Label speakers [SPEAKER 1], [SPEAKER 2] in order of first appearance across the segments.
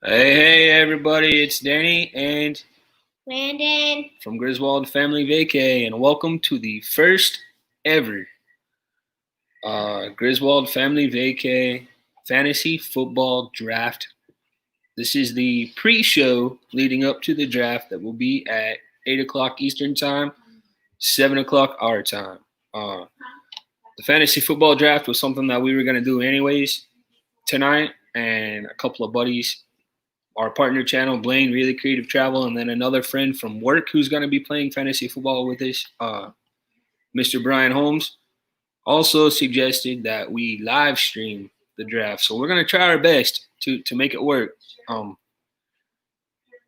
[SPEAKER 1] Hey, everybody, it's Danny and
[SPEAKER 2] Landon.
[SPEAKER 1] from Griswold Family Vacay, and welcome to the first ever Griswold Family Vacay Fantasy Football Draft. This is the pre-show leading up to the draft that will be at 8 o'clock Eastern Time, 7 o'clock our time. The fantasy football draft was something that we were going to do anyways tonight, and a couple of buddies, our partner channel, Blaine, Really Creative Travel, and then another friend from work who's going to be playing fantasy football with us, Mr. Brian Holmes, also suggested that we live stream the draft. So we're going to try our best to make it work.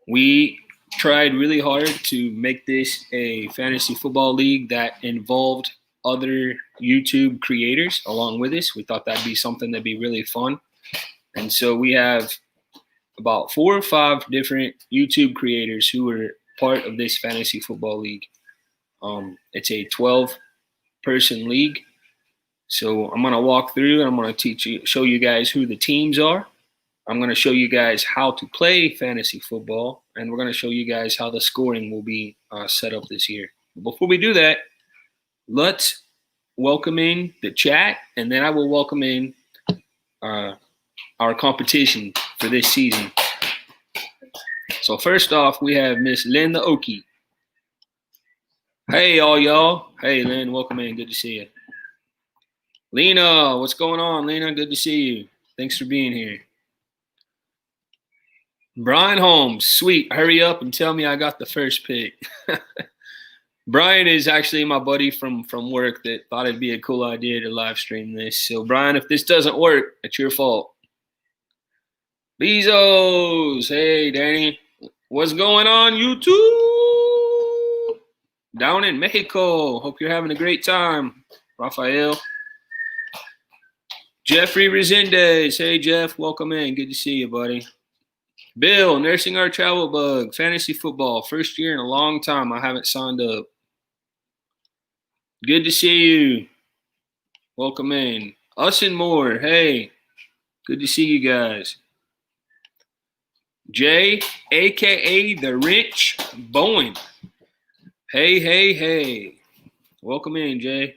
[SPEAKER 1] We tried really hard to make this a fantasy football league that involved other YouTube creators along with us. We thought that'd be something that'd be really fun. And so we have about 4 or 5 different YouTube creators who are part of this fantasy football league. It's a 12-person league. So I'm going to walk through and I'm going to show you guys who the teams are. I'm going to show you guys how to play fantasy football, and we're going to show you guys how the scoring will be set up this year. Before we do that, let's welcome in the chat, and then I will welcome in our competition for this season. So first off, we have Miss Linda Oki. Hey, all y'all. Hey, Lynn, welcome in. Good to see you. Lena, what's going on, Lena? Good to see you. Thanks for being here. Brian Holmes, sweet. Hurry up and tell me I got the first pick. Brian is actually my buddy from work that thought it'd be a cool idea to live stream this. So, Brian, if this doesn't work, it's your fault. Bezos, hey, Danny. What's going on, YouTube? Down in Mexico. Hope you're having a great time. Rafael. Jeffrey Resendez. Hey, Jeff. Welcome in. Good to see you, buddy. Bill, Nursing Our Travel Bug. Fantasy football. First year in a long time. I haven't signed up. Good to see you. Welcome in. Us and more. Hey. Good to see you guys. Jay, a.k.a. The Rich Bowen. Hey, hey, hey. Welcome in, Jay.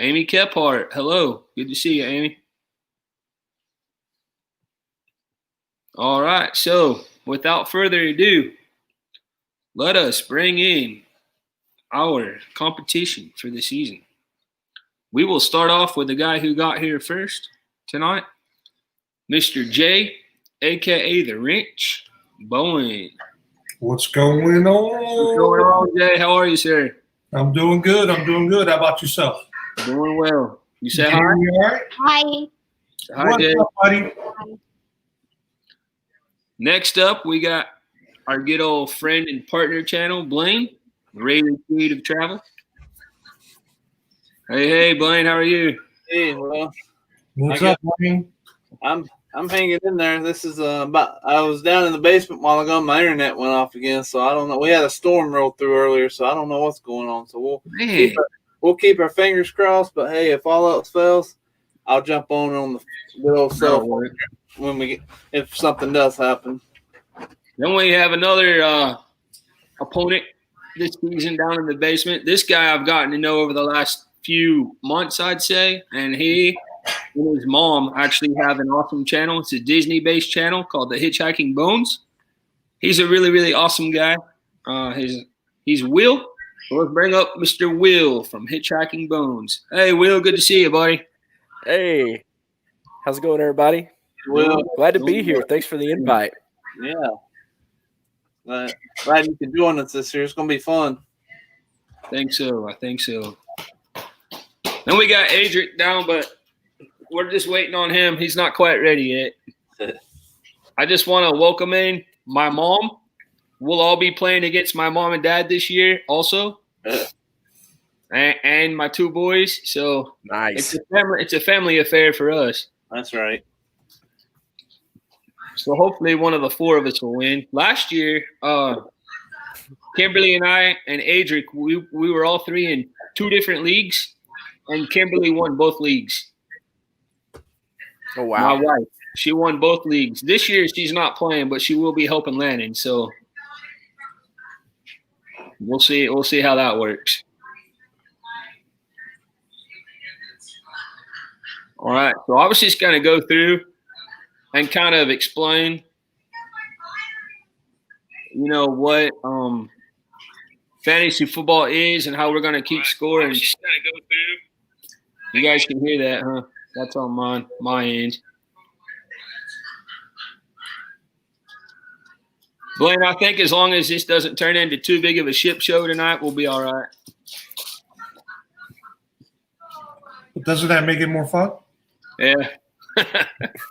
[SPEAKER 1] Amy Kephart. Hello. Good to see you, Amy. All right. So, without further ado, let us bring in our competition for the season. We will start off with the guy who got here first tonight, Mr. Jay, a.k.a. The Rich Bowen.
[SPEAKER 3] What's going on?
[SPEAKER 1] What's going on, Jay? How are you, sir?
[SPEAKER 3] I'm doing good. How about yourself?
[SPEAKER 1] Doing well. You say hi?
[SPEAKER 3] You all right?
[SPEAKER 2] Hi.
[SPEAKER 1] Hi,
[SPEAKER 3] What's
[SPEAKER 1] Jay.
[SPEAKER 3] up, buddy?
[SPEAKER 1] Next up, we got our good old friend and partner channel, Blaine, Really Creative Travel. Hey, Blaine, how are you?
[SPEAKER 4] Hey, well,
[SPEAKER 3] What's up, Wayne?
[SPEAKER 4] I'm hanging in there. This is I was down in the basement a while ago. My internet went off again, so I don't know. We had a storm roll through earlier, so I don't know what's going on. So we'll keep our fingers crossed. But hey, if all else fails, I'll jump on the good old cell phone if something does happen.
[SPEAKER 1] Then we have another opponent this season down in the basement. This guy I've gotten to know over the last few months, I'd say, and he and his mom actually have an awesome channel. It's a Disney-based channel called The Hitchhiking Bones. He's a really, really awesome guy. He's Will. So let's bring up Mr. Will from Hitchhiking Bones. Hey, Will, good to see you, buddy.
[SPEAKER 5] Hey, how's it going, everybody?
[SPEAKER 4] Will,
[SPEAKER 5] glad to be here. Thanks for the invite.
[SPEAKER 4] Yeah. Glad you can join us this year. It's going to be fun.
[SPEAKER 1] I think so. Then we got Adric down, but we're just waiting on him. He's not quite ready yet. I just want to welcome in my mom. We'll all be playing against my mom and dad this year also. And my 2 boys. So
[SPEAKER 5] nice.
[SPEAKER 1] It's a family affair for us.
[SPEAKER 4] That's right.
[SPEAKER 1] So hopefully one of the 4 of us will win. Last year, Kimberly and I and Adric, we were all 3 in 2 different leagues, and Kimberly won both leagues.
[SPEAKER 5] Oh, wow.
[SPEAKER 1] My wife. She won both leagues. This year she's not playing, but she will be helping Landon. So we'll see. We'll see how that works. All right. So I was just going to go through and kind of explain, what fantasy football is and how we're going to keep score. And you guys can hear that, huh? That's on my end. Blaine, I think as long as this doesn't turn into too big of a ship show tonight, we'll be all right.
[SPEAKER 3] But doesn't that make it more fun?
[SPEAKER 1] Yeah.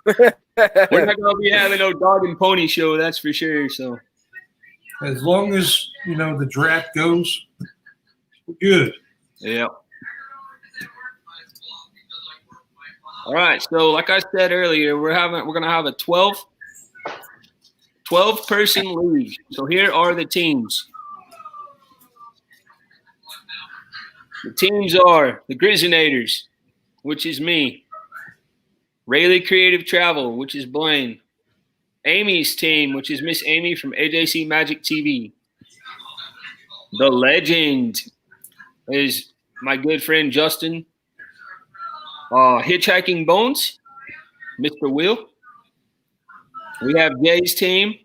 [SPEAKER 1] We're not going to be having no dog and pony show, that's for sure. So
[SPEAKER 3] As long as, the draft goes, we're good.
[SPEAKER 1] yeah. All right. So like I said earlier, we're going to have a 12-person league. So here are the teams. The teams are the Grizzinators, which is me. Rayleigh Creative Travel, which is Blaine. Amy's team, which is Miss Amy from AJC Magic TV. The Legend is my good friend Justin. Hitchhiking Bones, Mr. Will. We have Jay's team,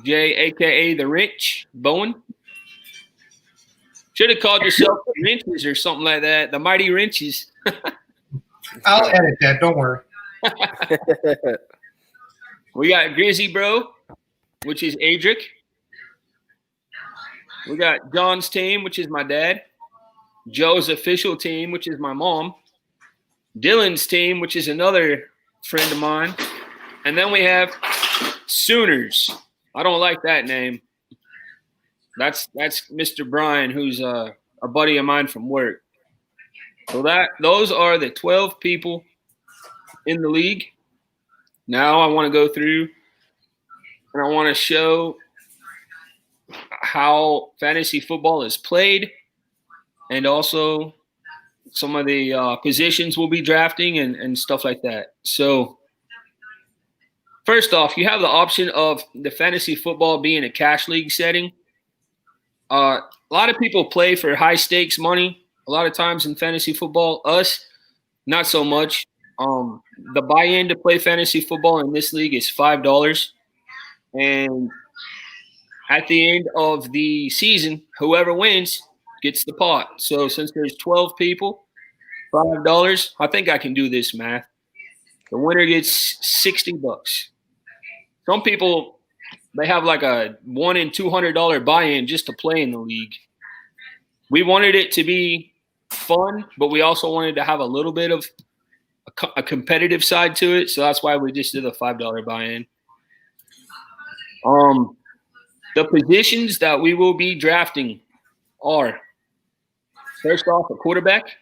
[SPEAKER 1] Jay, a.k.a. The Rich, Bowen. Should have called yourself the Wrenches or something like that, the Mighty Wrenches.
[SPEAKER 3] I'll edit that. Don't worry.
[SPEAKER 1] We got Grizzy Bro, which is Adric. We got John's team, which is my dad. Joe's official team, which is my mom. Dylan's team, which is another friend of mine. And then we have Sooners. I don't like that name. That's Mr. Brian, who's a buddy of mine from work. So those are the 12 people in the league. Now I want to go through and I want to show how fantasy football is played and also some of the positions we'll be drafting and stuff like that. So first off, you have the option of the fantasy football being a cash league setting. A lot of people play for high stakes money. A lot of times in fantasy football, us, not so much. The buy-in to play fantasy football in this league is $5. And at the end of the season, whoever wins gets the pot. So since there's 12 people, $5, I think I can do this math. The winner gets $60. Some people, they have like a $100 and $200 buy-in just to play in the league. We wanted it to be fun, but we also wanted to have a little bit of a competitive side to it. So that's why we just did a $5 buy-in. The positions that we will be drafting are, first off, a quarterback,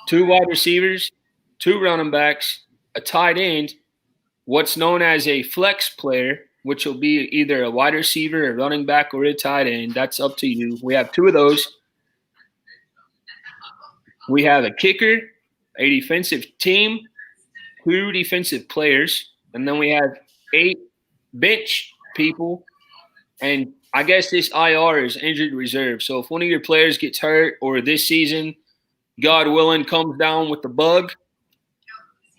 [SPEAKER 1] 2 wide receivers, 2 running backs, a tight end, what's known as a flex player, which will be either a wide receiver, a running back, or a tight end. That's up to you. We have 2 of those. We have a kicker, a defensive team, 2 defensive players, and then we have 8 bench people. And I guess this IR is injured reserve. So if one of your players gets hurt or this season, God willing, comes down with the bug,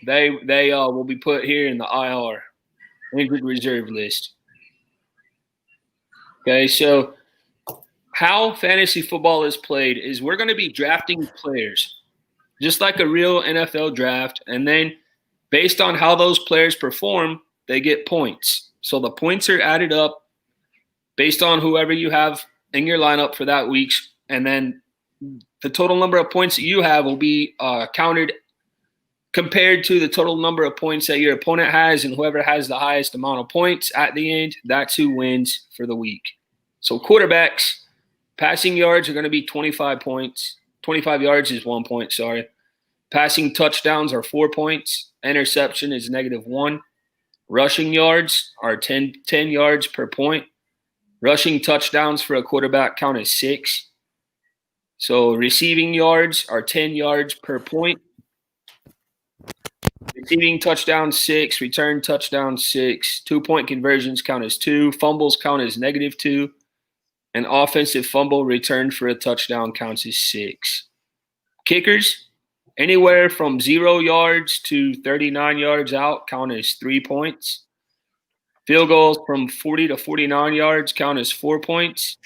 [SPEAKER 1] they will be put here in the IR, injured reserve list. Okay, so how fantasy football is played is we're going to be drafting players, just like a real NFL draft. And then based on how those players perform, they get points. So the points are added up based on whoever you have in your lineup for that week. And then the total number of points that you have will be counted compared to the total number of points that your opponent has, and whoever has the highest amount of points at the end, that's who wins for the week. So quarterbacks, passing yards are going to be 25 points. 25 yards is 1 point, sorry. Passing touchdowns are 4 points. Interception is -1. Rushing yards are 10 yards per point. Rushing touchdowns for a quarterback count as 6. So receiving yards are 10 yards per point. Receiving touchdown 6, return touchdown 6, 2-point conversions count as 2, fumbles count as -2, and offensive fumble returned for a touchdown counts as 6. Kickers, anywhere from 0 yards to 39 yards out count as 3 points. Field goals from 40 to 49 yards count as 4 points.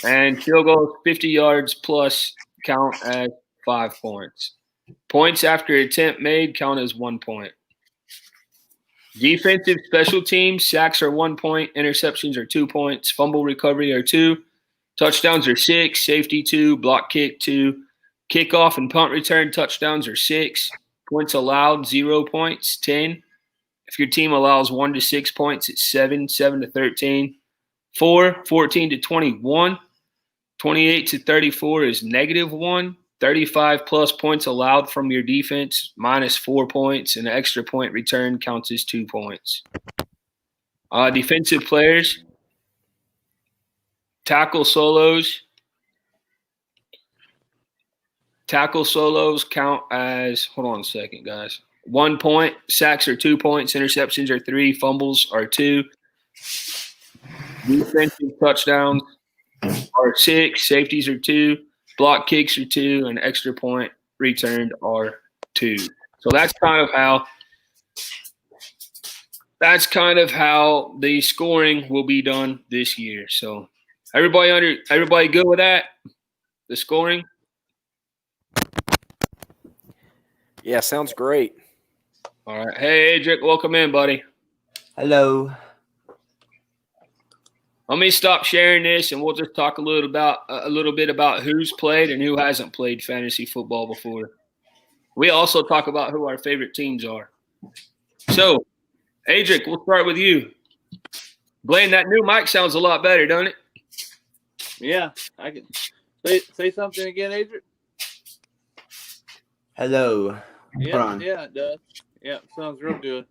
[SPEAKER 1] And field goals 50 yards plus count as 5 points. Points after attempt made count as 1 point. Defensive special teams, sacks are 1 point, interceptions are 2 points, fumble recovery are 2, touchdowns are 6, safety 2, block kick 2, kickoff and punt return touchdowns are 6, points allowed 0 points, 10. If your team allows 1 to 6 points, it's 7, 7 to 13, 4, 14 to 21, 28 to 34 is -1. 35 plus points allowed from your defense, -4 points, and an extra point return counts as 2 points. Defensive players, tackle solos. Tackle solos count as, hold on a second, guys. 1 point, sacks are 2 points, interceptions are 3, fumbles are 2. Defensive touchdowns are 6, safeties are 2. Block kicks are 2, and extra point returned are 2. So that's kind of how the scoring will be done this year. So everybody good with that? The scoring?
[SPEAKER 5] Yeah, sounds great.
[SPEAKER 1] All right. Hey, Adric, welcome in, buddy.
[SPEAKER 6] Hello.
[SPEAKER 1] Let me stop sharing this, and we'll just talk a little bit about who's played and who hasn't played fantasy football before. We also talk about who our favorite teams are. So, Adric, we'll start with you. Blaine, that new mic sounds a lot better, doesn't it?
[SPEAKER 4] Yeah, I can say something again, Adrian.
[SPEAKER 6] Hello.
[SPEAKER 4] Yeah, yeah, it does. Yeah, sounds real good.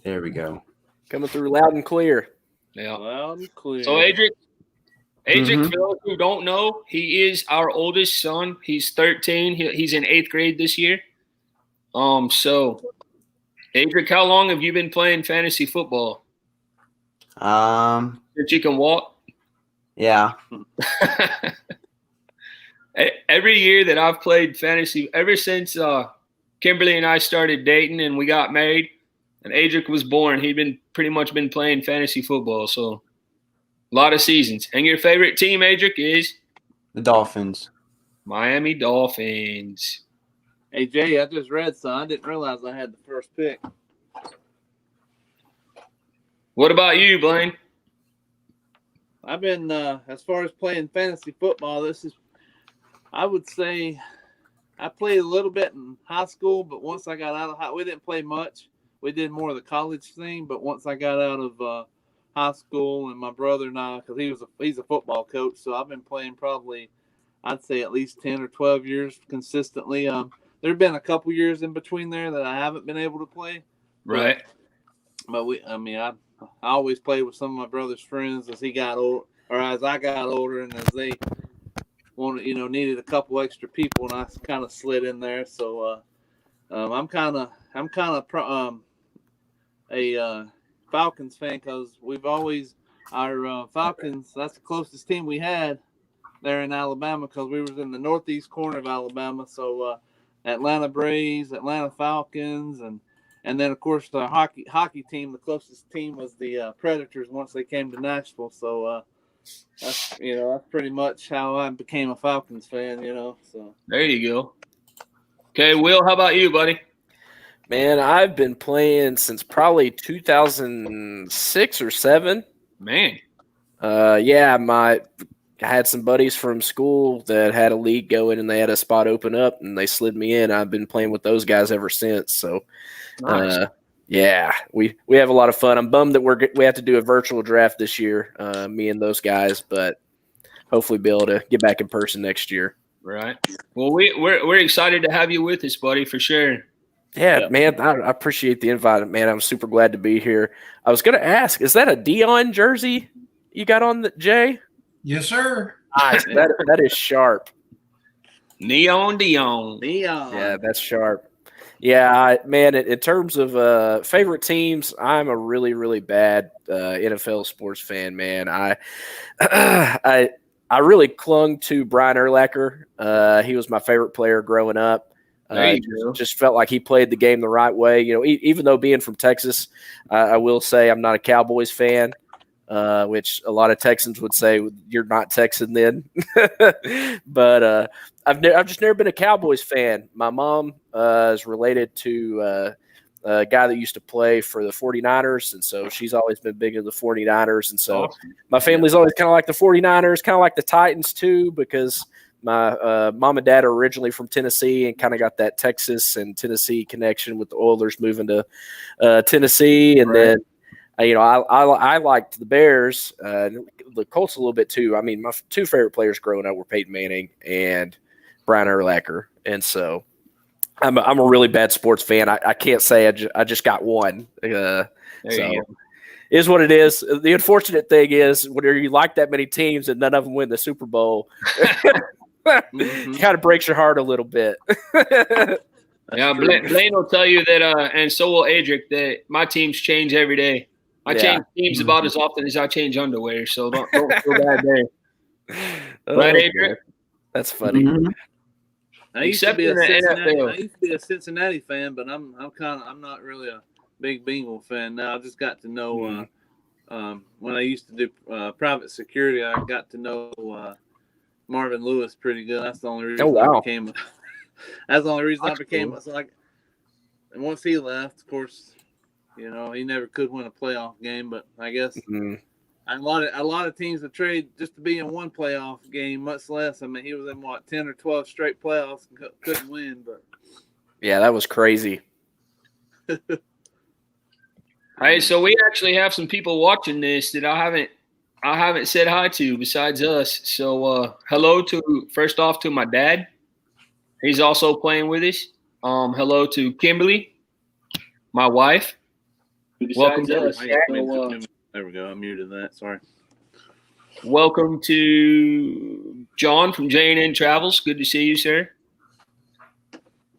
[SPEAKER 6] There we go.
[SPEAKER 5] Coming through loud and clear.
[SPEAKER 1] Yeah.
[SPEAKER 4] Loud and clear.
[SPEAKER 1] So, Adric,
[SPEAKER 6] Mhm.
[SPEAKER 1] for those who don't know, he is our oldest son. He's 13. He's in 8th grade this year. So, Adric, how long have you been playing fantasy football? Since you can walk?
[SPEAKER 6] Yeah.
[SPEAKER 1] Every year that I've played fantasy, ever since Kimberly and I started dating and we got married, and Adric was born, he'd been pretty much been playing fantasy football. So a lot of seasons. And your favorite team, Adric, is?
[SPEAKER 6] The Dolphins.
[SPEAKER 1] Miami Dolphins.
[SPEAKER 4] Hey, Jay, I just read, son. I didn't realize I had the first pick.
[SPEAKER 1] What about you, Blaine?
[SPEAKER 4] I've been, as far as playing fantasy football, I would say I played a little bit in high school, but once I got out of we didn't play much. We did more of the college thing, but once I got out of high school, and my brother and I, because he's a football coach, so I've been playing probably, I'd say at least 10 or 12 years consistently. There have been a couple years in between there that I haven't been able to play.
[SPEAKER 1] Right.
[SPEAKER 4] But I always played with some of my brother's friends as he got old, or as I got older, and as they needed a couple extra people, and I kind of slid in there. So I'm kind of a Falcons fan, because we've always our Falcons. That's the closest team we had there in Alabama, because we was in the northeast corner of Alabama. So Atlanta Braves, Atlanta Falcons, and then of course the hockey team. The closest team was the Predators once they came to Nashville. So that's pretty much how I became a Falcons fan. So
[SPEAKER 1] There you go. Okay, Will, how about you, buddy?
[SPEAKER 5] Man, I've been playing since probably 2006 or 7.
[SPEAKER 1] Man.
[SPEAKER 5] I had some buddies from school that had a league going, and they had a spot open up, and they slid me in. I've been playing with those guys ever since. So,
[SPEAKER 1] Nice.
[SPEAKER 5] we have a lot of fun. I'm bummed that we have to do a virtual draft this year, me and those guys, but hopefully be able to get back in person next year.
[SPEAKER 1] Right. Well, we're excited to have you with us, buddy, for sure.
[SPEAKER 5] Yeah, man, I appreciate the invite, man. I'm super glad to be here. I was going to ask, is that a Dion jersey you got on, Jay?
[SPEAKER 3] Yes, sir.
[SPEAKER 5] Nice. That is sharp.
[SPEAKER 1] Neon Dion.
[SPEAKER 4] Neon.
[SPEAKER 5] Yeah, that's sharp. Yeah, man. In terms of favorite teams, I'm a really, really bad NFL sports fan. Man, I really clung to Brian Urlacher. He was my favorite player growing up.
[SPEAKER 1] There you go.
[SPEAKER 5] Just felt like he played the game the right way. You know, even though being from Texas, I will say I'm not a Cowboys fan. Which a lot of Texans would say you're not Texan then. But I've just never been a Cowboys fan. My mom is related to a guy that used to play for the 49ers, and so she's always been big into the 49ers. And so my family's always kind of like the 49ers, kind of like the Titans too, because my mom and dad are originally from Tennessee and kind of got that Texas and Tennessee connection with the Oilers moving to Tennessee. And then I liked the Bears, the Colts a little bit too. I mean, my two favorite players growing up were Peyton Manning and Brian Urlacher, and so I'm a really bad sports fan. I can't say I just got one. Is what it is. The unfortunate thing is when you like that many teams and none of them win the Super Bowl, it kind of breaks your heart a little bit.
[SPEAKER 1] Yeah, Blaine will tell you that, and so will Adric, that my teams change every day. I change teams about as often as I change underwear, so don't feel bad there. Right, Adric?
[SPEAKER 5] That's funny.
[SPEAKER 4] Mm-hmm. I used to be a Cincinnati fan, but I'm not really a big Bengal fan now. I just got to know when I used to do private security, I got to know Marvin Lewis pretty good. That's the only reason I became. That's the only reason I became. Cool. And once he left, of course, he never could win a playoff game. But I guess a lot of teams that trade just to be in one playoff game, much less. I mean, he was in 10 or 12 straight playoffs and couldn't win. But
[SPEAKER 5] yeah, that was crazy.
[SPEAKER 1] Hey, so we actually have some people watching this that I haven't said hi to besides us. So hello first off to my dad. He's also playing with us. Hello to Kimberly, my wife. Welcome to us.
[SPEAKER 4] There we go. I muted that. Sorry.
[SPEAKER 1] Welcome to John from J&N Travels. Good to see you, sir.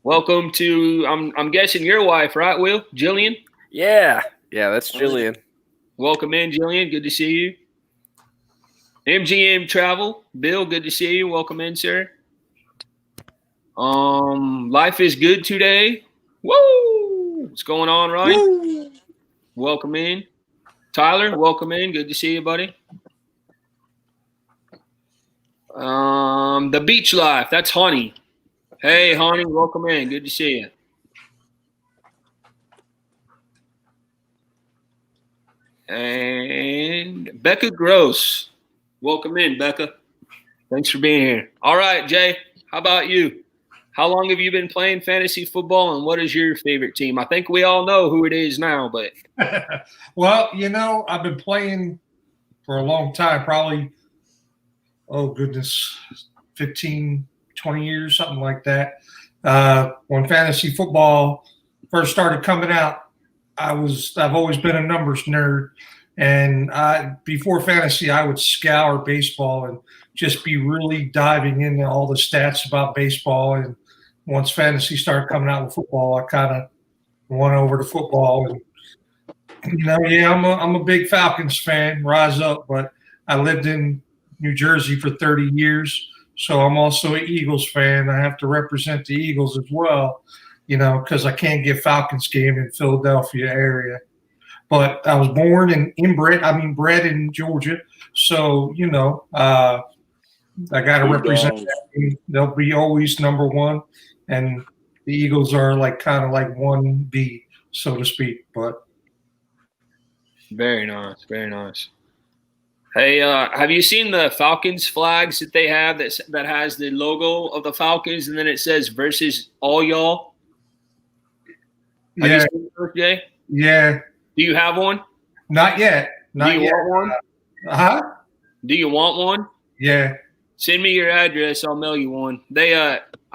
[SPEAKER 1] Welcome to I'm guessing your wife, right, Will? Jillian?
[SPEAKER 5] Yeah, that's Jillian.
[SPEAKER 1] Welcome in, Jillian. Good to see you. MGM Travel, Bill. Good to see you. Welcome in, sir. Life is good today. Woo! What's going on, Ryan? Woo! Welcome in. Tyler, welcome in. Good to see you, buddy. The beach life. That's Honey. Hey, Honey, welcome in. Good to see you. And Becca Gross. Welcome in, Becca. Thanks for being here. All right, Jay, how about you? How long have you been playing fantasy football, and what is your favorite team? I think we all know who it is now, but.
[SPEAKER 3] Well, I've been playing for a long time, probably, 15, 20 years, something like that. When fantasy football first started coming out, I've always been a numbers nerd. And before fantasy, I would scour baseball and just be really diving into all the stats about baseball. And once fantasy started coming out with football, I kind of went over to football. And, I'm a big Falcons fan, rise up, but I lived in New Jersey for 30 years. So I'm also an Eagles fan. I have to represent the Eagles as well, because I can't get Falcons game in Philadelphia area. But I was born bred in Georgia. So, I got to represent that. They'll be always number one. And the Eagles are kind of like 1B, so to speak. But
[SPEAKER 1] very nice, very nice. Hey, have you seen the Falcons flags that they have that has the logo of the Falcons and then it says versus all y'all? Have you seen those, Jay?
[SPEAKER 3] Yeah.
[SPEAKER 1] Do you have one?
[SPEAKER 3] Not yet.
[SPEAKER 1] Do you want one? Do you want one?
[SPEAKER 3] Yeah.
[SPEAKER 1] Send me your address. I'll mail you one.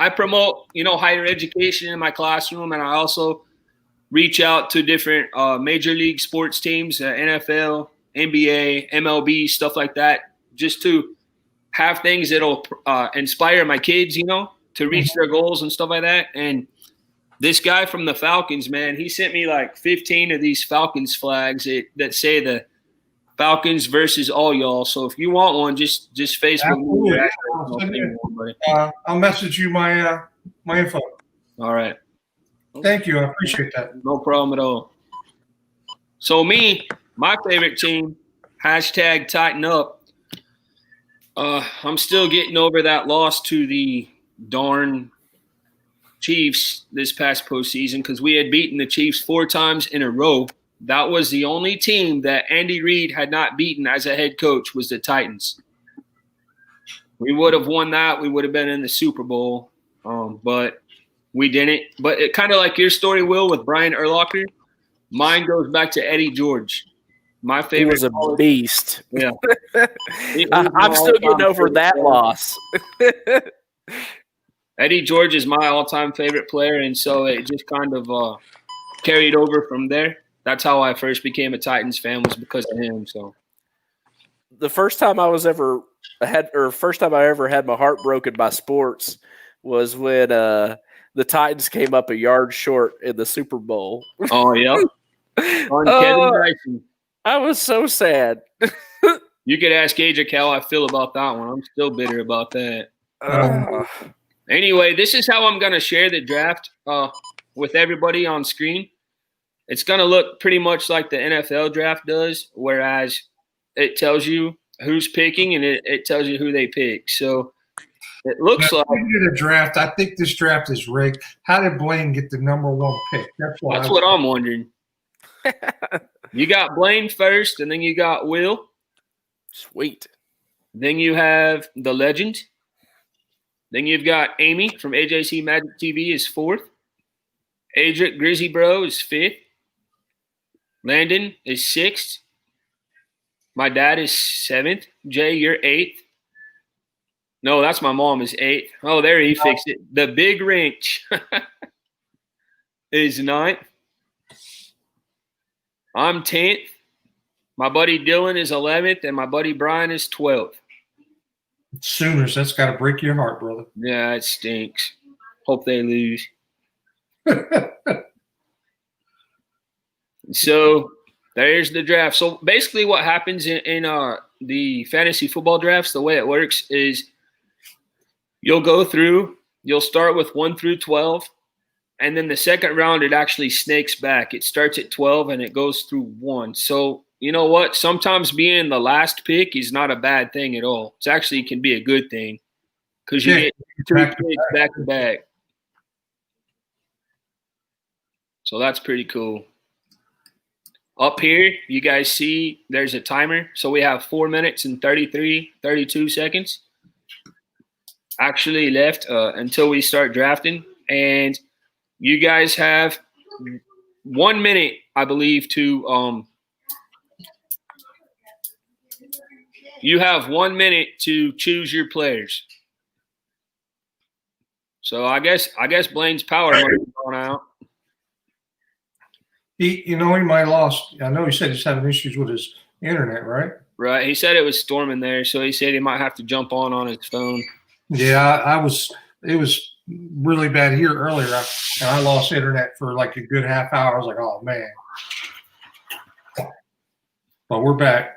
[SPEAKER 1] I promote, higher education in my classroom, and I also reach out to different major league sports teams, NFL, NBA, MLB, stuff like that, just to have things that'll inspire my kids, to reach their goals and stuff like that. And this guy from the Falcons, man, he sent me like 15 of these Falcons flags that say the Falcons versus all y'all. So if you want one, just Facebook me.
[SPEAKER 3] I'll message you my info.
[SPEAKER 1] All right.
[SPEAKER 3] Thank you. I appreciate that.
[SPEAKER 1] No problem at all. So my favorite team, hashtag tighten up. I'm still getting over that loss to the darn Chiefs this past postseason because we had beaten the Chiefs 4 times in a row. That was the only team that Andy Reid had not beaten as a head coach was the Titans. We would have won that. We would have been in the Super Bowl, but we didn't. But it kind of like your story, Will, with Brian Urlacher. Mine goes back to Eddie George. My favorite.
[SPEAKER 5] He was a beast.
[SPEAKER 1] Yeah.
[SPEAKER 5] I'm still getting over that loss.
[SPEAKER 1] Eddie George is my all-time favorite player, and so it just kind of carried over from there. That's how I first became a Titans fan, was because of him. So
[SPEAKER 5] the first time I ever had my heart broken by sports was when the Titans came up a yard short in the Super Bowl.
[SPEAKER 1] Oh yeah, on Kevin Dyson.
[SPEAKER 5] I was so sad.
[SPEAKER 1] You could ask AJ how I feel about that one. I'm still bitter about that. Anyway, this is how I'm going to share the draft with everybody on screen. It's going to look pretty much like the NFL draft does, whereas it tells you who's picking and it tells you who they pick. So it looks like
[SPEAKER 3] we did a draft. I think this draft is rigged. How did Blaine get the #1 pick? That's
[SPEAKER 1] what I'm wondering. You got Blaine first, and then you got Will.
[SPEAKER 5] Sweet.
[SPEAKER 1] Then you have the legend. Then you've got Amy from AJC Magic TV is 4th. Adric Grizzy Bro is 5th. Landon is 6th. My dad is 7th. Jay, you're 8th. No, that's my mom is 8th. Oh, there he fixed it. The Big Wrench is 9th. I'm 10th. My buddy Dylan is 11th, and my buddy Brian is 12th.
[SPEAKER 3] Sooners, that's got to break your heart, brother.
[SPEAKER 1] Yeah, it stinks. Hope they lose. So there's the draft. So basically what happens in the fantasy football drafts, the way it works is you'll go through, you'll start with 1 through 12, and then the second round it actually snakes back. It starts at 12 and it goes through 1. So you know what? Sometimes being the last pick is not a bad thing at all. It actually can be a good thing because you get 2 picks back to back. So that's pretty cool. Up here, you guys see there's a timer. So we have 4 minutes and 32 seconds actually left until we start drafting. And you guys have 1 minute, I believe, to you have 1 minute to choose your players. So I guess Blaine's power might have gone out.
[SPEAKER 3] He might have lost. I know he said he's having issues with his internet, right?
[SPEAKER 1] Right. He said it was storming there, so he said he might have to jump on his phone.
[SPEAKER 3] Yeah, it was really bad here earlier, and I lost internet for like a good half hour. I was like, oh man. But we're back.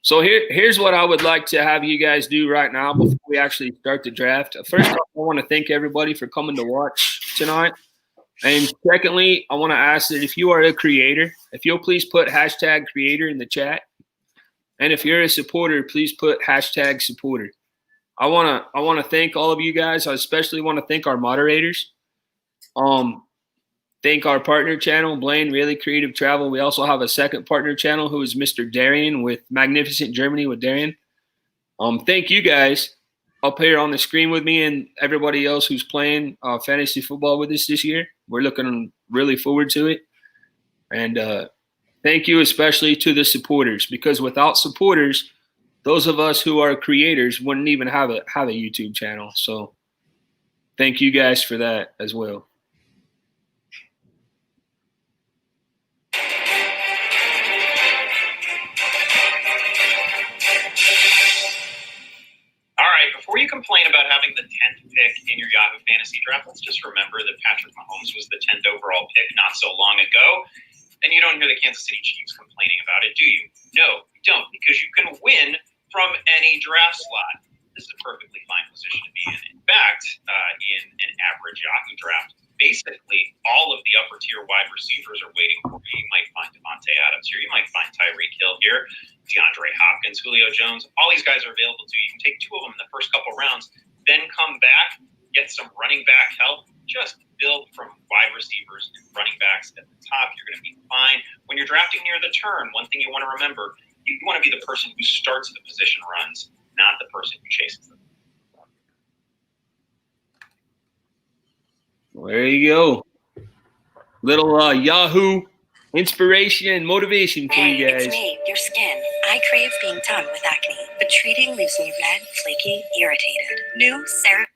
[SPEAKER 1] So here's what I would like to have you guys do right now before we actually start the draft. First off, I want to thank everybody for coming to watch tonight. And secondly, I want to ask that if you are a creator, if you'll please put hashtag creator in the chat. And if you're a supporter, please put hashtag supporter. I want to thank all of you guys. I especially want to thank our moderators. Thank our partner channel, Blaine Really Creative Travel. We also have a second partner channel who is Mr. Darian with Magnificent Germany with Darian. Thank you guys up here on the screen with me and everybody else who's playing fantasy football with us this year. We're looking really forward to it. And thank you especially to the supporters, because without supporters, those of us who are creators wouldn't even have a YouTube channel. So thank you guys for that as well.
[SPEAKER 7] All right, before you complain about having the 10th pick in your Yahoo fantasy draft, let's just remember that Patrick Mahomes was the 10th overall pick not so long ago. And you don't hear the Kansas City Chiefs complaining about it, do you? No, you don't, because you can win from any draft slot. This is a perfectly fine position to be in. In fact, in an average Yahoo draft, basically all of the upper tier wide receivers are waiting for you. You might find Devontae Adams here. You might find Tyreek Hill here, DeAndre Hopkins, Julio Jones. All these guys are available to you. You can take 2 of them in the first couple rounds, then come back, get some running back help. Just build from wide receivers and running backs at the top. You're going to be fine. When you're drafting near the turn, one thing you want to remember, you want to be the person who starts the position runs, not the person who chases them.
[SPEAKER 1] There you go. Little Yahoo inspiration and motivation for you guys.
[SPEAKER 8] It's me, your skin. I crave being done with acne, but treating leaves me red, flaky, irritated. New Sarah.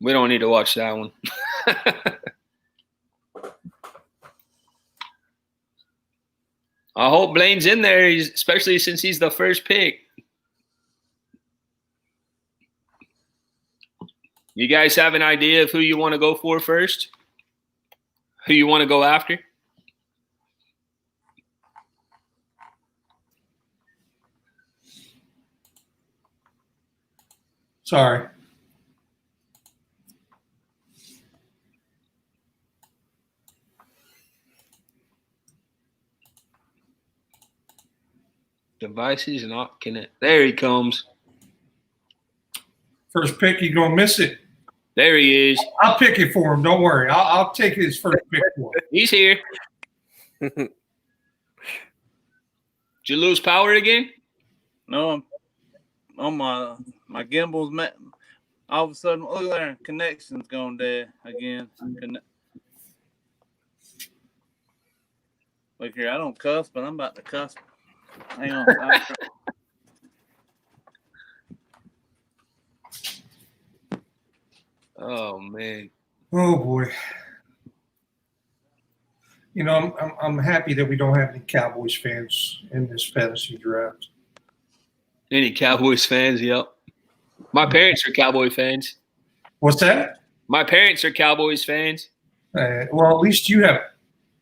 [SPEAKER 1] We don't need to watch that one. I hope Blaine's in there, especially since he's the first pick. You guys have an idea of who you want to go for first? Who you want to go after?
[SPEAKER 3] Sorry.
[SPEAKER 1] Devices not connect. There he comes.
[SPEAKER 3] First pick, you're going to miss it.
[SPEAKER 1] There he is.
[SPEAKER 3] I'll pick it for him. Don't worry. I'll take his first pick for him.
[SPEAKER 1] He's here. Did you lose power again?
[SPEAKER 4] No, I'm on my gimbal's all of a sudden, look there, connection's going dead again. Look here, I don't cuss, but I'm about to cuss. Hang on.
[SPEAKER 1] Oh man.
[SPEAKER 3] Oh boy. You know, I'm happy that we don't have any Cowboys fans in this fantasy draft.
[SPEAKER 1] Any Cowboys fans? Yep. My parents are Cowboy fans.
[SPEAKER 3] What's that?
[SPEAKER 1] My parents are Cowboys fans.
[SPEAKER 3] Well, at least you have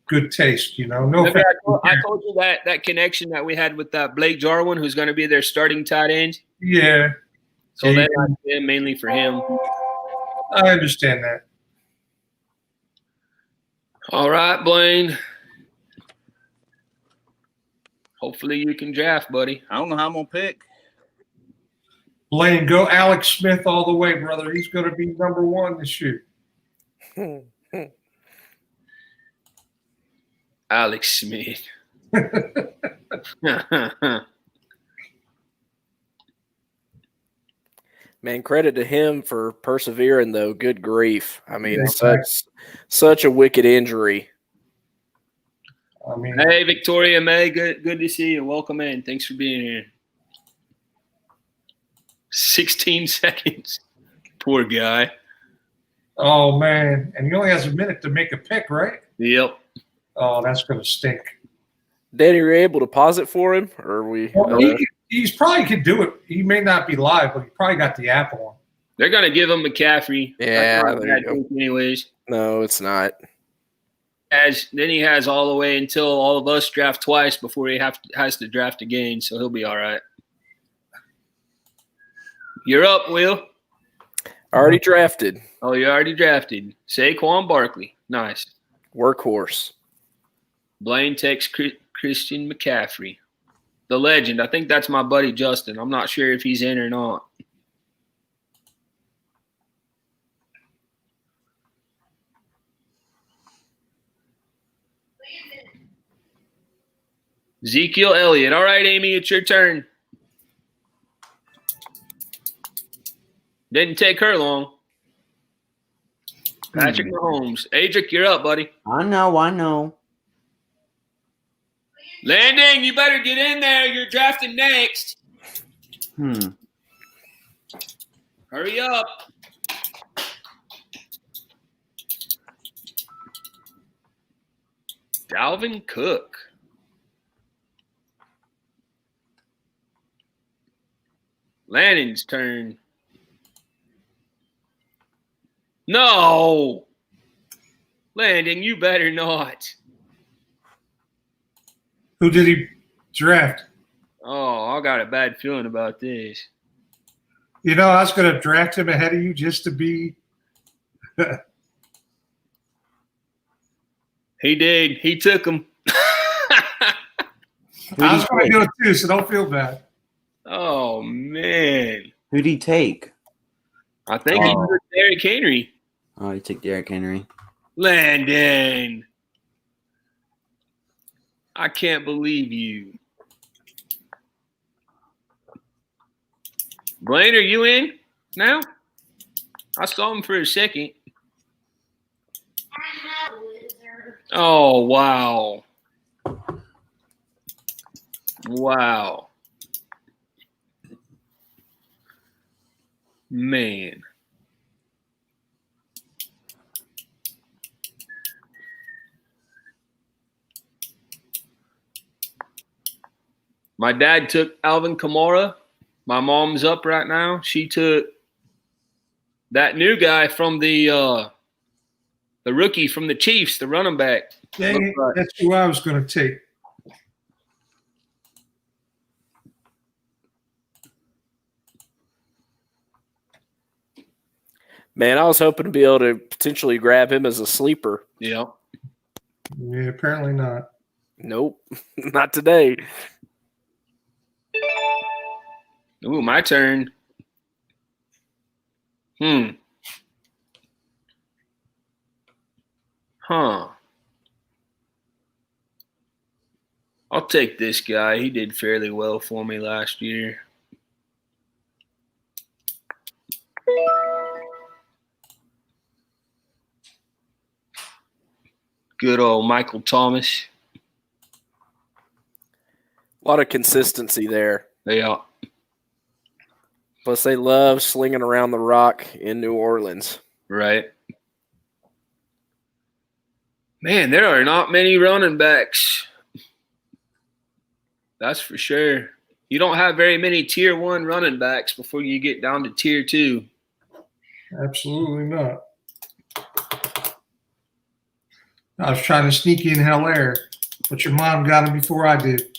[SPEAKER 3] good taste, you know. No
[SPEAKER 1] Remember
[SPEAKER 3] offense.
[SPEAKER 1] I told you that connection that we had with Blake Jarwin, who's going to be their starting tight end.
[SPEAKER 3] Yeah.
[SPEAKER 1] So they like him mainly for him.
[SPEAKER 3] I understand that.
[SPEAKER 1] All right, Blaine. Hopefully you can draft, buddy.
[SPEAKER 4] I don't know how I'm going to pick.
[SPEAKER 3] Blaine, go Alex Smith all the way, brother. He's going to be number 1 this year.
[SPEAKER 1] Alex Smith.
[SPEAKER 5] Man, credit to him for persevering, though. Good grief. I mean,
[SPEAKER 3] Yeah.
[SPEAKER 5] such a wicked injury.
[SPEAKER 3] I mean,
[SPEAKER 1] Hey, Victoria May, good to see you. Welcome in. Thanks for being here. 16 seconds. Poor guy.
[SPEAKER 3] oh, man. And he only has a minute to make a pick, right?
[SPEAKER 1] Yep.
[SPEAKER 3] Oh, that's going to stink.
[SPEAKER 5] Danny, were you able to pause it for him? Or are we?
[SPEAKER 3] Well, he's probably could do it. He may not be live, but he probably got the app on.
[SPEAKER 1] They're going to give him McCaffrey.
[SPEAKER 5] Yeah,
[SPEAKER 1] That's not a
[SPEAKER 5] there you
[SPEAKER 1] bad
[SPEAKER 5] go.
[SPEAKER 1] pick anyways.
[SPEAKER 5] No, it's not.
[SPEAKER 1] Then he has all the way until all of us draft twice before he has to draft again, so he'll be all right. You're up, Will.
[SPEAKER 5] Already drafted.
[SPEAKER 1] Oh, you already drafted. Saquon Barkley. Nice.
[SPEAKER 5] Workhorse.
[SPEAKER 1] Blaine takes Christian McCaffrey. The legend. I think that's my buddy Justin. I'm not sure if he's in or not. Ezekiel Elliott. All right, Amy, it's your turn. Didn't take her long. Patrick Mahomes. Adric, you're up, buddy.
[SPEAKER 6] I know.
[SPEAKER 1] Landon, you better get in there. You're drafting next. Hurry up. Dalvin Cook. Landon's turn. No. Landon, you better not.
[SPEAKER 3] Who did he draft?
[SPEAKER 1] Oh, I got a bad feeling about this.
[SPEAKER 3] You know, I was going to draft him ahead of you just to be.
[SPEAKER 1] He did. He took him.
[SPEAKER 3] I was going to do it too, so don't feel bad.
[SPEAKER 1] Oh, man.
[SPEAKER 6] Who'd he take?
[SPEAKER 1] I think he took Derrick Henry.
[SPEAKER 6] Oh, he took Derrick Henry.
[SPEAKER 1] Landon. I can't believe you. Blaine, are you in now? I saw him for a second. Oh, wow. Wow. Man. My dad took Alvin Kamara. My mom's up right now. She took that new guy from the rookie from the Chiefs, the running back.
[SPEAKER 3] Dang it, that's who I was going to take.
[SPEAKER 5] Man, I was hoping to be able to potentially grab him as a sleeper.
[SPEAKER 1] Yeah.
[SPEAKER 3] Yeah, apparently not.
[SPEAKER 5] Nope, not today.
[SPEAKER 1] Ooh, my turn. Huh. I'll take this guy. He did fairly well for me last year. Good old Michael Thomas.
[SPEAKER 5] A lot of consistency there.
[SPEAKER 1] Yeah.
[SPEAKER 5] Plus, they love slinging around the rock in New Orleans.
[SPEAKER 1] Right. Man, there are not many running backs. That's for sure. You don't have very many tier 1 running backs before you get down to tier 2.
[SPEAKER 3] Absolutely not. I was trying to sneak in Hilaire, but your mom got him before I did.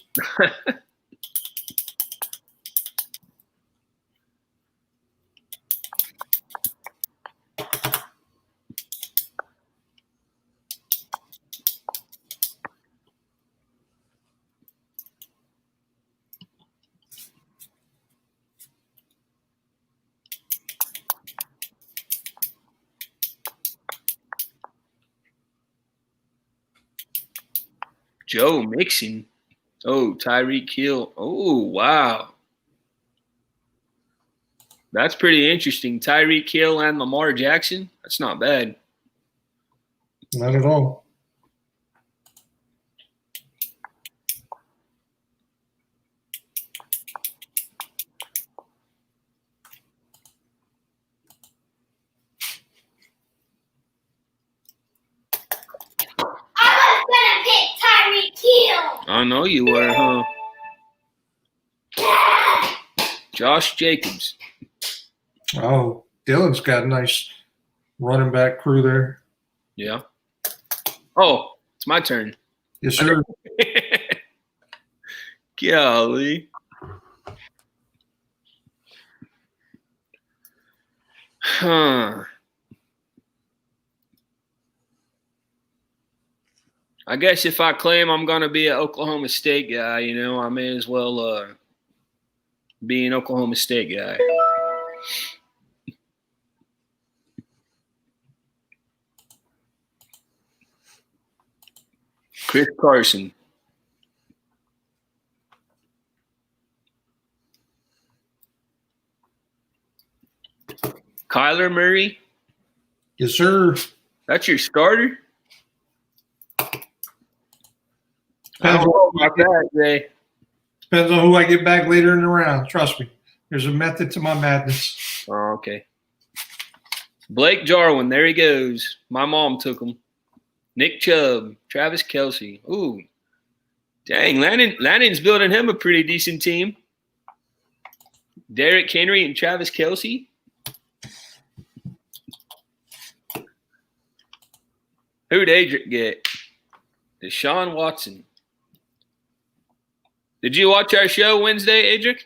[SPEAKER 1] Joe Mixon. Oh, Tyreek Hill. Oh, wow. That's pretty interesting. Tyreek Hill and Lamar Jackson. That's not bad.
[SPEAKER 3] Not at all.
[SPEAKER 2] I was gonna pick Tyreek Hill.
[SPEAKER 1] I know you were, huh? Josh Jacobs.
[SPEAKER 3] Oh, Dylan's got a nice running back crew there.
[SPEAKER 1] Yeah. Oh, it's my turn.
[SPEAKER 3] Yes, sir.
[SPEAKER 1] Golly. Huh. I guess if I claim I'm going to be an Oklahoma State guy, I may as well be an Oklahoma State guy. Chris Carson. Kyler Murray.
[SPEAKER 3] Yes, sir.
[SPEAKER 1] That's your starter?
[SPEAKER 3] Depends on who I get back later in the round. Trust me. There's a method to my madness.
[SPEAKER 1] Oh, okay. Blake Jarwin, there he goes. My mom took him. Nick Chubb, Travis Kelce. Ooh. Dang, Lannon's building him a pretty decent team. Derrick Henry and Travis Kelce. Who'd Adric get? Deshaun Watson. Did you watch our show Wednesday, Adric?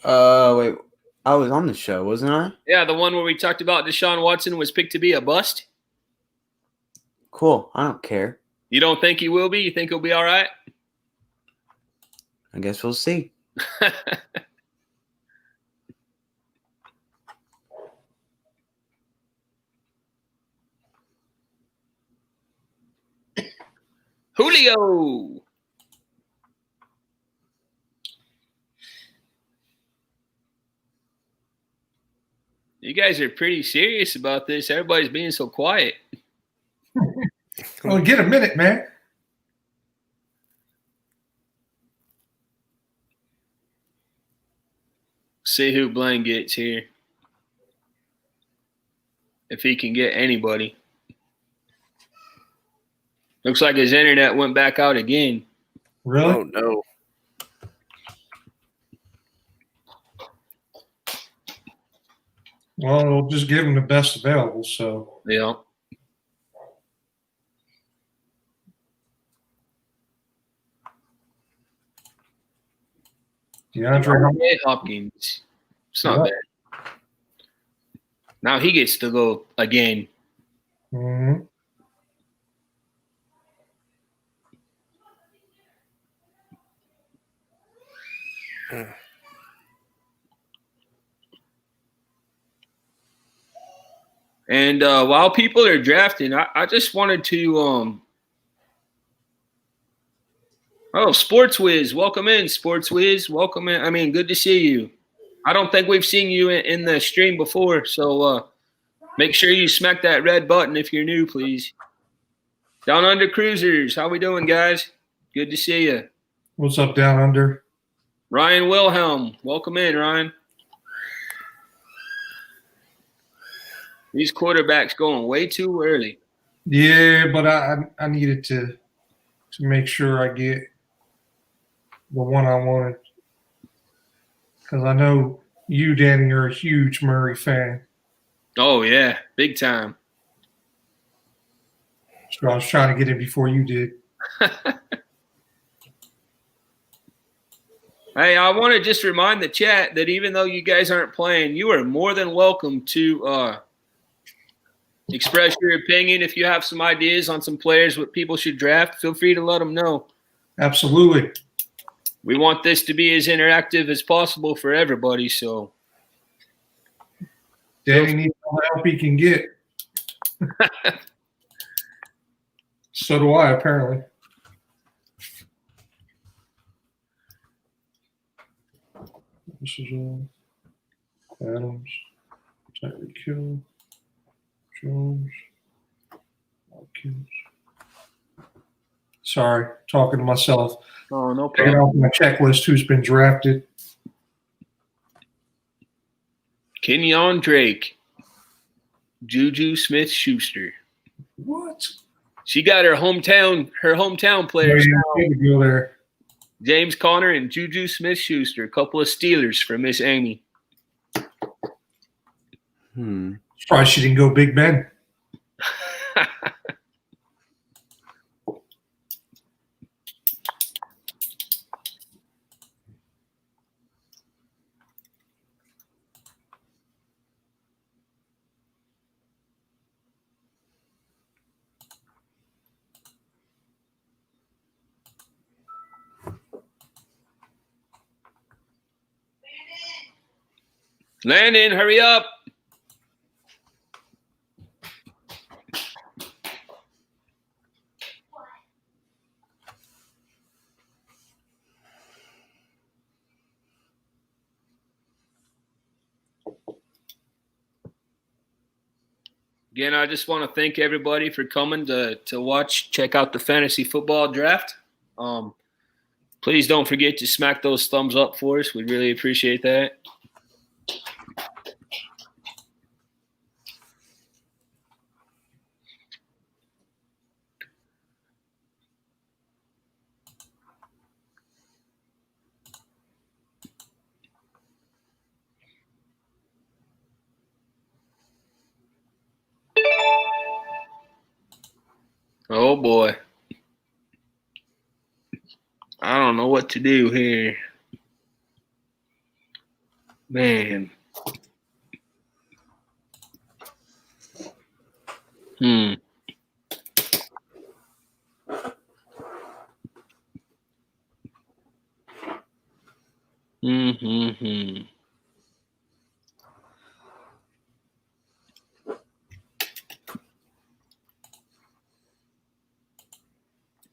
[SPEAKER 6] Wait. I was on the show, wasn't I?
[SPEAKER 1] Yeah, the one where we talked about Deshaun Watson was picked to be a bust.
[SPEAKER 6] Cool. I don't care.
[SPEAKER 1] You don't think he will be? You think he'll be all right?
[SPEAKER 6] I guess we'll see.
[SPEAKER 1] Julio. You guys are pretty serious about this. Everybody's being so quiet.
[SPEAKER 3] Well, get a minute, man.
[SPEAKER 1] See who Blaine gets here. If he can get anybody. Looks like his internet went back out again.
[SPEAKER 3] Really?
[SPEAKER 5] Oh, no.
[SPEAKER 3] Well, we'll just give him the best available. So
[SPEAKER 1] Yeah.
[SPEAKER 3] DeAndre
[SPEAKER 1] Hopkins. It's not bad. Now he gets to go again.
[SPEAKER 3] Mm-hmm.
[SPEAKER 1] And while people are drafting, I just wanted to Sports Wiz, welcome in, Sports Wiz, welcome in. I mean, good to see you. I don't think we've seen you in the stream before, so make sure you smack that red button if you're new, please. Down Under Cruisers, how we doing, guys? Good to see you.
[SPEAKER 3] What's up, Down Under?
[SPEAKER 1] Ryan Wilhelm, welcome in, Ryan. These quarterbacks going way too early.
[SPEAKER 3] Yeah, but I needed to make sure I get the one I wanted because I know you, Danny, are a huge Murray fan.
[SPEAKER 1] Oh yeah, big time.
[SPEAKER 3] So I was trying to get it before you did.
[SPEAKER 1] Hey, I want to just remind the chat that even though you guys aren't playing, you are more than welcome to express your opinion. If you have some ideas on some players what people should draft, feel free to let them know.
[SPEAKER 3] Absolutely.
[SPEAKER 1] We want this to be as interactive as possible for everybody. So,
[SPEAKER 3] Danny needs all the help he can get. So do I, apparently. This is Adams, Tyreek Hill, Jones, Hopkins. Sorry, talking to myself.
[SPEAKER 1] oh, no
[SPEAKER 3] Taking
[SPEAKER 1] problem.
[SPEAKER 3] off my checklist who's been drafted.
[SPEAKER 1] Kenyon Drake, Juju Smith-Schuster.
[SPEAKER 3] What?
[SPEAKER 1] She got her hometown players.
[SPEAKER 3] Yeah, go there.
[SPEAKER 1] James Conner and Juju Smith-Schuster, a couple of Steelers for Miss Amy.
[SPEAKER 3] Surprised she didn't go Big Ben.
[SPEAKER 1] Landon, hurry up. Again, I just want to thank everybody for coming to check out the fantasy football draft. Please don't forget to smack those thumbs up for us. We'd really appreciate that. Oh boy. I don't know what to do here. Man. Hmm. Hmm.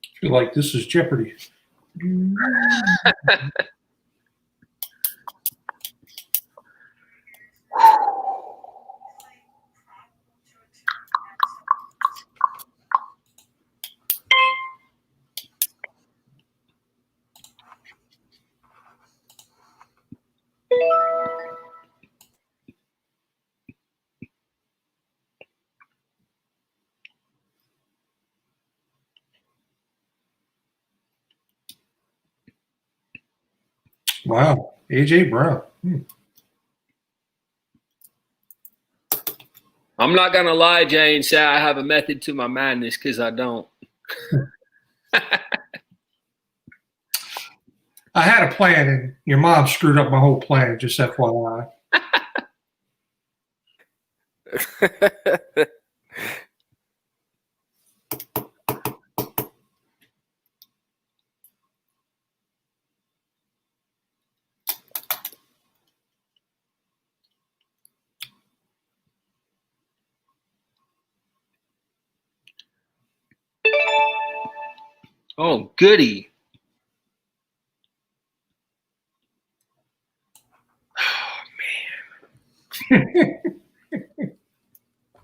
[SPEAKER 3] I feel like this is Jeopardy. Wow. AJ Brown.
[SPEAKER 1] I'm not gonna lie, Jay, and say I have a method to my madness because I don't.
[SPEAKER 3] I had a plan, and your mom screwed up my whole plan, just FYI.
[SPEAKER 1] Oh, goody. Oh, man.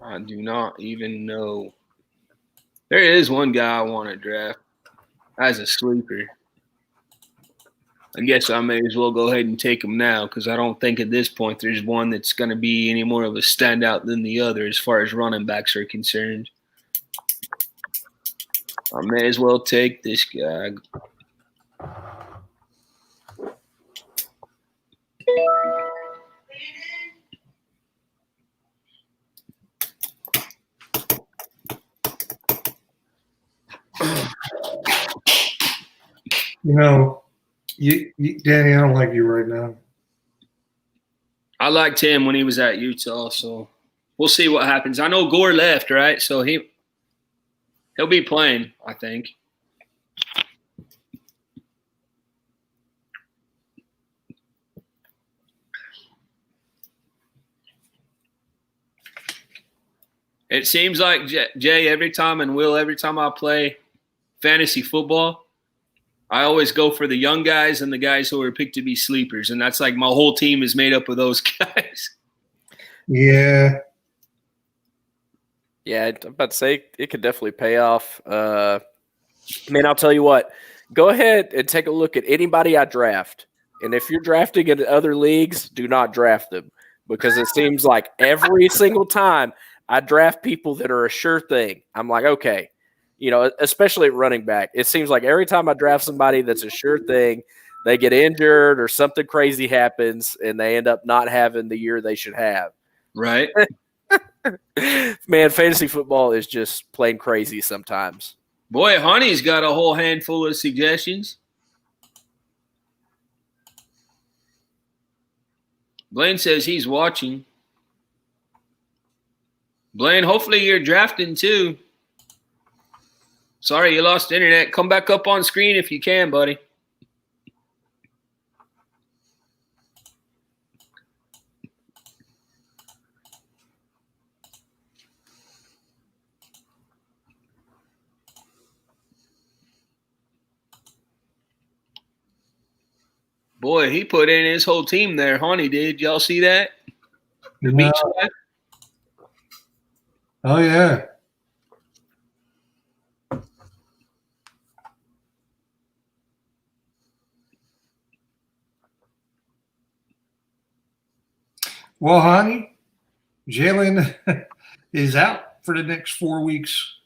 [SPEAKER 1] I do not even know. There is one guy I want to draft as a sleeper. I guess I may as well go ahead and take him now because I don't think at this point there's one that's going to be any more of a standout than the other as far as running backs are concerned. I may as well take this guy.
[SPEAKER 3] You know, Danny, I don't like you right now.
[SPEAKER 1] I liked him when he was at Utah, so we'll see what happens. I know Gore left, right? So he'll be playing, I think. It seems like Jay every time and Will every time I play fantasy football, I always go for the young guys and the guys who are picked to be sleepers, and that's like my whole team is made up of those guys.
[SPEAKER 3] Yeah.
[SPEAKER 5] Yeah, I'm about to say it could definitely pay off. Man, I'll tell you what. Go ahead and take a look at anybody I draft. And if you're drafting in other leagues, do not draft them because it seems like every single time I draft people that are a sure thing, I'm like, okay, especially at running back, it seems like every time I draft somebody that's a sure thing, they get injured or something crazy happens and they end up not having the year they should have.
[SPEAKER 1] Right.
[SPEAKER 5] Man, fantasy football is just plain crazy sometimes.
[SPEAKER 1] Boy, Honey's got a whole handful of suggestions. Blaine says he's watching. Blaine, hopefully you're drafting too. Sorry you lost internet. Come back up on screen if you can, buddy. Boy, he put in his whole team there. Honey did. Y'all see that? The
[SPEAKER 3] No.
[SPEAKER 1] beach side?
[SPEAKER 3] Oh, yeah. Well, honey, Jalen is out for the next 4 weeks.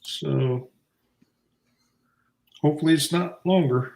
[SPEAKER 3] So hopefully it's not longer.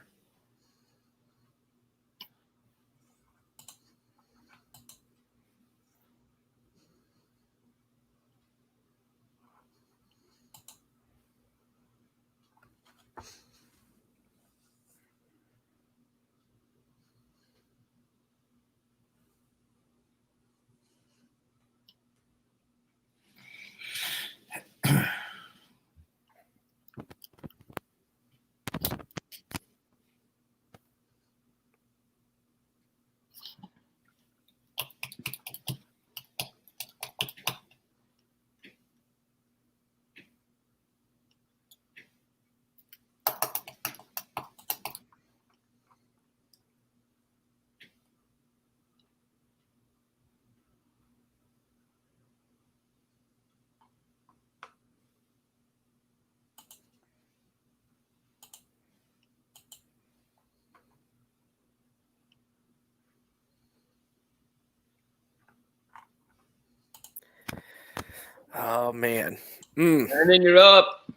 [SPEAKER 5] Oh man.
[SPEAKER 1] And then you're up.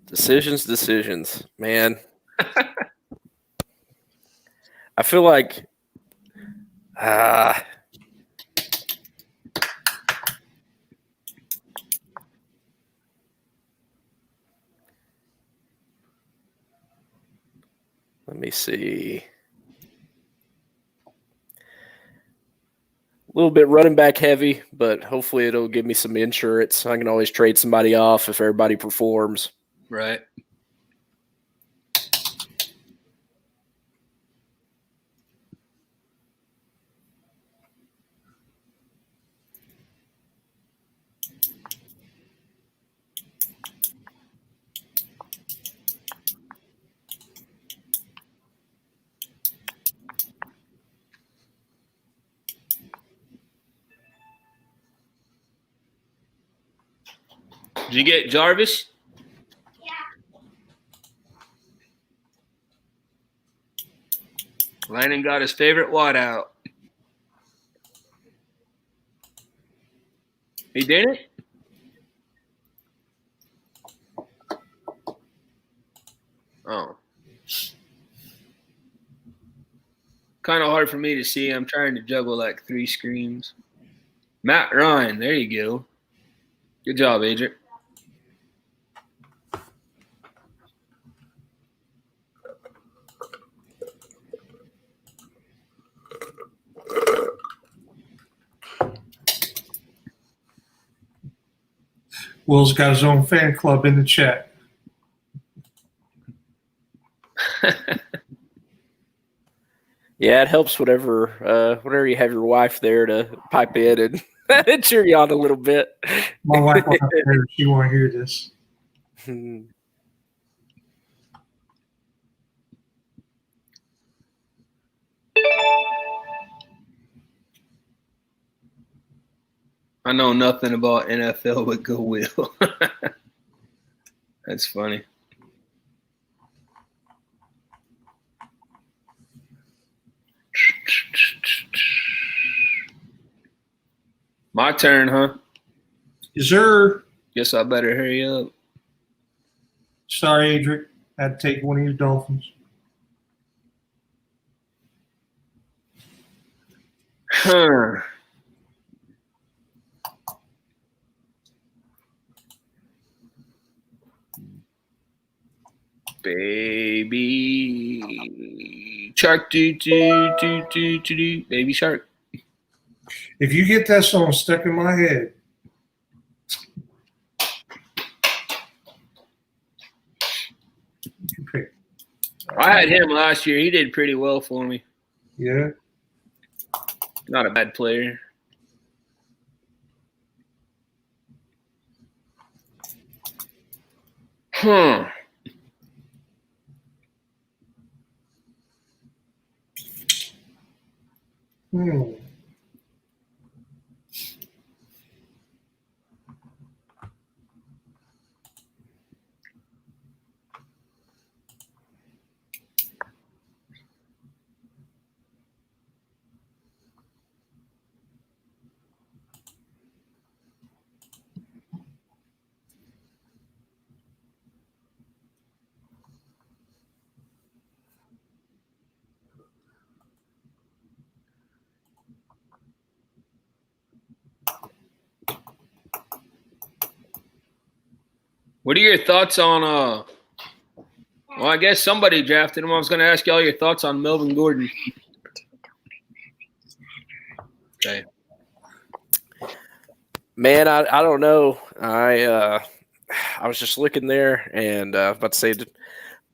[SPEAKER 5] Decisions, man. I feel like let me see. A little bit running back heavy, but hopefully it'll give me some insurance. I can always trade somebody off if everybody performs.
[SPEAKER 1] Right. Did you get Jarvis?
[SPEAKER 2] Yeah.
[SPEAKER 1] Landon got his favorite wad out. He didn't? Oh. Kind of hard for me to see. I'm trying to juggle like 3 screens. Matt Ryan, there you go. Good job, Adrian.
[SPEAKER 3] Will's got his own fan club in the chat.
[SPEAKER 5] Yeah, it helps whenever you have your wife there to pipe in and cheer you on a little bit.
[SPEAKER 3] My wife won't hear. She won't hear this.
[SPEAKER 1] I know nothing about NFL but goodwill. That's funny. My turn, huh?
[SPEAKER 3] Is there?
[SPEAKER 1] Guess I better hurry up.
[SPEAKER 3] Sorry, Adric. Had to take one of your Dolphins.
[SPEAKER 1] Huh. Baby shark, do, baby shark.
[SPEAKER 3] If you get that song stuck in my head, you pick.
[SPEAKER 1] I had him last year. He did pretty well for me.
[SPEAKER 3] Yeah.
[SPEAKER 1] Not a bad player. Huh. What are your thoughts on well, I guess somebody drafted him. I was going to ask you all your thoughts on Melvin Gordon. Okay.
[SPEAKER 5] Man, I don't know. I was just looking there and about to say did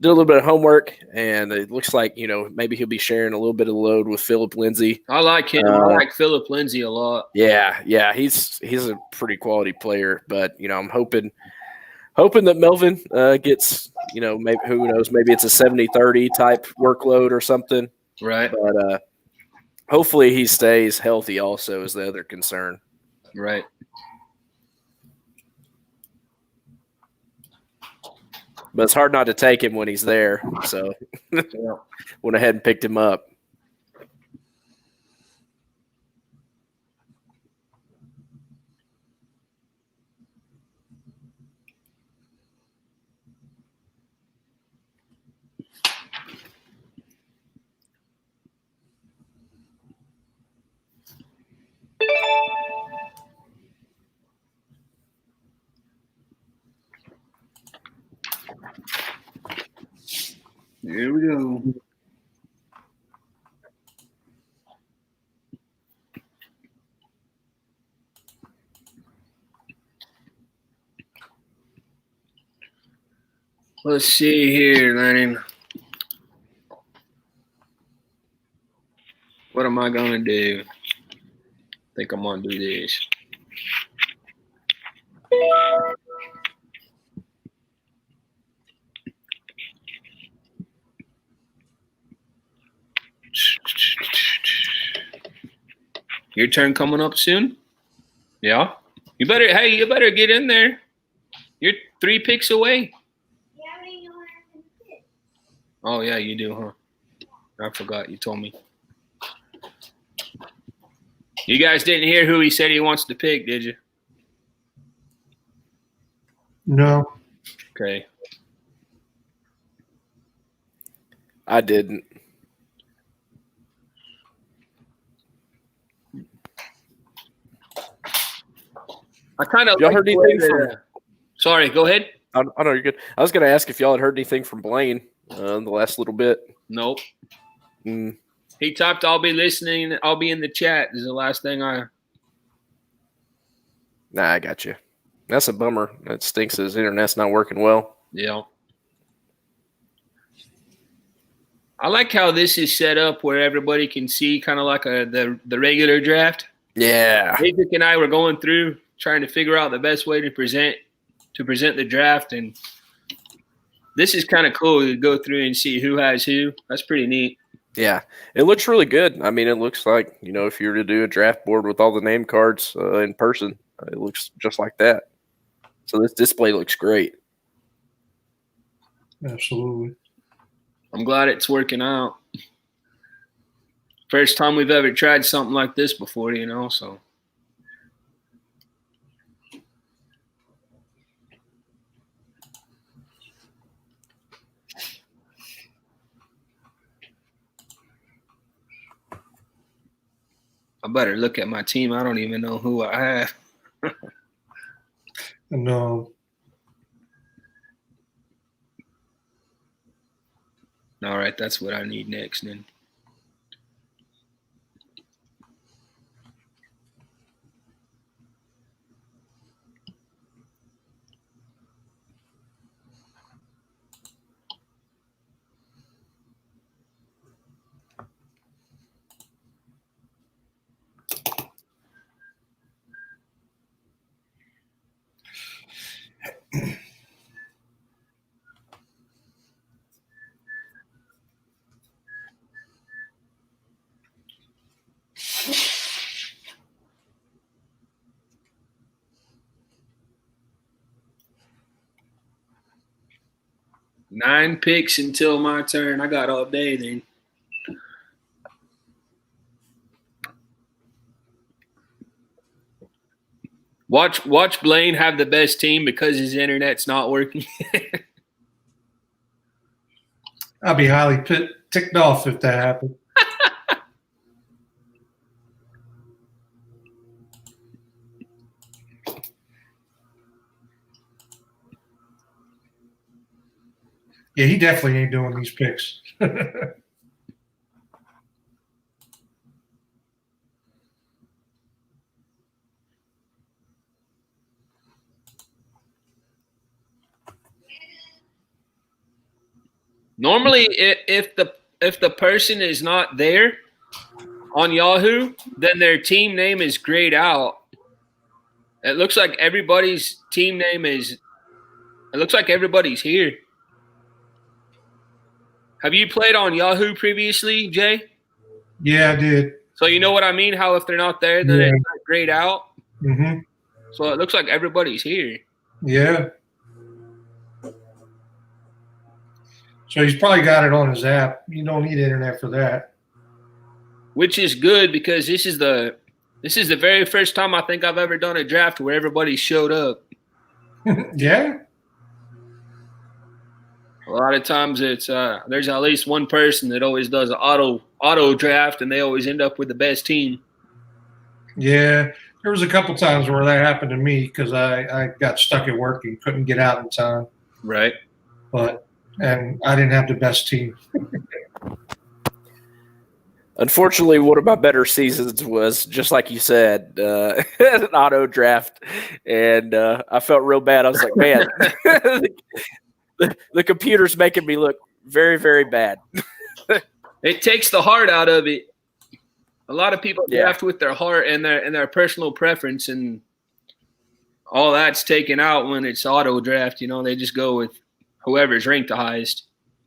[SPEAKER 5] a little bit of homework, and it looks like maybe he'll be sharing a little bit of the load with Philip Lindsay.
[SPEAKER 1] I like him. I like Philip Lindsay a lot.
[SPEAKER 5] Yeah, he's a pretty quality player, but I'm hoping that Melvin gets maybe, who knows, maybe it's a 70-30 type workload or something.
[SPEAKER 1] Right.
[SPEAKER 5] But hopefully he stays healthy. Also, is the other concern.
[SPEAKER 1] Right.
[SPEAKER 5] But it's hard not to take him when he's there. So went ahead and picked him up.
[SPEAKER 1] Here we go. Let's see here, Lennon. What am I gonna do? I think I'm gonna do this. Your turn coming up soon? Yeah. You better get in there. You're 3 picks away. Oh yeah, you do, huh? I forgot you told me. You guys didn't hear who he said he wants to pick, did you?
[SPEAKER 3] No.
[SPEAKER 1] Okay.
[SPEAKER 5] I didn't.
[SPEAKER 1] I kind of
[SPEAKER 5] Y'all heard anything from?
[SPEAKER 1] Sorry, go ahead.
[SPEAKER 5] I know you're good. I was going to ask if y'all had heard anything from Blaine in the last little bit.
[SPEAKER 1] Nope.
[SPEAKER 5] Mm.
[SPEAKER 1] He typed, "I'll be listening. I'll be in the chat." Is the last thing I.
[SPEAKER 5] Nah, I got you. That's a bummer. That stinks. His internet's not working well.
[SPEAKER 1] Yeah. I like how this is set up where everybody can see kind of like the regular draft.
[SPEAKER 5] Yeah.
[SPEAKER 1] David and I were going through trying to figure out the best way to present the draft, and this is kind of cool to go through and see who has who. That's pretty neat.
[SPEAKER 5] Yeah, it looks really good. I mean, it looks like, if you were to do a draft board with all the name cards in person, it looks just like that. So this display looks great.
[SPEAKER 3] Absolutely.
[SPEAKER 1] I'm glad it's working out. First time we've ever tried something like this before, so. I better look at my team. I don't even know who I have.
[SPEAKER 3] No.
[SPEAKER 1] All right, that's what I need next then. Nine picks until my turn. I got all day then. Watch Blaine have the best team because his internet's not working.
[SPEAKER 3] I'd be highly ticked off if that happened. Yeah, he definitely ain't doing these picks.
[SPEAKER 1] Normally, if the person is not there on Yahoo, then their team name is grayed out. It looks like everybody's team name is. It looks like everybody's here. Have you played on Yahoo previously, Jay?
[SPEAKER 3] Yeah, I did.
[SPEAKER 1] So you know what I mean? How if they're not there, then it's not grayed out.
[SPEAKER 3] Mm-hmm.
[SPEAKER 1] So it looks like everybody's here.
[SPEAKER 3] Yeah. So he's probably got it on his app. You don't need internet for that.
[SPEAKER 1] Which is good because this is the very first time I think I've ever done a draft where everybody showed up.
[SPEAKER 3] Yeah.
[SPEAKER 1] A lot of times it's there's at least one person that always does an auto draft and they always end up with the best team.
[SPEAKER 3] Yeah. There was a couple times where that happened to me because I got stuck at work and couldn't get out in time.
[SPEAKER 1] Right.
[SPEAKER 3] But and I didn't have the best team.
[SPEAKER 5] Unfortunately, one of my better seasons was, just like you said, an auto draft. And I felt real bad. I was like, man, the computer's making me look very, very bad.
[SPEAKER 1] It takes the heart out of it. A lot of people
[SPEAKER 5] Yeah.
[SPEAKER 1] draft with their heart and their personal preference, and all that's taken out when it's auto draft. They just go with whoever's ranked the highest.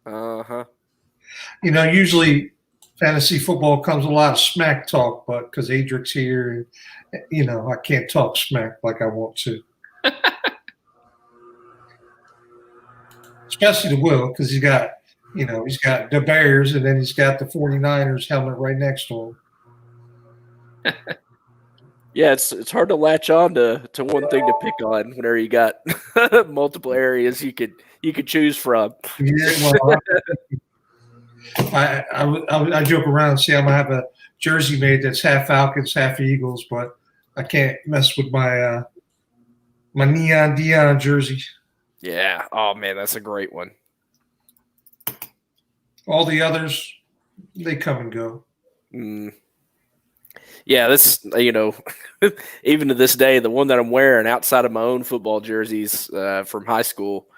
[SPEAKER 5] Uh-huh.
[SPEAKER 3] Usually fantasy football comes with a lot of smack talk, but because Adric's here, and I can't talk smack like I want to. Especially to Will, because he's got the Bears, and then he's got the 49ers helmet right next to him.
[SPEAKER 5] Yeah, it's hard to latch on to one thing to pick on whenever you got multiple areas you could choose from.
[SPEAKER 3] Yeah, well, I joke around and say I'm gonna have a jersey made that's half Falcons, half Eagles, but I can't mess with my my neon Dion jersey.
[SPEAKER 5] Yeah. Oh man, that's a great one.
[SPEAKER 3] All the others, they come and go.
[SPEAKER 5] Yeah, that's even to this day, the one that I'm wearing outside of my own football jerseys from high school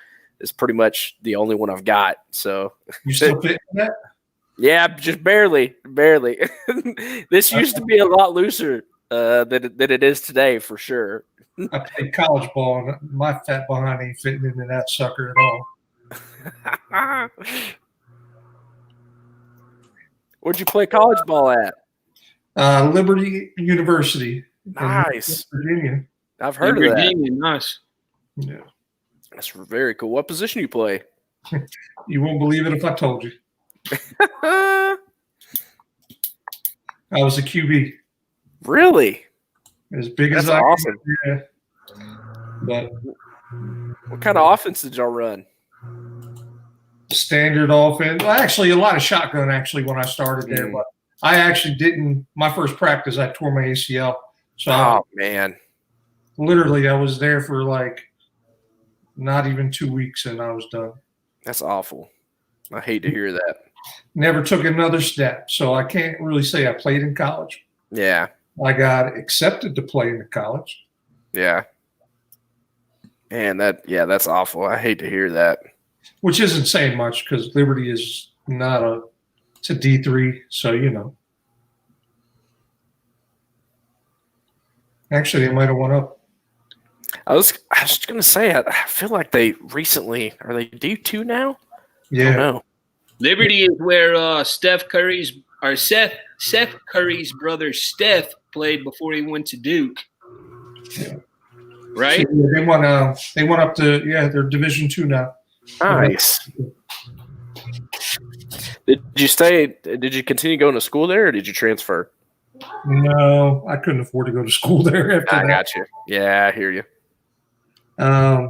[SPEAKER 5] is pretty much the only one I've got. So
[SPEAKER 3] You still fit in that?
[SPEAKER 5] Yeah, just barely. This used to be a lot looser than it is today, for sure.
[SPEAKER 3] I played college ball, and my fat behind ain't fitting into that sucker at all.
[SPEAKER 5] Where'd you play college ball at?
[SPEAKER 3] Liberty University.
[SPEAKER 5] Nice.
[SPEAKER 3] In Virginia.
[SPEAKER 5] I've heard of
[SPEAKER 1] Virginia,
[SPEAKER 5] that.
[SPEAKER 1] Nice.
[SPEAKER 3] Yeah.
[SPEAKER 5] That's very cool. What position you play?
[SPEAKER 3] You won't believe it if I told you. I was a QB.
[SPEAKER 5] Really?
[SPEAKER 3] As big
[SPEAKER 5] That's
[SPEAKER 3] as I
[SPEAKER 5] awesome.
[SPEAKER 3] Yeah. But
[SPEAKER 5] what kind of offense did y'all run?
[SPEAKER 3] Standard offense. Well, actually, a lot of shotgun, actually, when I started there. But I actually didn't. My first practice, I tore my ACL. So
[SPEAKER 5] man.
[SPEAKER 3] Literally, I was there for like not even 2 weeks, and I was done.
[SPEAKER 5] That's awful. I hate to hear that.
[SPEAKER 3] Never took another step. So I can't really say I played in college.
[SPEAKER 5] Yeah.
[SPEAKER 3] I got accepted to play in the college.
[SPEAKER 5] Yeah. Man, that's awful. I hate to hear that.
[SPEAKER 3] Which isn't saying much because Liberty is not it's a D3, so Actually, they might have won up.
[SPEAKER 5] I was gonna say I feel like they recently are they D2 now?
[SPEAKER 3] Yeah.
[SPEAKER 5] I don't know.
[SPEAKER 1] Liberty is where Seth Curry's brother Steph played before he went to Duke.
[SPEAKER 3] Yeah.
[SPEAKER 1] Right?
[SPEAKER 3] So, they went up to they're Division II now.
[SPEAKER 5] Nice. Did you continue going to school there, or did you transfer?
[SPEAKER 3] No, I couldn't afford to go to school there after that.
[SPEAKER 5] I got you. Yeah, I hear you.
[SPEAKER 3] I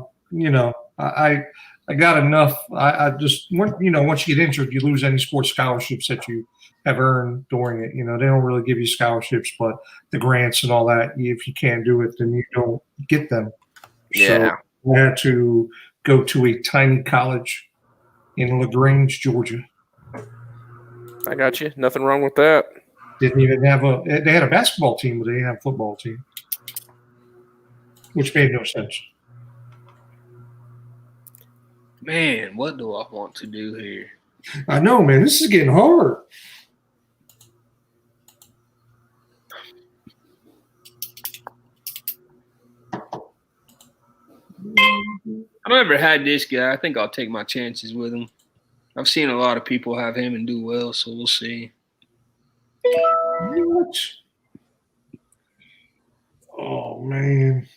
[SPEAKER 3] got enough. I just once you get injured, you lose any sports scholarships that you have earned during it. They don't really give you scholarships, but the grants and all that. If you can't do it, then you don't get them.
[SPEAKER 5] Yeah.
[SPEAKER 3] So I had to go to a tiny college in LaGrange, Georgia.
[SPEAKER 5] I got you. Nothing wrong with that.
[SPEAKER 3] Didn't even have they had a basketball team, but they didn't have a football team, which made no sense.
[SPEAKER 1] Man, what do I want to do here?
[SPEAKER 3] I know, man. This is getting hard.
[SPEAKER 1] I've never had this guy. I think I'll take my chances with him. I've seen a lot of people have him and do well, so we'll see.
[SPEAKER 3] What? Oh, man.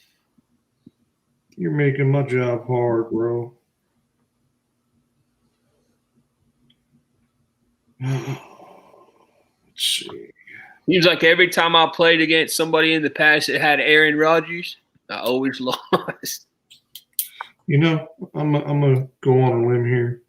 [SPEAKER 3] You're making my job hard, bro. Let's see.
[SPEAKER 1] Seems like every time I played against somebody in the past that had Aaron Rodgers, I always lost.
[SPEAKER 3] I'm gonna go on a limb here.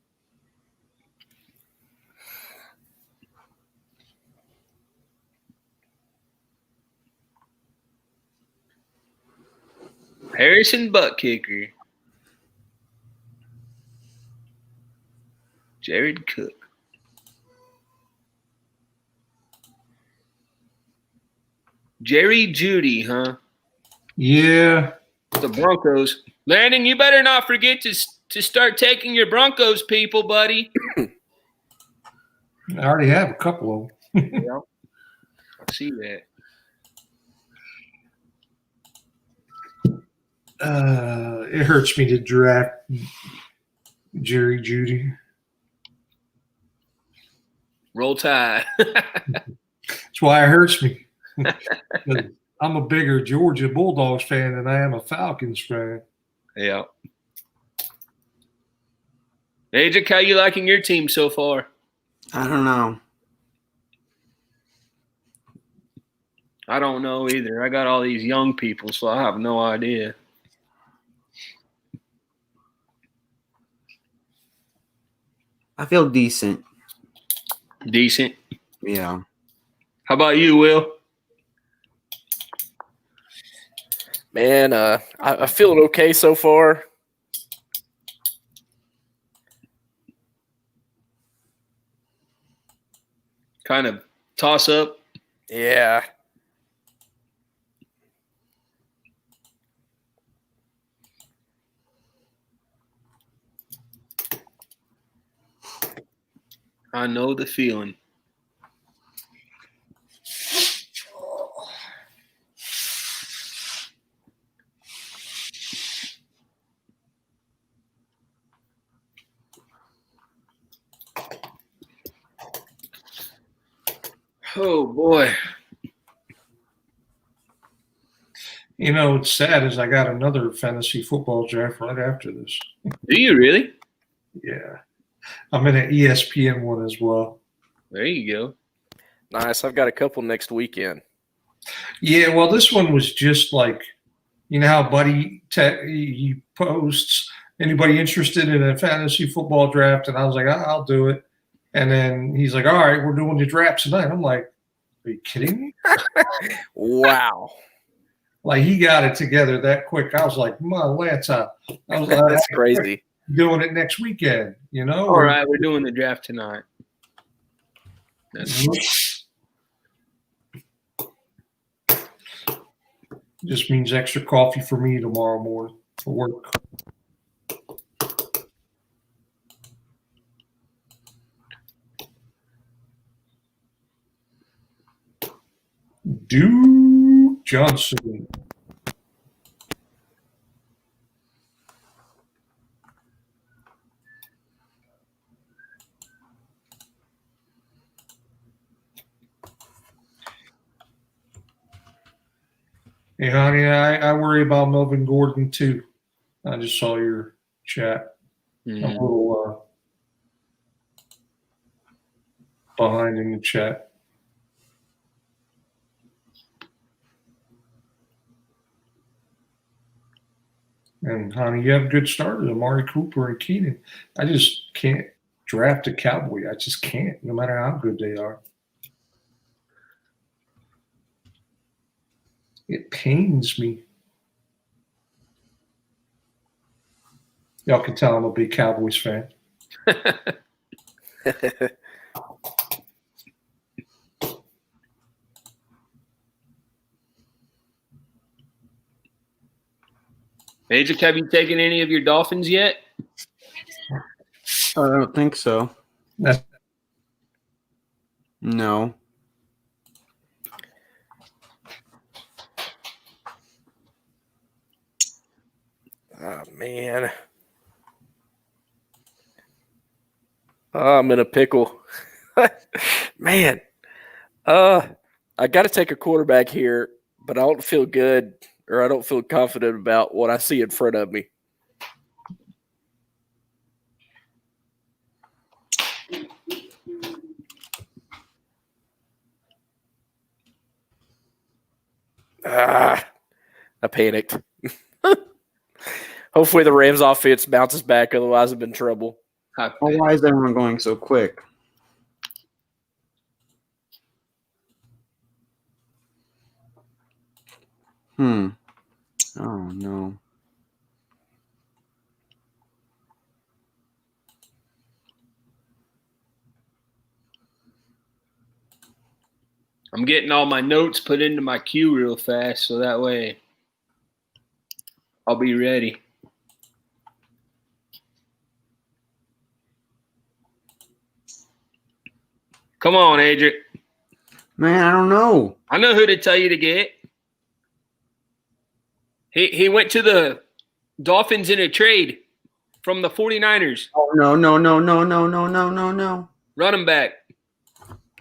[SPEAKER 1] Harrison Butt Kicker. Jared Cook. Jerry Judy, huh?
[SPEAKER 3] Yeah.
[SPEAKER 1] The Broncos. Landon, you better not forget to start taking your Broncos people, buddy.
[SPEAKER 3] I already have a couple of them.
[SPEAKER 1] Yeah, I see that.
[SPEAKER 3] It hurts me to draft Jerry Judy.
[SPEAKER 1] Roll Tide.
[SPEAKER 3] That's why it hurts me. I'm a bigger Georgia Bulldogs fan than I am a Falcons fan.
[SPEAKER 1] Yeah. Ajak, how you liking your team so far?
[SPEAKER 6] I don't know.
[SPEAKER 1] I don't know either. I got all these young people, so I have no idea.
[SPEAKER 6] I feel decent.
[SPEAKER 1] Decent.
[SPEAKER 6] Yeah.
[SPEAKER 1] How about you, Will?
[SPEAKER 5] Man, I feel okay so far.
[SPEAKER 1] Kind of toss up.
[SPEAKER 5] Yeah.
[SPEAKER 1] I know the feeling. Oh, boy.
[SPEAKER 3] You know, what's sad is I got another fantasy football draft right after this.
[SPEAKER 1] Do you really?
[SPEAKER 3] Yeah. I'm in an ESPN one as well.
[SPEAKER 1] There you go.
[SPEAKER 5] Nice. I've got a couple next weekend.
[SPEAKER 3] Yeah, well, this one was just like, you know how Buddy he posts, anybody interested in a fantasy football draft? And I was like, I'll do it. And then he's like, all right, we're doing the draft tonight. I'm like, are you kidding me?
[SPEAKER 5] Wow.
[SPEAKER 3] Like, he got it together that quick. I was like, my Lance, I was like,
[SPEAKER 5] That's crazy.
[SPEAKER 3] doing it next weekend, you know?
[SPEAKER 1] All right, we're doing the draft tonight. That's
[SPEAKER 3] just means extra coffee for me tomorrow morning for work. Duke Johnson. Hey, honey, I worry about Melvin Gordon too. I just saw your chat. I'm a little behind in the chat. And honey, you have good starters, Amari Cooper and Keenan. I just can't draft a Cowboy. I just can't, no matter how good they are. It pains me. Y'all can tell I'm a big Cowboys fan.
[SPEAKER 1] Ajak, have you taken any of your Dolphins yet?
[SPEAKER 6] I don't think so.
[SPEAKER 3] That's
[SPEAKER 6] No.
[SPEAKER 5] Oh, man. Oh, I'm in a pickle. Man. I got to take a quarterback here, but I don't feel good or I don't feel confident about what I see in front of me. I panicked. Hopefully the Rams offense bounces back. Otherwise, I'm in trouble.
[SPEAKER 6] Well, why is everyone going so quick? Oh, no.
[SPEAKER 1] I'm getting all my notes put into my queue real fast, so that way I'll be ready. Come on, Adric.
[SPEAKER 6] Man, I don't know.
[SPEAKER 1] I know who to tell you to get. He went to the Dolphins in a trade from the 49ers.
[SPEAKER 6] Oh, no.
[SPEAKER 1] Running back.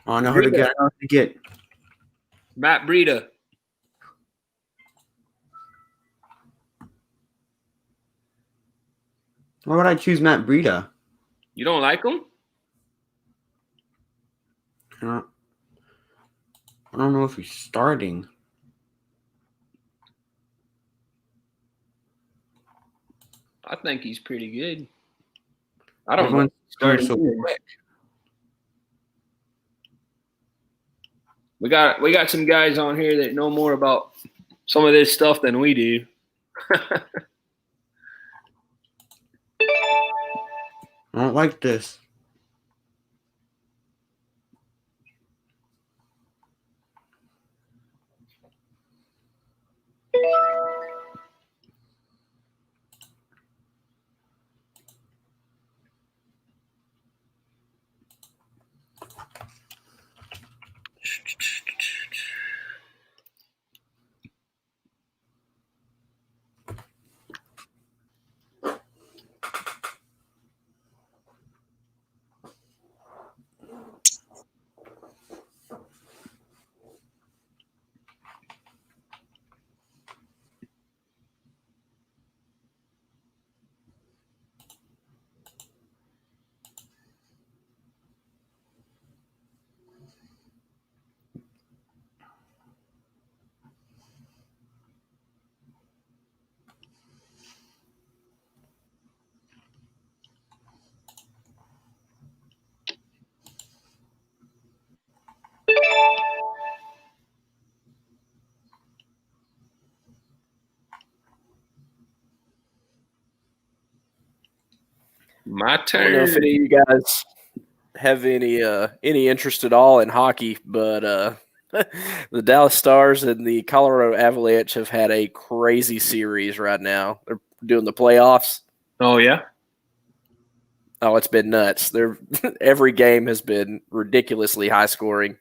[SPEAKER 6] Oh, I know who to get. I know who to get.
[SPEAKER 1] Matt Breida.
[SPEAKER 6] Why would I choose Matt Breida?
[SPEAKER 1] You don't like him?
[SPEAKER 6] I don't know if he's starting.
[SPEAKER 1] I think he's pretty good. I don't know.
[SPEAKER 6] Everyone's starting so quick.
[SPEAKER 1] We got some guys on here that know more about some of this stuff than we do.
[SPEAKER 6] I don't like this.
[SPEAKER 1] My
[SPEAKER 5] I don't know if
[SPEAKER 1] turn.
[SPEAKER 5] any of you guys have any interest at all in hockey, but the Dallas Stars and the Colorado Avalanche have had a crazy series right now. They're doing the playoffs.
[SPEAKER 1] Oh, yeah?
[SPEAKER 5] Oh, it's been nuts. Every game has been ridiculously high scoring.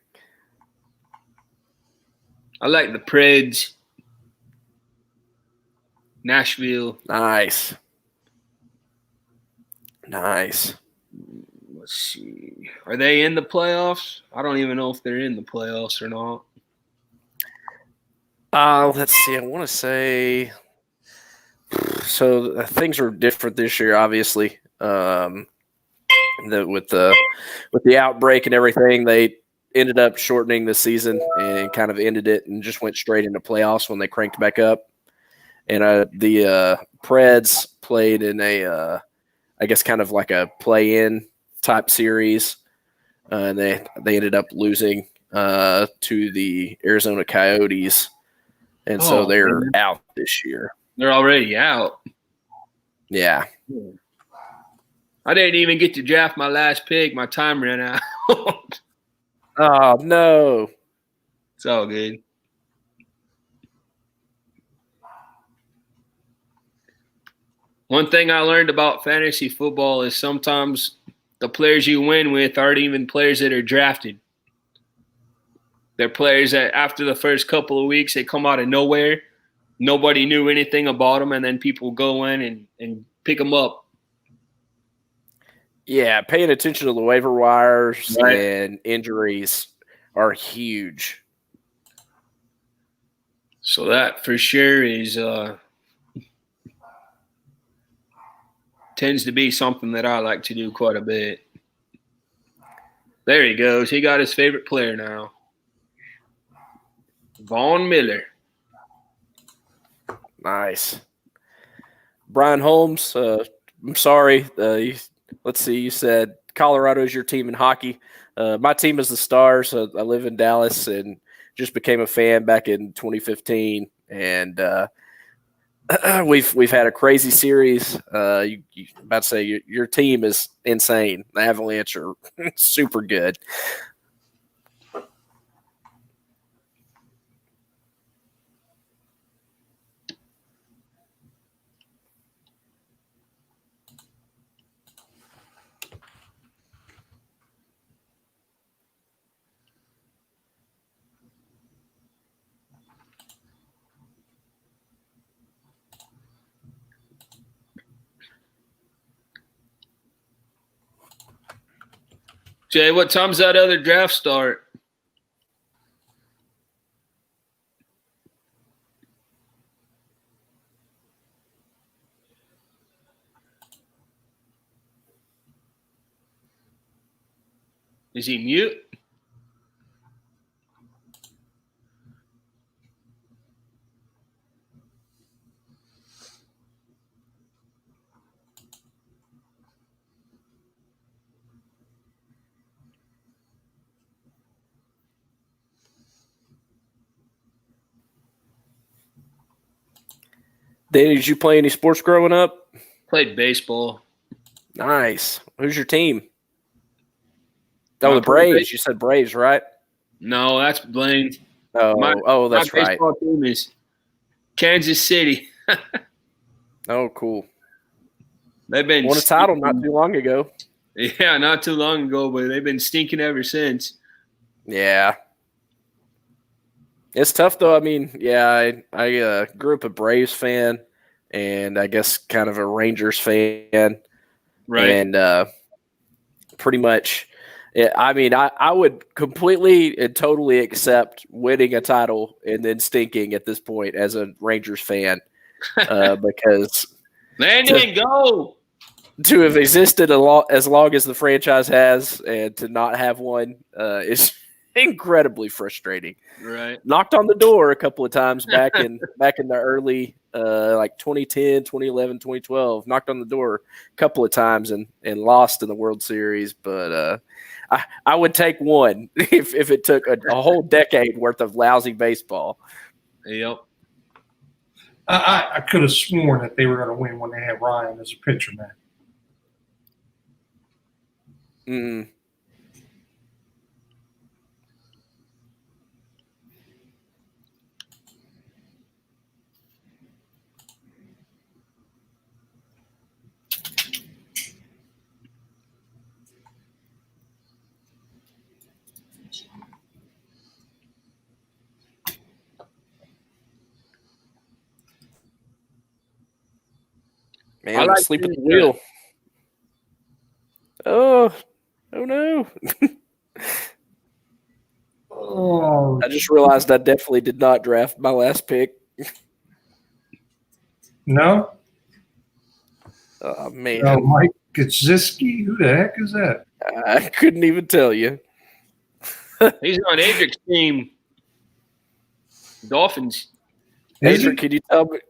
[SPEAKER 1] I like the Preds. Nashville.
[SPEAKER 5] Nice.
[SPEAKER 1] Let's see. Are they in the playoffs? I don't even know if they're in the playoffs or not.
[SPEAKER 5] Let's see. I want to say so. Things are different this year, obviously. With the outbreak and everything, they ended up shortening the season and kind of ended it and just went straight into playoffs when they cranked back up. And the Preds played in a, I guess, kind of like a play-in type series. And they ended up losing to the Arizona Coyotes. And so they're out this year.
[SPEAKER 1] They're already out.
[SPEAKER 5] Yeah.
[SPEAKER 1] I didn't even get to draft my last pick. My time ran out.
[SPEAKER 5] Oh, no.
[SPEAKER 1] It's all good. One thing I learned about fantasy football is sometimes the players you win with aren't even players that are drafted. They're players that after the first couple of weeks, they come out of nowhere. Nobody knew anything about them, and then people go in and pick them up.
[SPEAKER 5] Yeah, paying attention to the waiver wires
[SPEAKER 1] Right.
[SPEAKER 5] and injuries are huge.
[SPEAKER 1] So that for sure is tends to be something that I like to do quite a bit. There he goes. He got his favorite player now. Vaughn Miller.
[SPEAKER 5] Nice. Brian Holmes, I'm sorry. Let's see, you said Colorado is your team in hockey. My team is the Stars. I live in Dallas and just became a fan back in 2015. And we've had a crazy series. You about to say your team is insane. The Avalanche are super good.
[SPEAKER 1] Jay, what time's that other draft start? Is he mute?
[SPEAKER 5] Danny, did you play any sports growing up?
[SPEAKER 1] Played baseball.
[SPEAKER 5] Nice. Who's your team? Oh, the Braves. You said Braves, right?
[SPEAKER 1] No, that's Blaine.
[SPEAKER 5] Oh, that's
[SPEAKER 1] my
[SPEAKER 5] right.
[SPEAKER 1] baseball team is Kansas City.
[SPEAKER 5] Oh, cool.
[SPEAKER 1] They've been
[SPEAKER 5] won a title not too long ago.
[SPEAKER 1] Yeah, not too long ago, but they've been stinking ever since.
[SPEAKER 5] Yeah. It's tough, though. I mean, yeah, I grew up a Braves fan and I guess kind of a Rangers fan.
[SPEAKER 1] Right.
[SPEAKER 5] And pretty much, I mean, I would completely and totally accept winning a title and then stinking at this point as a Rangers fan because
[SPEAKER 1] Landon, go!
[SPEAKER 5] To have existed as long as the franchise has and to not have one is incredibly frustrating.
[SPEAKER 1] Right.
[SPEAKER 5] Knocked on the door a couple of times back in the early like 2010, 2011, 2012. Knocked on the door a couple of times and lost in the World Series, but I would take one if it took a whole decade worth of lousy baseball.
[SPEAKER 1] Yep.
[SPEAKER 3] I could have sworn that they were going to win when they had Ryan as a pitcher, man.
[SPEAKER 5] Mm. Man,
[SPEAKER 1] I like
[SPEAKER 5] sleep at the wheel. Oh no.
[SPEAKER 3] Oh,
[SPEAKER 5] I just realized I definitely did not draft my last pick.
[SPEAKER 3] no?
[SPEAKER 5] Oh, man.
[SPEAKER 3] No, Mike Gitziski? Who the heck is that?
[SPEAKER 5] I couldn't even tell you.
[SPEAKER 1] He's on Adric's team. Dolphins.
[SPEAKER 5] Adric, can you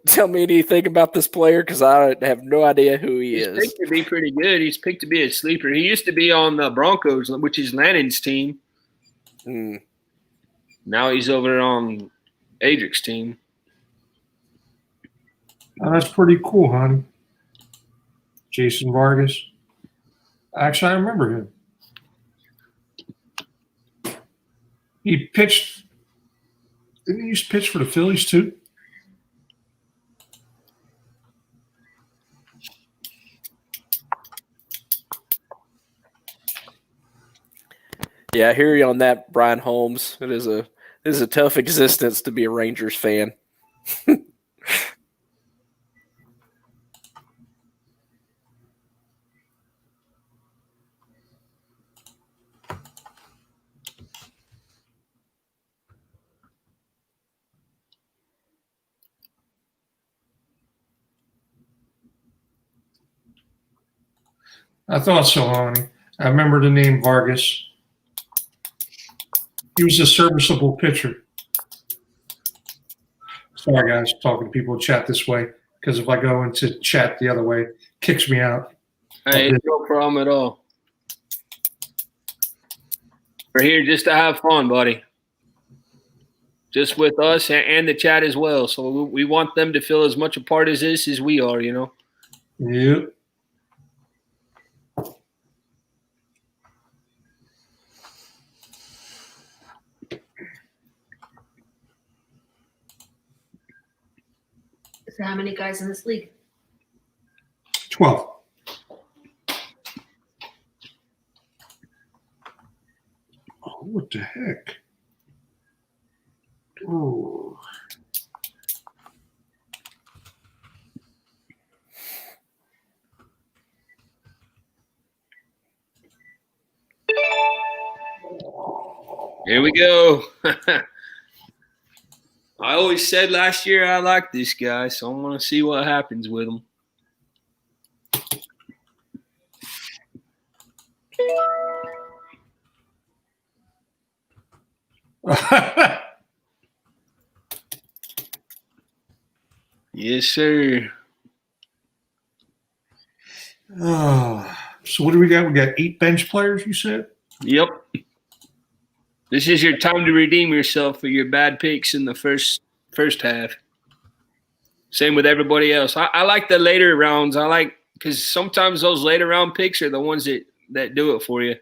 [SPEAKER 5] tell me anything about this player? Because I have no idea who
[SPEAKER 1] He's
[SPEAKER 5] is.
[SPEAKER 1] picked to be pretty good. He's picked to be a sleeper. He used to be on the Broncos, which is Lannon's team.
[SPEAKER 5] Mm.
[SPEAKER 1] Now he's over on Adric's team.
[SPEAKER 3] Oh, that's pretty cool, honey. Jason Vargas. Actually, I remember him. He pitched. Didn't he used to pitch for the Phillies too?
[SPEAKER 5] Yeah, I hear you on that, Brian Holmes. It is a tough existence to be a Rangers fan.
[SPEAKER 3] I thought so, honey. I remember the name Vargas. He was a serviceable pitcher. Sorry, guys, talking to people in chat this way, because if I go into chat the other way, it kicks me out.
[SPEAKER 1] Hey, no problem at all. We're here just to have fun, buddy. Just with us and the chat as well. So we want them to feel as much a part of this as we are, you know?
[SPEAKER 3] Yep.
[SPEAKER 9] So how many guys in this league?
[SPEAKER 3] 12. Oh, what the heck? Oh.
[SPEAKER 1] Here we go. I always said last year I liked this guy, so I want to see what happens with him. Yes, sir.
[SPEAKER 3] So what do we got? We got 8 bench players, you said?
[SPEAKER 1] Yep. This is your time to redeem yourself for your bad picks in the first half. Same with everybody else. I like the later rounds. I like because sometimes those later round picks are the ones that do it for you.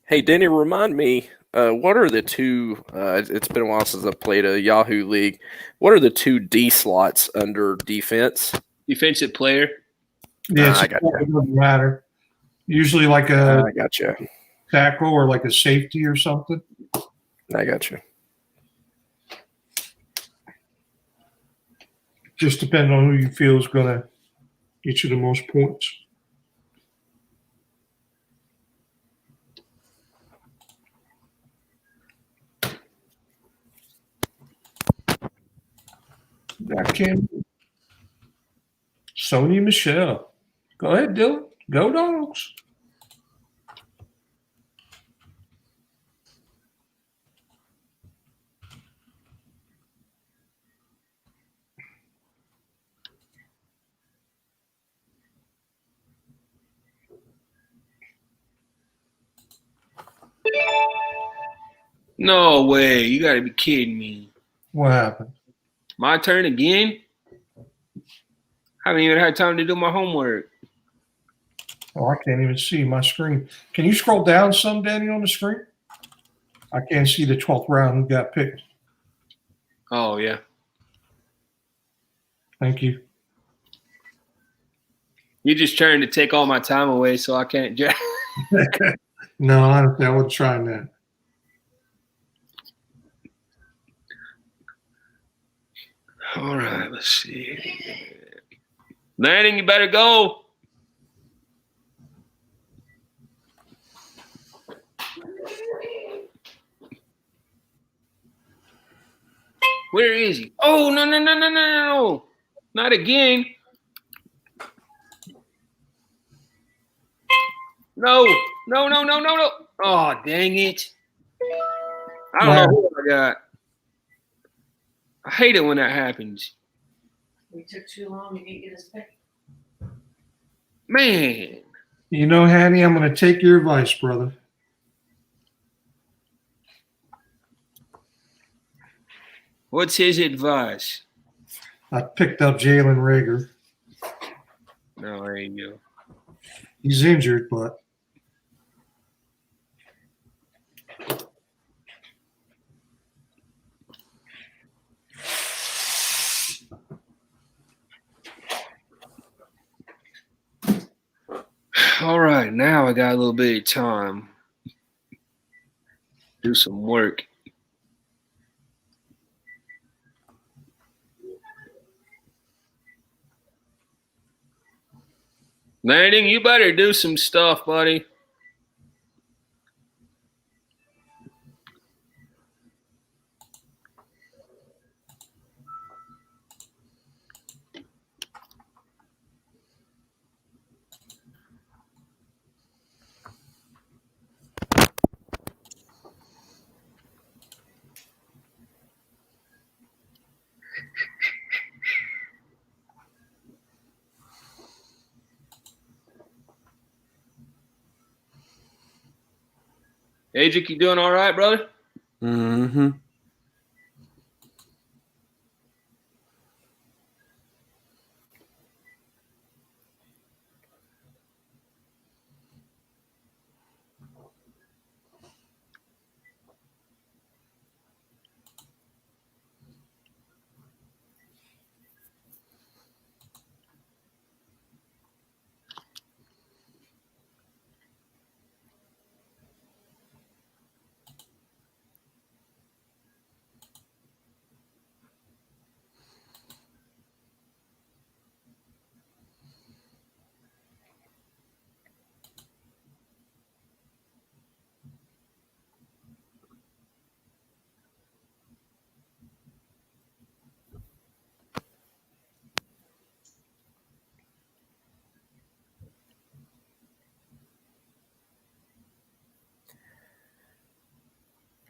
[SPEAKER 5] Hey, Denny, remind me, what are the two? It's been a while since I played a Yahoo League. What are the 2 D slots under defense?
[SPEAKER 1] Defensive player.
[SPEAKER 3] Yeah,
[SPEAKER 5] I gotcha.
[SPEAKER 3] it doesn't matter. Usually like a
[SPEAKER 5] I gotcha.
[SPEAKER 3] tackle or like a safety or something.
[SPEAKER 5] I gotcha.
[SPEAKER 3] Just depending on who you feel is going to get you the most points. That can Sony Michelle. Go ahead, Dylan. Go Dogs.
[SPEAKER 1] No way. You got to be kidding me.
[SPEAKER 3] What happened?
[SPEAKER 1] My turn again? I haven't even had time to do my homework.
[SPEAKER 3] Oh, I can't even see my screen. Can you scroll down some, Danny, on the screen? I can't see the 12th round who got picked.
[SPEAKER 1] Oh, yeah.
[SPEAKER 3] Thank you.
[SPEAKER 1] You're just trying to take all my time away so I can't draft.
[SPEAKER 3] No, honestly, I wasn't trying that.
[SPEAKER 1] All right, let's see. Landon, you better go. Where is he? Oh, no. Not again. No. Oh, dang it. I don't know who I got. I hate it when that happens.
[SPEAKER 9] We took too long. You didn't get us picked.
[SPEAKER 1] Man.
[SPEAKER 3] You know, Hattie, I'm going to take your advice, brother.
[SPEAKER 1] What's his advice?
[SPEAKER 3] I picked up Jalen Rager.
[SPEAKER 1] No, there you go.
[SPEAKER 3] He's injured, but
[SPEAKER 1] All right, now I got a little bit of time. Do some work. Landon, you better do some stuff, buddy. Adric, you doing all right, brother?
[SPEAKER 6] Mm-hmm.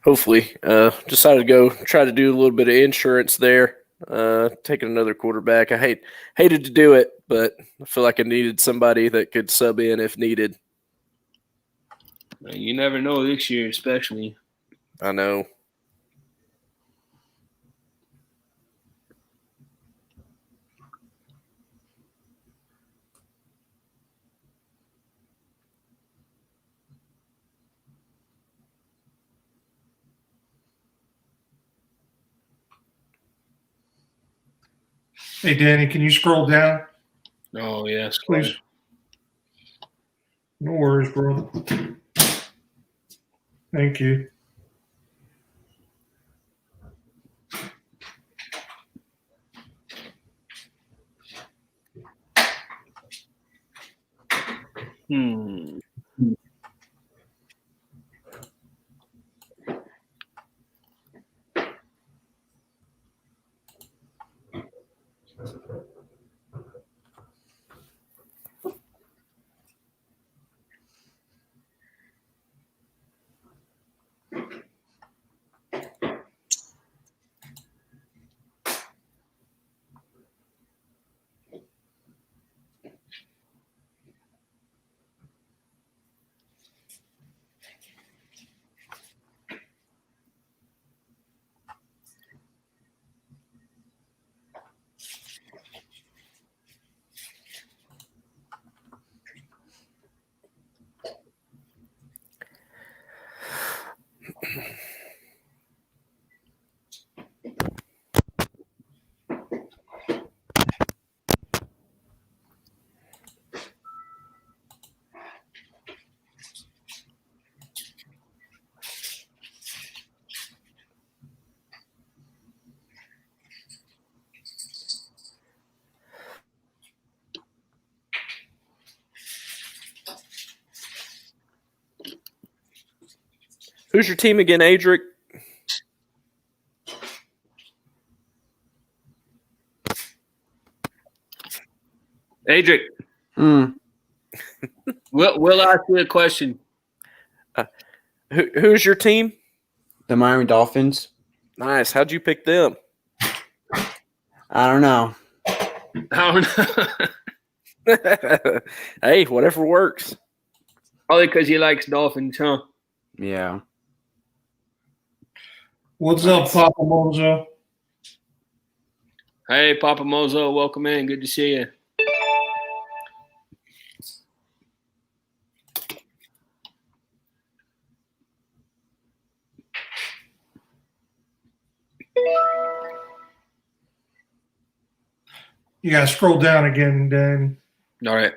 [SPEAKER 5] Hopefully. Decided to go try to do a little bit of insurance there. Taking another quarterback. I hated to do it, but I feel like I needed somebody that could sub in if needed.
[SPEAKER 1] You never know this year, especially.
[SPEAKER 5] I know.
[SPEAKER 3] Hey, Danny, can you scroll down,
[SPEAKER 1] Oh, yes.
[SPEAKER 3] please? No worries, brother. Thank you.
[SPEAKER 1] Hmm.
[SPEAKER 5] Who's your team again, Adric?
[SPEAKER 1] Adric, we'll ask you a question.
[SPEAKER 5] Who's your team?
[SPEAKER 6] The Miami Dolphins.
[SPEAKER 5] Nice. How'd you pick them?
[SPEAKER 6] I don't know.
[SPEAKER 1] I don't know.
[SPEAKER 5] Hey, whatever works.
[SPEAKER 1] Probably because he likes Dolphins, huh?
[SPEAKER 6] Yeah.
[SPEAKER 3] What's up, Papa Mozo?
[SPEAKER 1] Hey, Papa Mozo, welcome in. Good to see you.
[SPEAKER 3] You gotta scroll down again, Dan.
[SPEAKER 1] All right.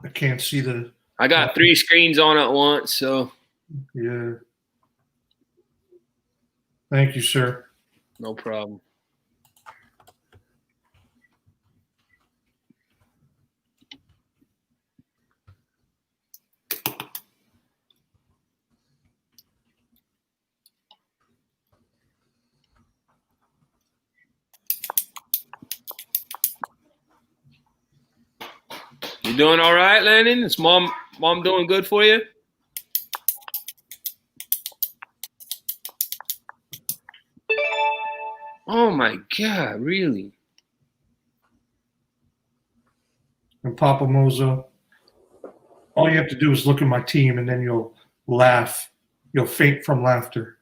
[SPEAKER 3] I can't see the.
[SPEAKER 1] I got 3 screens on at once, so
[SPEAKER 3] Yeah. Thank you, sir.
[SPEAKER 1] no problem. You doing all right, Landon? Is mom doing good for you? Oh my God, really?
[SPEAKER 3] And Papa Mozo. All you have to do is look at my team, and then you'll laugh. You'll faint from laughter.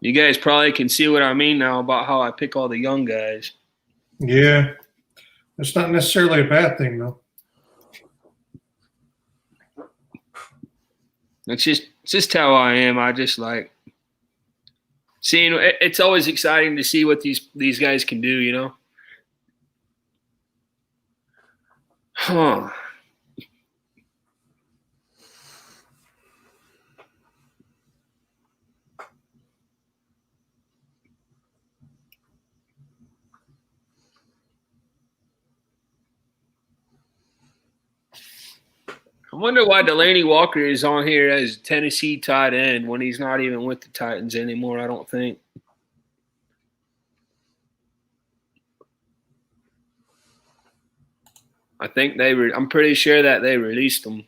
[SPEAKER 1] You guys probably can see what I mean now about how I pick all the young guys.
[SPEAKER 3] Yeah. It's not necessarily a bad thing, though.
[SPEAKER 1] It's just how I am. I just like seeing. It's always exciting to see what these guys can do. You know. Huh. I wonder why Delaney Walker is on here as Tennessee tight end when he's not even with the Titans anymore, I don't think. I think I'm pretty sure that they released him.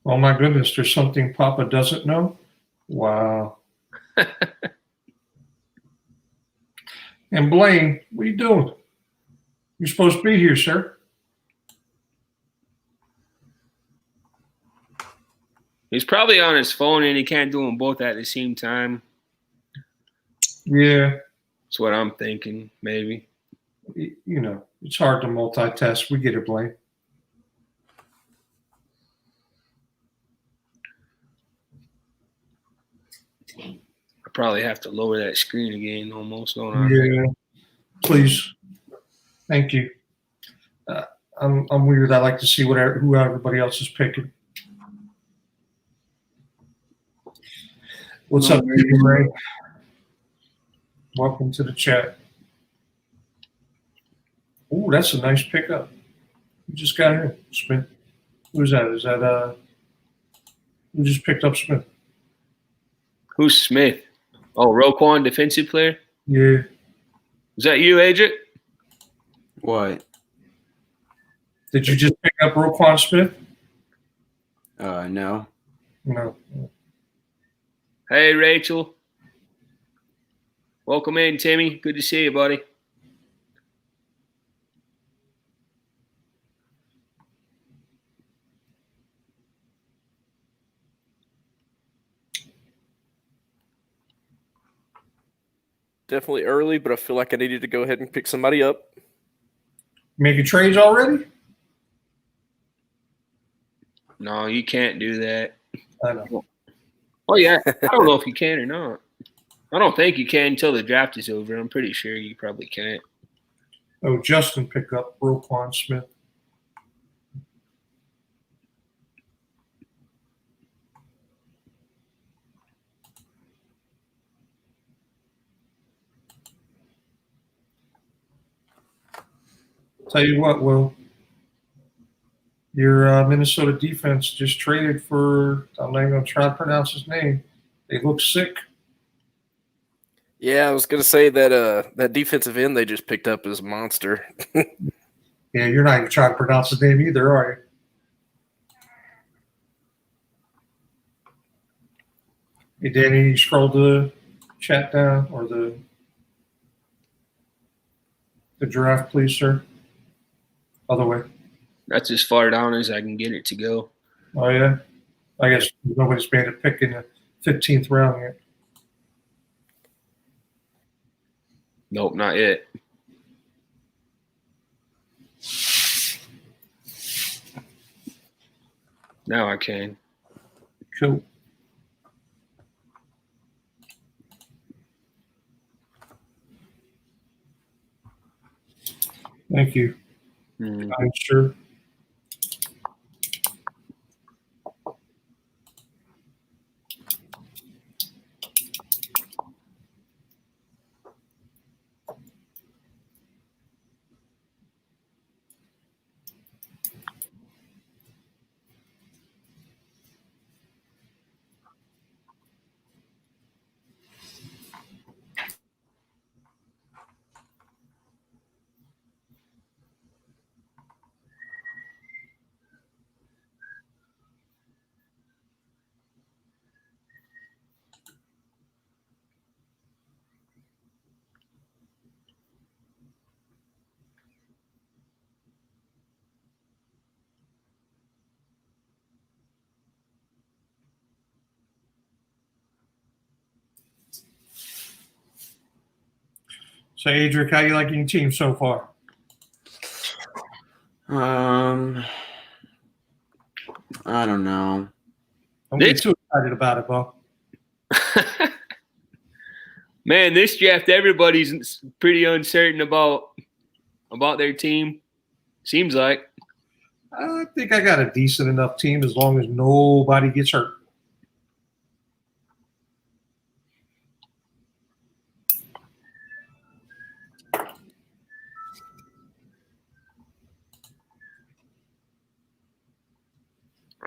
[SPEAKER 3] Oh my goodness, there's something Papa doesn't know? Wow. And Blaine, what are you doing? You're supposed to be here, sir.
[SPEAKER 1] He's probably on his phone and he can't do them both at the same time.
[SPEAKER 3] Yeah.
[SPEAKER 1] That's what I'm thinking, maybe.
[SPEAKER 3] You know, it's hard to multitask. We get it, Blaine.
[SPEAKER 1] I probably have to lower that screen again almost, don't I?
[SPEAKER 3] Yeah. Please. Thank you. I'm weird. I like to see who everybody else is picking. What's up, Ray? Welcome to the chat. Oh, that's a nice pickup. You just got here, Smith. Who's that? Is that who just picked up Smith?
[SPEAKER 1] Who's Smith? Oh, Roquan, defensive player?
[SPEAKER 3] Yeah.
[SPEAKER 1] Is that you, Agent?
[SPEAKER 6] What?
[SPEAKER 3] Did you just pick up Roquan Smith?
[SPEAKER 6] No.
[SPEAKER 3] No.
[SPEAKER 1] Hey, Rachel. Welcome in, Timmy. Good to see you, buddy.
[SPEAKER 5] Definitely early, but I feel like I needed to go ahead and pick somebody up.
[SPEAKER 3] Making trades already?
[SPEAKER 1] No, you can't do that.
[SPEAKER 3] I know.
[SPEAKER 1] Oh, yeah. I don't know if you can or not. I don't think you can until the draft is over. I'm pretty sure you probably can't.
[SPEAKER 3] Oh, Justin picked up Roquan Smith. Tell you what, Will. Your Minnesota defense just traded for, I'm not even going to try to pronounce his name. They look sick.
[SPEAKER 5] Yeah, I was going to say that that defensive end they just picked up is a monster.
[SPEAKER 3] Yeah, you're not even trying to pronounce his name either, are you? Hey, Danny, you scroll the chat down or the giraffe, please, sir. Other way.
[SPEAKER 1] That's as far down as I can get it to go.
[SPEAKER 3] Oh, yeah? I guess nobody's made a pick in the 15th round yet.
[SPEAKER 1] Nope, not yet. Now I can.
[SPEAKER 3] Cool. Thank you. I'm sure. So, Adric, how you liking your team so far?
[SPEAKER 6] I don't know.
[SPEAKER 3] Don't get too excited about it, Bo.
[SPEAKER 1] Man, this draft, everybody's pretty uncertain about their team. Seems like.
[SPEAKER 3] I think I got a decent enough team as long as nobody gets hurt.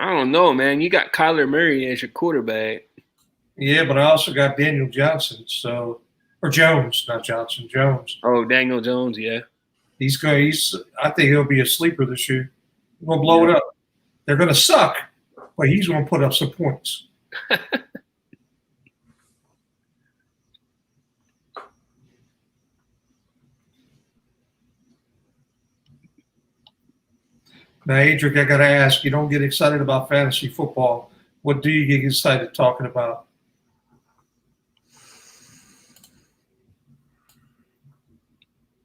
[SPEAKER 1] I don't know, man. You got Kyler Murray as your quarterback.
[SPEAKER 3] Yeah, but I also got Daniel Johnson, or Jones, not Johnson, Jones.
[SPEAKER 1] Oh, Daniel Jones, yeah.
[SPEAKER 3] I think he'll be a sleeper this year. We're gonna blow it up. They're gonna suck, but he's gonna put up some points. Now, Adric, I gotta ask, you don't get excited about fantasy football. What do you get excited talking about?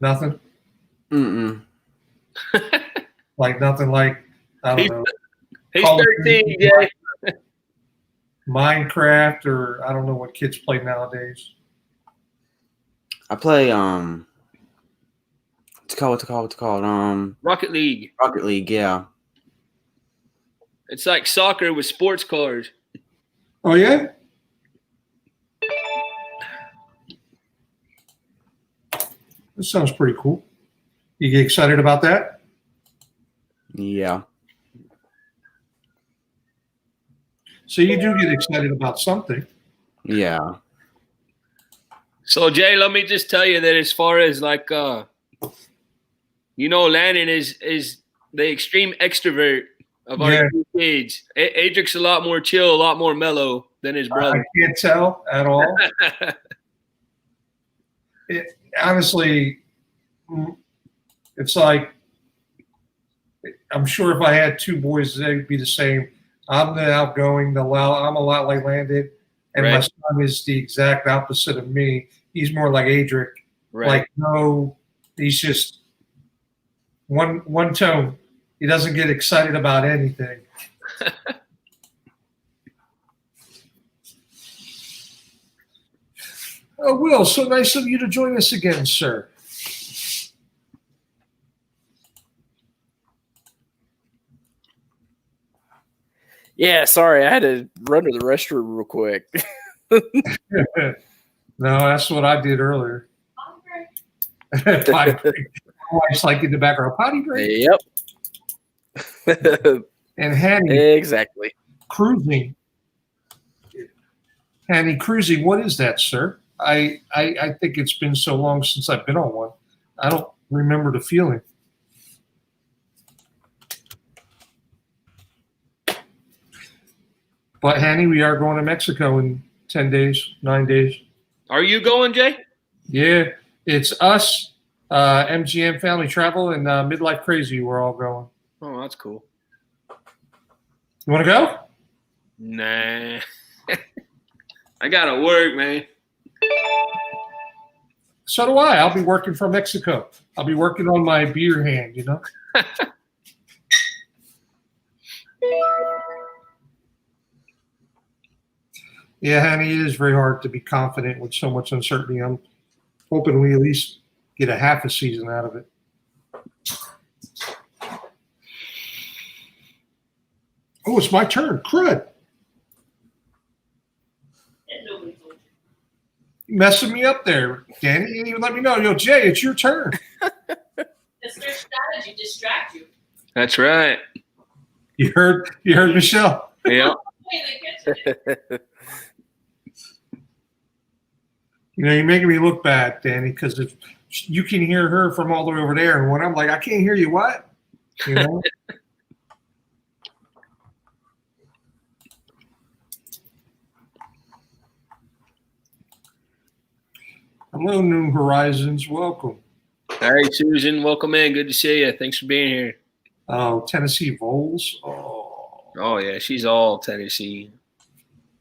[SPEAKER 3] Nothing?
[SPEAKER 6] Mm-mm.
[SPEAKER 3] Like nothing like, I don't know.
[SPEAKER 1] He's 13, Jay.
[SPEAKER 3] Minecraft, or I don't know what kids play nowadays.
[SPEAKER 6] I play what's it called?
[SPEAKER 1] Rocket League.
[SPEAKER 6] Rocket League, yeah.
[SPEAKER 1] It's like soccer with sports cars.
[SPEAKER 3] Oh yeah? That sounds pretty cool. You get excited about that?
[SPEAKER 6] Yeah.
[SPEAKER 3] So you do get excited about something.
[SPEAKER 6] Yeah.
[SPEAKER 1] So Jay, let me just tell you that as far as like Landon is the extreme extrovert of our two kids. Adric's a lot more chill, a lot more mellow than his brother.
[SPEAKER 3] I can't tell at all. Honestly, it's like, I'm sure if I had two boys, they'd be the same. I'm the outgoing, I'm a lot like Landon, and my son is the exact opposite of me. He's more like Adric.
[SPEAKER 1] Right.
[SPEAKER 3] Like, no, he's just one tone. He doesn't get excited about anything. Oh, Will, so nice of you to join us again, sir.
[SPEAKER 5] Yeah, sorry, I had to run to the restroom real quick.
[SPEAKER 3] No, that's what I did earlier. Potty break. My wife's like in the background, potty break.
[SPEAKER 5] Yep.
[SPEAKER 3] And Hanny.
[SPEAKER 5] Exactly.
[SPEAKER 3] Cruising. Hanny cruising, what is that, sir? I think it's been so long since I've been on one. I don't remember the feeling. But Hanny, we are going to Mexico in 10 days, 9 days.
[SPEAKER 1] Are you going, Jay?
[SPEAKER 3] Yeah, it's us, MGM Family Travel, and Midlife Crazy. We're all going.
[SPEAKER 1] Oh, that's cool.
[SPEAKER 3] You want to go?
[SPEAKER 1] Nah. I got to work, man.
[SPEAKER 3] So do I. I'll be working from Mexico. I'll be working on my beer hand, you know? Yeah, honey, it is very hard to be confident with so much uncertainty. I'm hoping we at least get a half a season out of it. Oh, it's my turn. Crud. You messing me up there, Danny. You didn't even let me know. Yo, Jay, it's your turn.
[SPEAKER 9] It's their strategy, distract you.
[SPEAKER 1] That's right.
[SPEAKER 3] You heard Michelle?
[SPEAKER 1] Yeah.
[SPEAKER 3] You know, you're making me look bad, Danny, because if you can hear her from all the way over there, and when I'm like, I can't hear you, what? You know? Hello, New Horizons. Welcome.
[SPEAKER 1] All right, Susan. Welcome in. Good to see you. Thanks for being here.
[SPEAKER 3] Oh, Tennessee Vols.
[SPEAKER 1] Oh, yeah. She's all Tennessee.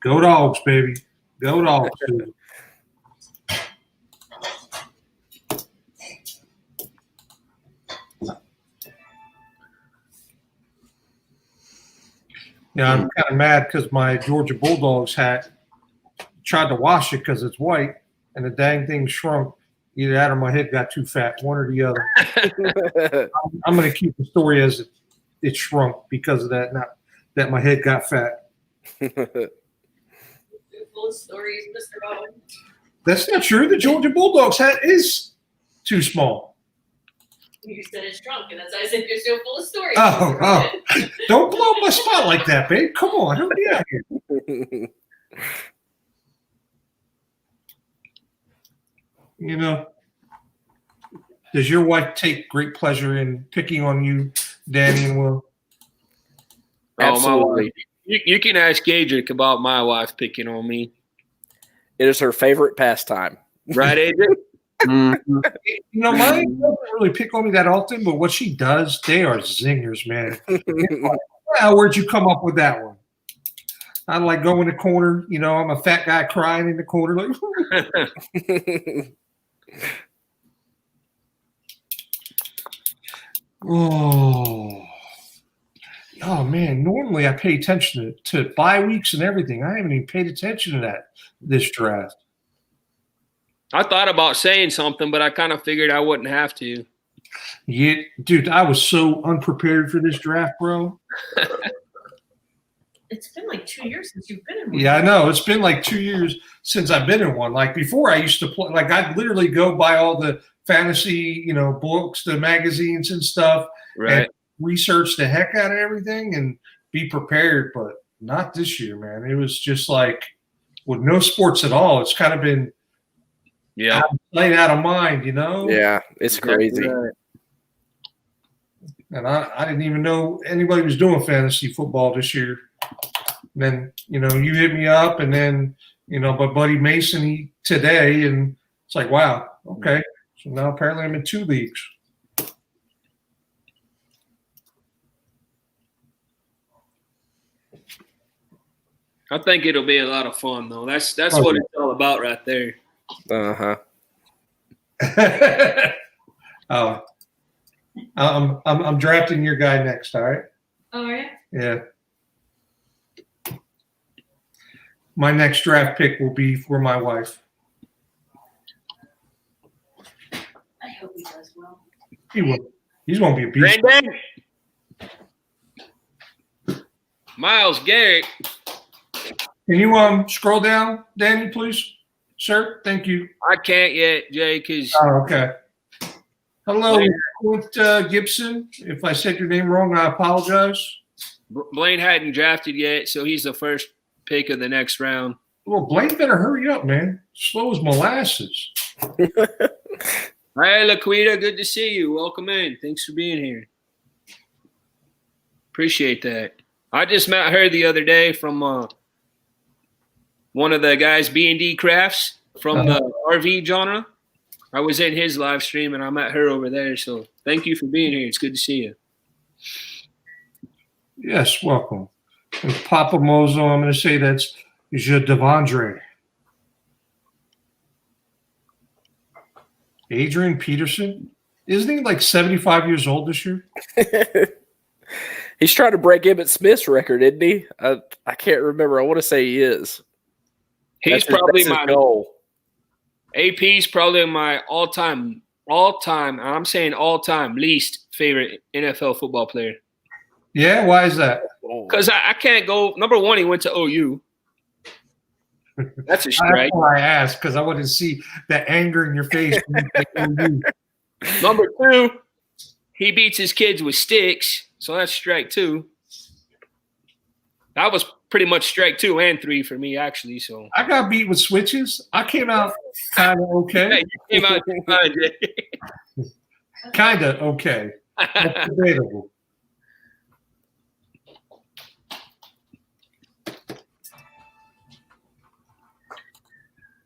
[SPEAKER 3] Go Dogs, baby. Go Dogs, Susan. I'm kind of mad because my Georgia Bulldogs hat tried to wash it because it's white, and the dang thing shrunk. Either that or my head got too fat, one or the other. I'm going to keep the story as it shrunk because of that, not that my head got fat.
[SPEAKER 9] Full of stories, Mr. Bowen.
[SPEAKER 3] That's not true. The Georgia Bulldogs hat is too small.
[SPEAKER 9] You said it's drunk, and that's why I said you're so full of stories.
[SPEAKER 3] Oh. Don't blow up my spot like that, babe. Come on. Help me out here. You know, does your wife take great pleasure in picking on you, Danny and Will?
[SPEAKER 5] Absolutely.
[SPEAKER 1] You can ask Adric about my wife picking on me.
[SPEAKER 5] It is her favorite pastime.
[SPEAKER 1] Right, Adric?
[SPEAKER 6] Mm-hmm.
[SPEAKER 3] Mine doesn't really pick on me that often, but what she does, they are zingers, man. Wow, where'd you come up with that one? I like go in the corner, I'm a fat guy crying in the corner, like. Oh man! Normally I pay attention to bye weeks and everything. I haven't even paid attention to that this draft.
[SPEAKER 1] I thought about saying something, but I kind of figured I wouldn't have to.
[SPEAKER 3] Yeah, dude, I was so unprepared for this draft, bro.
[SPEAKER 9] It's been like 2 years since you've been in one.
[SPEAKER 3] Yeah, I know. It's been like 2 years since I've been in one. Like before, I used to play. Like I'd literally go buy all the fantasy, books, the magazines and stuff,
[SPEAKER 1] Right.
[SPEAKER 3] and research the heck out of everything and be prepared. But not this year, man. It was just like with no sports at all. It's kind of been out of sight, out of mind,
[SPEAKER 5] Yeah, it's crazy.
[SPEAKER 3] And I didn't even know anybody was doing fantasy football this year. And then, you hit me up, and then, my buddy Mason today, and it's like, wow, okay. So now apparently I'm in 2 leagues.
[SPEAKER 1] I think it'll be a lot of fun, though. That's what it's all about right there.
[SPEAKER 5] Uh-huh.
[SPEAKER 3] Oh, I'm drafting your guy next, all right?
[SPEAKER 9] Oh, yeah?
[SPEAKER 3] Yeah. My next draft pick will be for my wife.
[SPEAKER 9] I hope he does well.
[SPEAKER 3] He will. He's going to be a beast.
[SPEAKER 1] Brandon! Miles Garrett.
[SPEAKER 3] Can you scroll down, Danny, please? Sir, thank you.
[SPEAKER 1] I can't yet, Jay, because
[SPEAKER 3] Oh, okay. Hello, Clint Gibson. If I said your name wrong, I apologize.
[SPEAKER 1] Blaine hadn't drafted yet, so he's the first pick of the next round.
[SPEAKER 3] Well, Blaine better hurry up, man. Slow as molasses.
[SPEAKER 1] Hey, Laquita, good to see you. Welcome in. Thanks for being here. Appreciate that. I just met her the other day from one of the guys, B&D Crafts, from the RV genre. I was in his live stream, and I met her over there. So thank you for being here. It's good to see you.
[SPEAKER 3] Yes, welcome. And Papa Mozo, I'm going to say that's Je Devondre. Adrian Peterson. Isn't he like 75 years old this year?
[SPEAKER 5] He's trying to break Emmitt Smith's record, isn't he? I can't remember. I want to say he is.
[SPEAKER 1] He's probably
[SPEAKER 5] that's his
[SPEAKER 1] my
[SPEAKER 5] goal.
[SPEAKER 1] AP's probably my all-time, I'm saying all-time least favorite NFL football player.
[SPEAKER 3] Yeah, why is that?
[SPEAKER 1] Because I can't go. Number one, he went to OU. That's a strike.
[SPEAKER 3] That's why I asked, because I wanted to see that anger in your face.
[SPEAKER 1] Number two, he beats his kids with sticks, so that's strike two. That was pretty much strike 2 and 3 for me, actually. So
[SPEAKER 3] I got beat with switches. I came out kind of okay.
[SPEAKER 1] Yeah, you came out fine, Jay.
[SPEAKER 3] Kind of okay. That's debatable.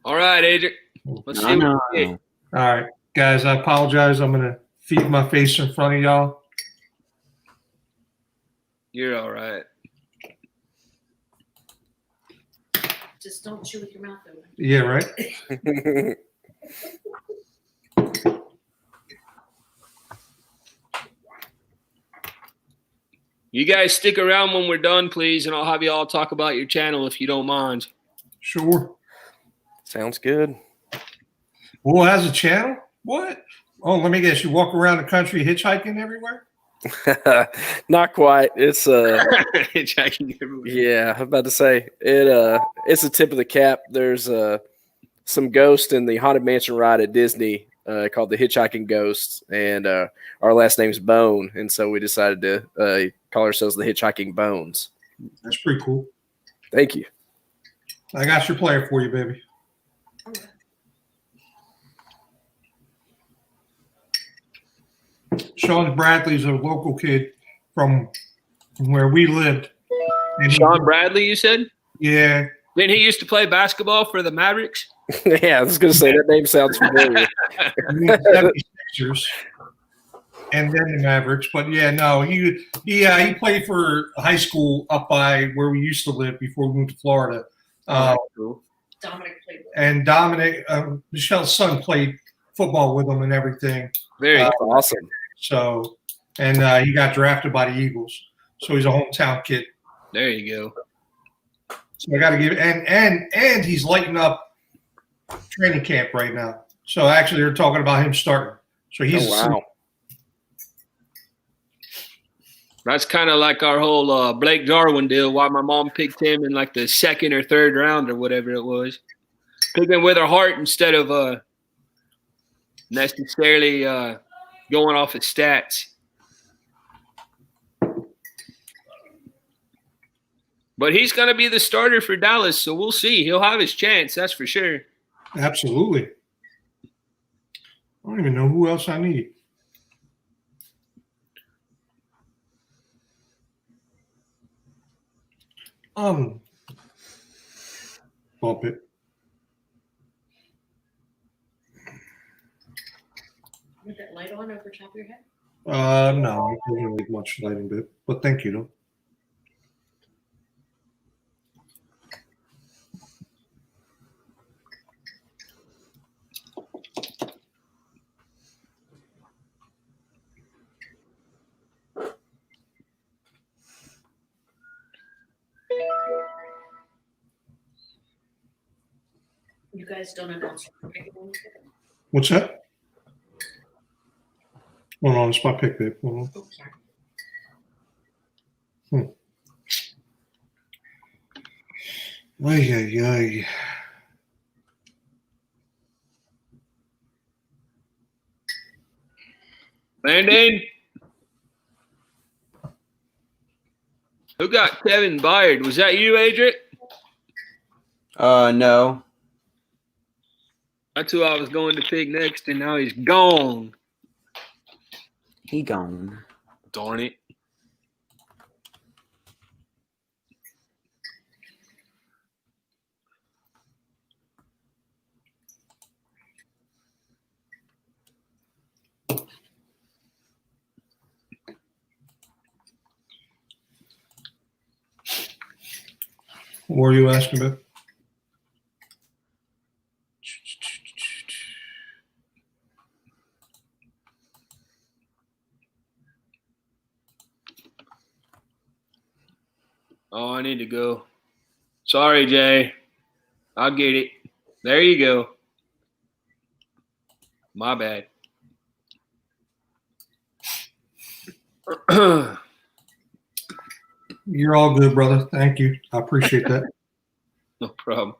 [SPEAKER 1] All right, Adrian. Let's see what we get.
[SPEAKER 3] All right, guys, I apologize. I'm going to feed my face in front of y'all.
[SPEAKER 1] You're all right.
[SPEAKER 9] Just don't chew with your mouth open.
[SPEAKER 3] Yeah, right?
[SPEAKER 1] You guys stick around when we're done, please, and I'll have you all talk about your channel if you don't mind.
[SPEAKER 3] Sure.
[SPEAKER 5] Sounds good.
[SPEAKER 3] Well, it has a channel? What? Oh, let me guess. You walk around the country hitchhiking everywhere?
[SPEAKER 5] Not quite. It's
[SPEAKER 1] Hitchhiking everywhere.
[SPEAKER 5] yeah, I'm about to say it's the tip of the cap. There's some ghost in the Haunted Mansion ride at Disney called the Hitchhiking Ghost, and our last name's Bone, and so we decided to call ourselves the Hitchhiking Bones.
[SPEAKER 3] That's pretty cool.
[SPEAKER 5] Thank you.
[SPEAKER 3] I got your player for you, baby. Sean Bradley's a local kid from where we lived. And
[SPEAKER 1] Sean Bradley, you said?
[SPEAKER 3] Yeah.
[SPEAKER 1] Didn't he used to play basketball for the Mavericks?
[SPEAKER 5] Yeah, I was going to say that name sounds familiar.
[SPEAKER 3] 76ers and then the Mavericks. But yeah, no, he played for high school up by where we used to live before we moved to Florida.
[SPEAKER 1] Cool.
[SPEAKER 9] Dominic played with.
[SPEAKER 3] And Dominic, Michelle's son, played football with him and everything.
[SPEAKER 1] Very
[SPEAKER 5] awesome.
[SPEAKER 3] So, and he got drafted by the Eagles. So he's a hometown kid.
[SPEAKER 1] There you go.
[SPEAKER 3] So I got to give it, and he's lighting up training camp right now. So actually, they're talking about him starting. So he's
[SPEAKER 5] wow.
[SPEAKER 1] That's kind of like our whole Blake Jarwin deal. Why my mom picked him in like the second or third round or whatever it was. Picked him with her heart instead of necessarily going off his stats. But he's going to be the starter for Dallas, so we'll see. He'll have his chance, that's for sure.
[SPEAKER 3] Absolutely. I don't even know who else I need. Bump it.
[SPEAKER 9] With that light on over top of your head?
[SPEAKER 3] No, it doesn't need much lighting bit, but thank you, though.
[SPEAKER 9] You guys don't announce your pick.
[SPEAKER 3] What's that? Hold on, it's my pick, babe. Hold on.
[SPEAKER 9] Oh, sorry.
[SPEAKER 3] Ay, ay, ay.
[SPEAKER 1] Landon? Who got Kevin Byard? Was that you, Adrian?
[SPEAKER 6] No.
[SPEAKER 1] That's who I was going to pick next, and now he's gone.
[SPEAKER 6] He gone.
[SPEAKER 1] Darn it.
[SPEAKER 3] What were you asking about?
[SPEAKER 1] Oh, I need to go. Sorry, Jay. I'll get it. There you go. My bad.
[SPEAKER 3] You're all good, brother. Thank you. I appreciate that.
[SPEAKER 1] No problem.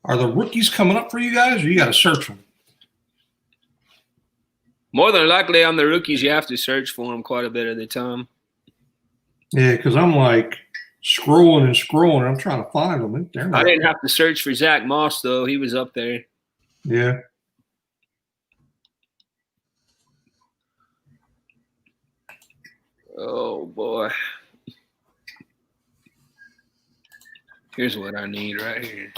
[SPEAKER 3] Are the rookies coming up for you guys, or you got to search them?
[SPEAKER 1] More than likely, on the rookies, you have to search for them quite a bit of the time.
[SPEAKER 3] Yeah, because I'm like scrolling and scrolling. I'm trying to find them. They're not.
[SPEAKER 1] I didn't have to search for Zach Moss, though. He was up there.
[SPEAKER 3] Yeah.
[SPEAKER 1] Oh, boy. Here's what I need right here.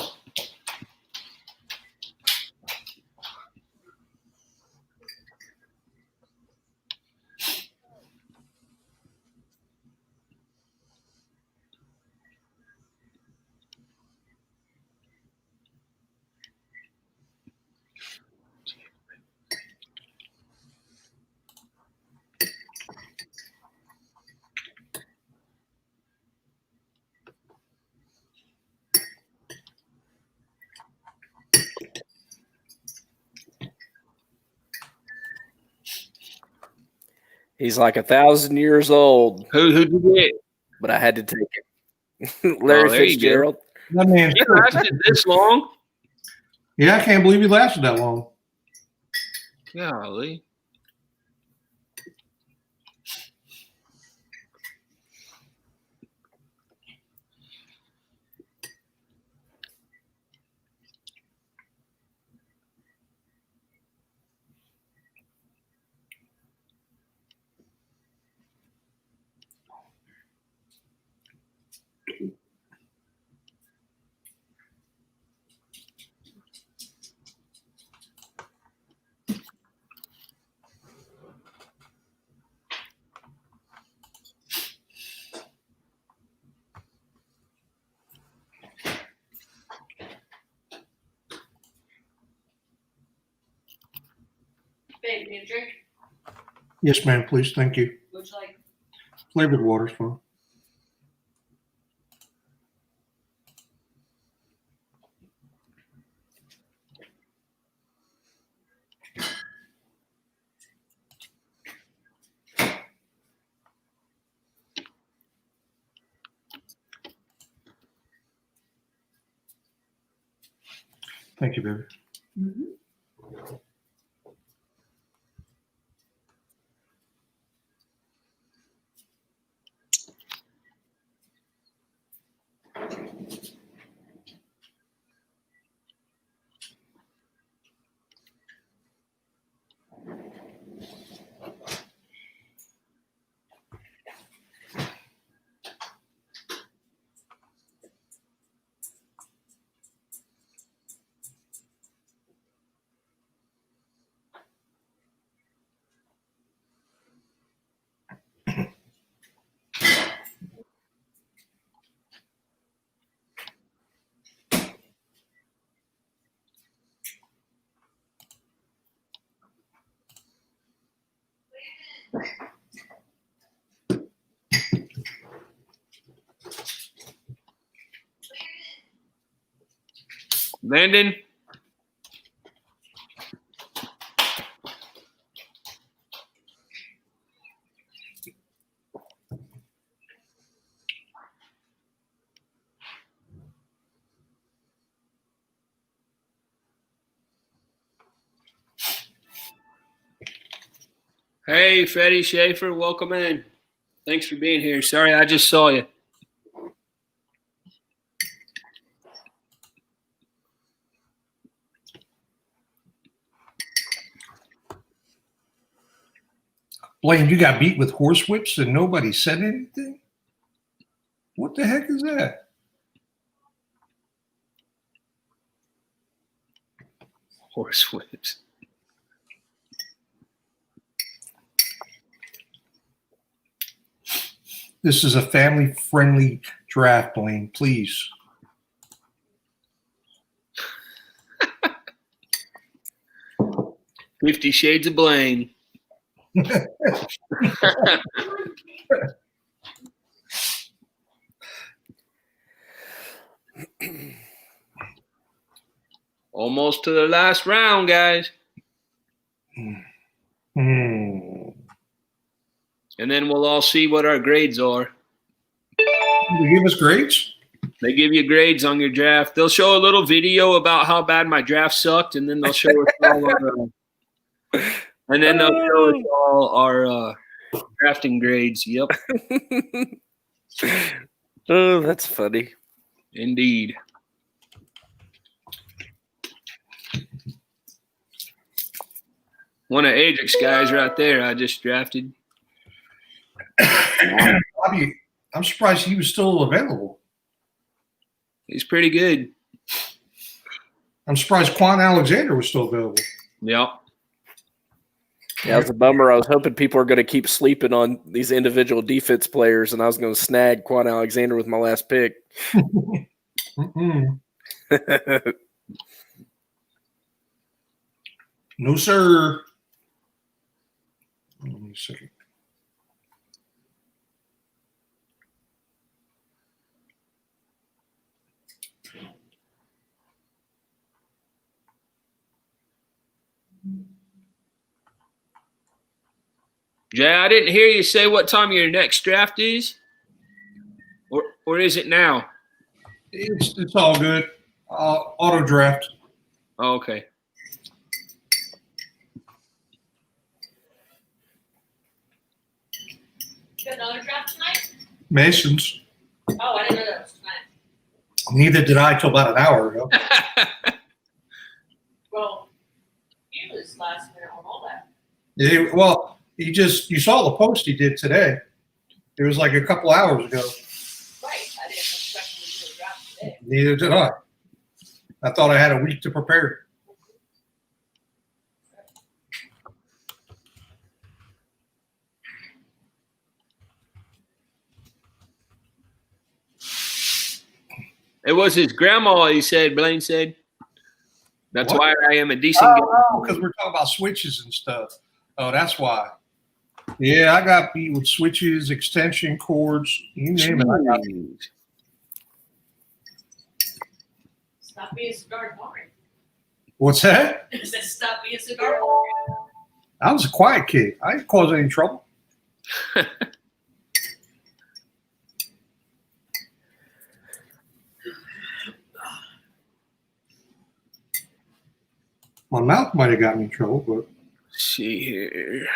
[SPEAKER 5] He's like 1,000 years old,
[SPEAKER 1] Who'd you get?
[SPEAKER 5] but I had to take it.
[SPEAKER 1] Oh,
[SPEAKER 5] Larry
[SPEAKER 1] there you go.
[SPEAKER 5] Fitzgerald.
[SPEAKER 3] That man,
[SPEAKER 1] He lasted this long?
[SPEAKER 3] yeah, I can't believe he lasted that long.
[SPEAKER 1] Golly.
[SPEAKER 9] Babe, need a drink?
[SPEAKER 3] Yes, ma'am, please. Thank you.
[SPEAKER 9] Would you like?
[SPEAKER 3] Flavored water's fine. Thank you, baby.
[SPEAKER 1] Landon? Hey, Freddie Schaefer, welcome in. Thanks for being here. Sorry, I just saw you.
[SPEAKER 3] Blaine, you got beat with horse whips and nobody said anything? What the heck is that?
[SPEAKER 1] Horse whips.
[SPEAKER 3] This is a family-friendly draft, Blaine. Please.
[SPEAKER 1] $50 Shades of Blaine. Almost to the last round, guys. And then we'll all see what our grades are.
[SPEAKER 3] They give us grades?
[SPEAKER 1] They give you grades on your draft. They'll show a little video about how bad my draft sucked, and then they'll show us all our drafting grades. Yep.
[SPEAKER 5] Oh, that's funny.
[SPEAKER 1] Indeed. One of Ajax guys right there I just drafted.
[SPEAKER 3] Bobby, I'm surprised he was still available.
[SPEAKER 1] He's pretty good.
[SPEAKER 3] I'm surprised Quan Alexander was still available.
[SPEAKER 1] Yep.
[SPEAKER 5] Yeah, it was a bummer. I was hoping people were going to keep sleeping on these individual defense players, and I was going to snag Quan Alexander with my last pick.
[SPEAKER 3] No, sir. Let me see.
[SPEAKER 1] Jay, I didn't hear you say what time your next draft is, or is it now?
[SPEAKER 3] It's all good. Auto draft.
[SPEAKER 1] Oh, okay.
[SPEAKER 9] You got another draft tonight?
[SPEAKER 3] Masons.
[SPEAKER 9] Oh, I didn't know that was tonight.
[SPEAKER 3] Neither did I till about an hour ago.
[SPEAKER 9] Well, he was last minute on all that.
[SPEAKER 3] Yeah, well, you saw the post he did today. It was like a couple hours ago.
[SPEAKER 9] Right. I didn't expect him to do a draft today.
[SPEAKER 3] Neither did I. I thought I had a week to prepare.
[SPEAKER 1] It was his grandma, he said, Blaine said. That's
[SPEAKER 3] What?
[SPEAKER 1] why I am a decent guy.
[SPEAKER 3] Oh, because we're talking about switches and stuff. Oh, that's why. Yeah, I got beat with switches, extension cords, you name it. I got beat.
[SPEAKER 9] Stop being cigar boring.
[SPEAKER 3] What's that?
[SPEAKER 9] It said stop being cigar boring.
[SPEAKER 3] I was a quiet kid. I didn't cause any trouble. My mouth might have got me in trouble, but
[SPEAKER 1] See here.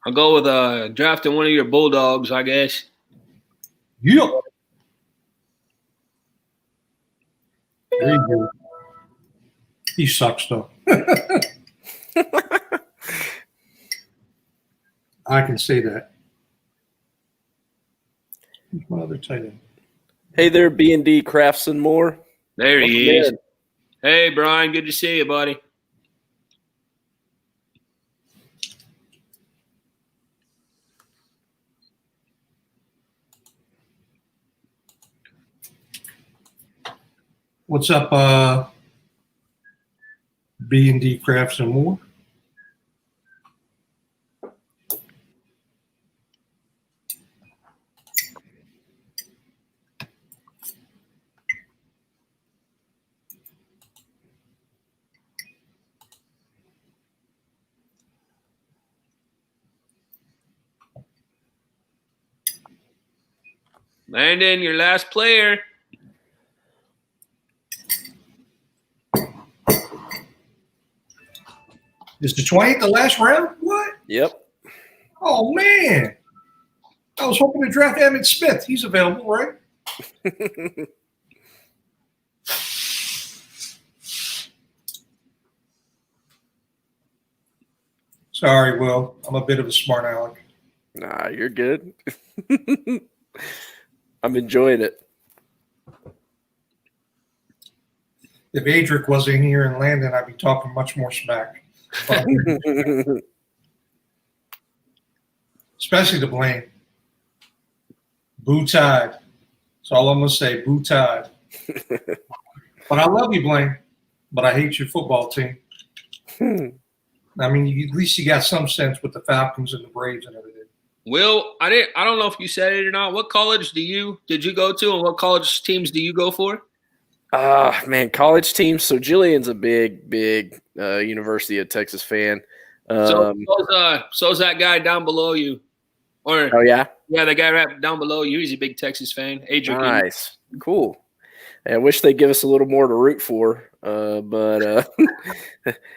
[SPEAKER 1] I'll go with drafting one of your Bulldogs, I guess.
[SPEAKER 3] yeah. There you go. He sucks, though. I can say that. Who's my other tight end?
[SPEAKER 5] Hey there, B&D Craftsman Moore.
[SPEAKER 1] There he
[SPEAKER 5] Welcome
[SPEAKER 1] is.
[SPEAKER 5] in.
[SPEAKER 1] Hey, Brian, good to see you, buddy.
[SPEAKER 3] What's up, B&D Crafts and More?
[SPEAKER 1] Landon, your last player.
[SPEAKER 3] Is the 20th the last round? What?
[SPEAKER 5] Yep.
[SPEAKER 3] Oh, man. I was hoping to draft Emmett Smith. He's available, right? Sorry, Will. I'm a bit of a smart aleck.
[SPEAKER 5] Nah, you're good. I'm enjoying it.
[SPEAKER 3] If Adric wasn't here in Landon, I'd be talking much more smack. Especially to Blaine. Boo Tide. That's all I'm going to say. Boo Tide. But I love you, Blaine. But I hate your football team. I mean, at least you got some sense with the Falcons and the Braves and everything.
[SPEAKER 1] Will, I don't know if you said it or not. What college did you go to, and what college teams do you go for?
[SPEAKER 5] Man, college teams. So Jillian's a big University of Texas fan.
[SPEAKER 1] So's that guy down below you. Or
[SPEAKER 5] Oh yeah,
[SPEAKER 1] yeah, the guy right down below you. He's a big Texas fan. Adrian.
[SPEAKER 5] nice, cool. I wish they'd give us a little more to root for, but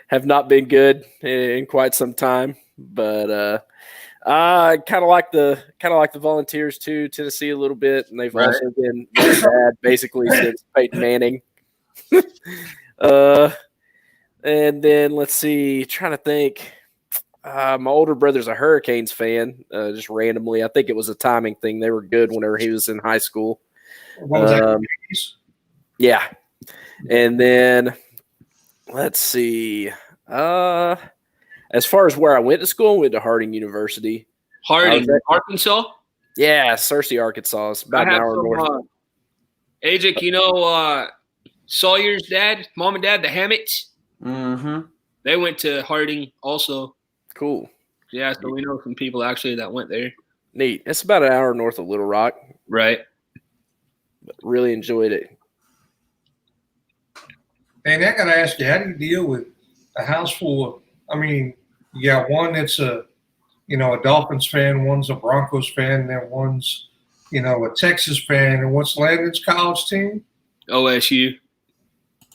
[SPEAKER 5] have not been good in quite some time. But I kind of like the Volunteers too. Tennessee a little bit, and they've also been really bad basically since Peyton Manning. And then let's see, trying to think. My older brother's a Hurricanes fan, just randomly. I think it was a timing thing. They were good whenever he was in high school.
[SPEAKER 3] What was that?
[SPEAKER 5] Yeah. And then let's see. As far as where I went to school, I went to Harding University.
[SPEAKER 1] Harding, Arkansas?
[SPEAKER 5] Yeah, Searcy, Arkansas. It's about an hour north.
[SPEAKER 1] Ajik, you know Sawyer's dad, mom and dad, the Hammets?
[SPEAKER 6] Mm-hmm.
[SPEAKER 1] They went to Harding also.
[SPEAKER 5] Cool.
[SPEAKER 1] Yeah, so we know some people actually that went there.
[SPEAKER 5] Neat. It's about an hour north of Little Rock.
[SPEAKER 1] Right.
[SPEAKER 5] But really enjoyed it.
[SPEAKER 3] And I got to ask you, how do you deal with a house full of, I mean, you got one that's a Dolphins fan, one's a Broncos fan, and then one's, a Texas fan, and what's Landon's college team?
[SPEAKER 1] OSU.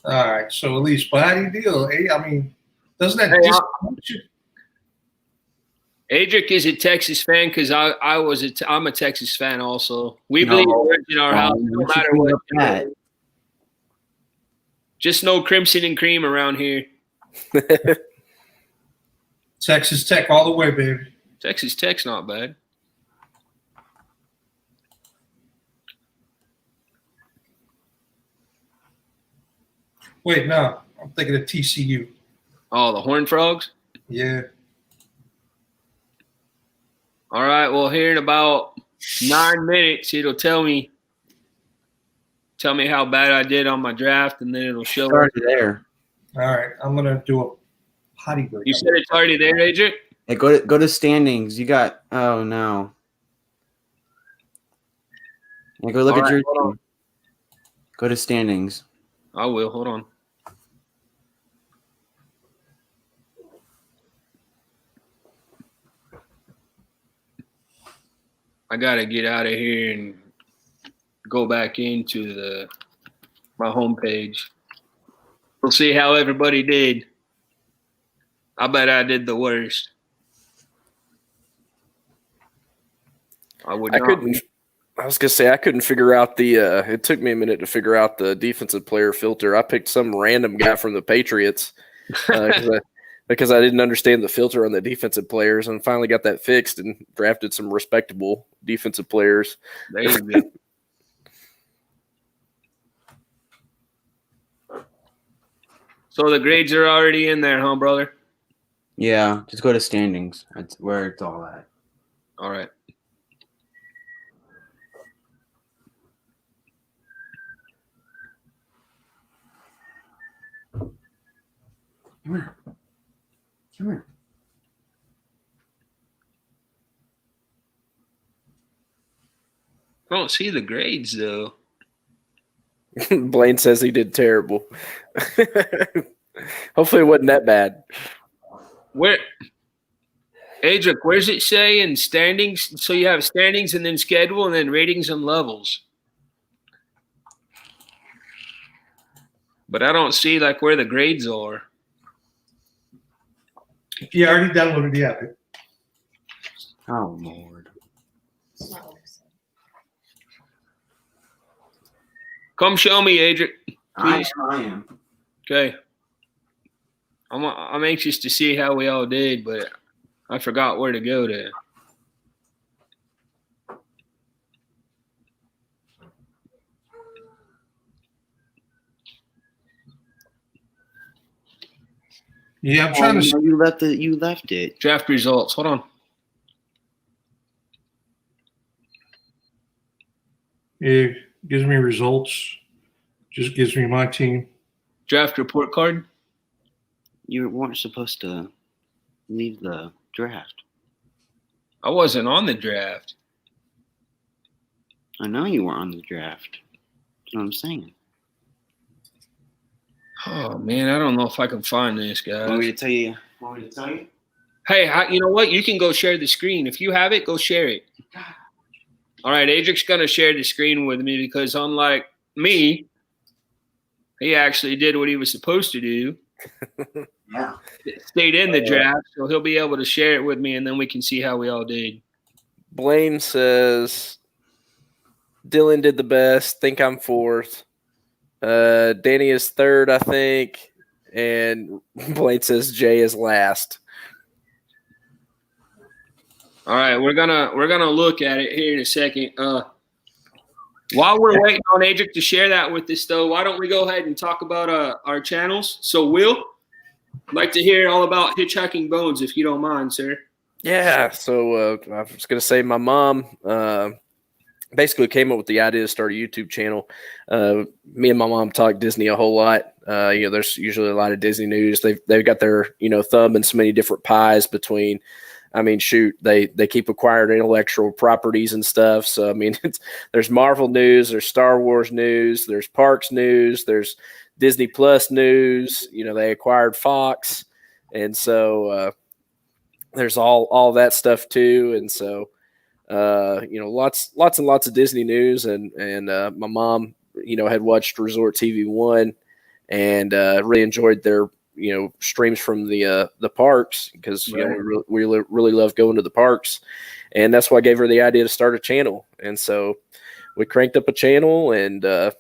[SPEAKER 3] All right, so at least, but how do you deal? I mean, doesn't that disappoint you?
[SPEAKER 1] Adric is a Texas fan because I'm a Texas fan also. We believe in our house no matter what. Just no crimson and cream around here.
[SPEAKER 3] Texas Tech all the way, baby.
[SPEAKER 1] Texas Tech's not bad.
[SPEAKER 3] Wait, no, I'm thinking of TCU.
[SPEAKER 1] Oh, the Horned Frogs?
[SPEAKER 3] Yeah.
[SPEAKER 1] All right, well, here in about 9 minutes, it'll tell me how bad I did on my draft, and then it'll show.
[SPEAKER 6] It's already there.
[SPEAKER 3] All right, I'm gonna do a potty break.
[SPEAKER 1] You said it's already there, Adric?
[SPEAKER 6] Hey, go to standings. You got no. Yeah, go look at your team. Go to standings.
[SPEAKER 1] I will. Hold on. I gotta get out of here and go back into my homepage. We'll see how everybody did. I bet I did the worst. I was
[SPEAKER 5] gonna say I couldn't figure out the. It took me a minute to figure out the defensive player filter. I picked some random guy from the Patriots because I didn't understand the filter on the defensive players, and finally got that fixed and drafted some respectable defensive players.
[SPEAKER 1] There you go. So the grades are already in there, huh, brother?
[SPEAKER 6] Yeah, just go to standings. That's where it's all at.
[SPEAKER 1] All right.
[SPEAKER 6] Come here. Come here.
[SPEAKER 1] I don't see the grades though.
[SPEAKER 5] Blaine says he did terrible. Hopefully it wasn't that bad.
[SPEAKER 1] Where, Adric, where's it say in standings? So you have standings and then schedule and then ratings and levels. But I don't see like where the grades are.
[SPEAKER 3] Yeah, I already downloaded the app.
[SPEAKER 6] Oh Lord.
[SPEAKER 1] Come show me, Adric.
[SPEAKER 6] I am.
[SPEAKER 1] Okay. I'm anxious to see how we all did, but I forgot where to go to.
[SPEAKER 3] Yeah, I'm trying to.
[SPEAKER 6] You left it.
[SPEAKER 1] Draft results. Hold on.
[SPEAKER 3] It gives me results. Just gives me my team.
[SPEAKER 1] Draft report card.
[SPEAKER 6] You weren't supposed to leave the draft.
[SPEAKER 1] I wasn't on the draft.
[SPEAKER 6] I know you weren't on the draft. That's what I'm saying.
[SPEAKER 1] Oh man, I don't know if I can find this, guys.
[SPEAKER 6] Want me to tell you?
[SPEAKER 1] Hey, you know what? You can go share the screen. If you have it, go share it. All right, Adric's going to share the screen with me because unlike me, he actually did what he was supposed to do.
[SPEAKER 6] Yeah.
[SPEAKER 1] Stayed in the draft, so he'll be able to share it with me, and then we can see how we all did.
[SPEAKER 5] Blaine says Dylan did the best. Think I'm fourth. Danny is third, I think. And Blaine says Jay is last.
[SPEAKER 1] All right, we're gonna look at it here in a second. While we're waiting on Adric to share that with us, though, why don't we go ahead and talk about our channels? So, Will, I'd like to hear all about Hitchhiking Bones, if you don't mind, sir.
[SPEAKER 5] Yeah, so I was going to say my mom basically came up with the idea to start a YouTube channel. Me and my mom talk Disney a whole lot. There's usually a lot of Disney news. They've got their thumb in so many different pies between I mean, shoot, they keep acquiring intellectual properties and stuff. So I mean, there's Marvel news, there's Star Wars news, there's Parks news, there's Disney Plus news. You know, they acquired Fox, and so there's all that stuff too. And so you know, lots and lots of Disney news. And my mom, you know, had watched Resort TV 1 and really enjoyed their, you know, streams from the parks because you know we really love going to the parks, and that's why I gave her the idea to start a channel. And so we cranked up a channel and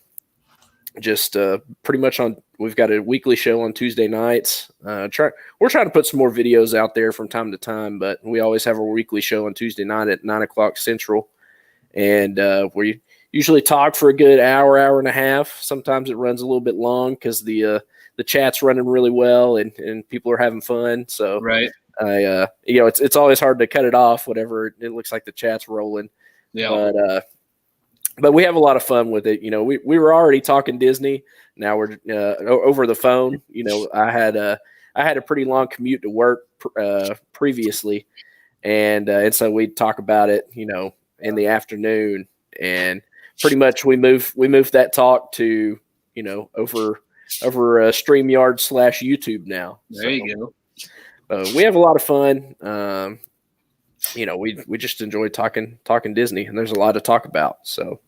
[SPEAKER 5] just pretty much we've got a weekly show on Tuesday nights. We're trying to put some more videos out there from time to time, but we always have a weekly show on Tuesday night at 9:00 Central, and we usually talk for a good hour and a half. Sometimes it runs a little bit long because the chat's running really well and people are having fun. So
[SPEAKER 1] right.
[SPEAKER 5] You know, it's always hard to cut it off whenever it looks like the chat's rolling.
[SPEAKER 1] Yeah.
[SPEAKER 5] But we have a lot of fun with it. You know, we were already talking Disney. Now we're over the phone. You know, I had a pretty long commute to work previously, and so we'd talk about it, you know, in the afternoon, and pretty much we moved that talk to, you know, over StreamYard / YouTube now.
[SPEAKER 1] There you
[SPEAKER 5] go. We have a lot of fun. You know, we just enjoy talking Disney, and there's a lot to talk about. So,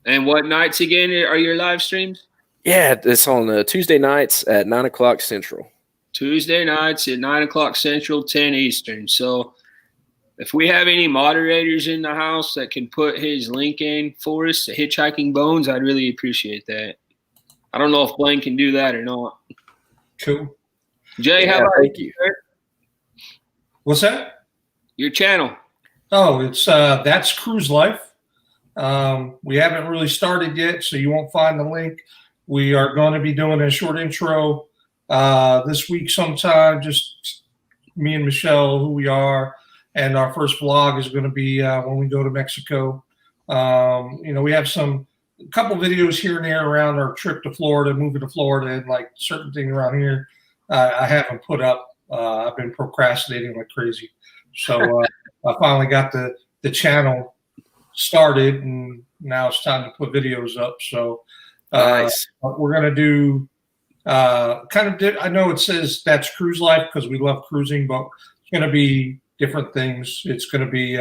[SPEAKER 5] and
[SPEAKER 1] what nights again are your live streams?
[SPEAKER 5] Yeah, it's on Tuesday nights at 9:00 Central.
[SPEAKER 1] Tuesday nights at 9:00 Central, 10 Eastern. So, if we have any moderators in the house that can put his link in for us, Hitchhiking Bones, I'd really appreciate that. I don't know if Blaine can do that or not.
[SPEAKER 3] Cool.
[SPEAKER 1] Jay, how about
[SPEAKER 5] thank you?
[SPEAKER 3] What's that?
[SPEAKER 1] Your channel.
[SPEAKER 3] Oh, it's That's Cruise Life. We haven't really started yet, so you won't find the link. We are going to be doing a short intro this week sometime, just me and Michelle, who we are, and our first vlog is going to be when we go to Mexico. You know, we have a couple videos here and there around our trip to Florida, moving to Florida, and like certain things around here I haven't put up. I've been procrastinating like crazy. So I finally got the channel started, and now it's time to put videos up. So
[SPEAKER 5] nice.
[SPEAKER 3] We're going to do I know it says That's Cruise Life because we love cruising, but it's going to be different things. It's going to be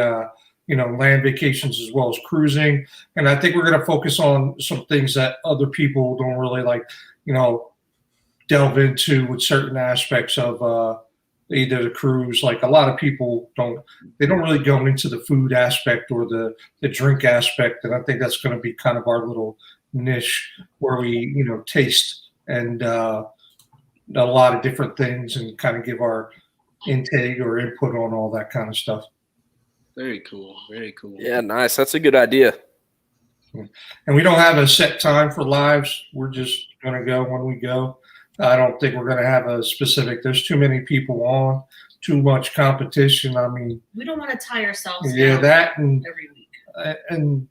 [SPEAKER 3] you know, land vacations as well as cruising. And I think we're going to focus on some things that other people don't really like, you know, delve into with certain aspects of either the cruise. Like a lot of people don't really go into the food aspect or the drink aspect. And I think that's going to be kind of our little niche where we, you know, taste and a lot of different things and kind of give our intake or input on all that kind of stuff.
[SPEAKER 1] Very cool. Very cool.
[SPEAKER 5] Yeah, nice. That's a good idea.
[SPEAKER 3] And we don't have a set time for lives. We're just going to go when we go. I don't think we're going to have a specific. There's too many people on, too much competition. I mean,
[SPEAKER 9] we don't want to tie ourselves
[SPEAKER 3] down that
[SPEAKER 9] and every week.
[SPEAKER 3] And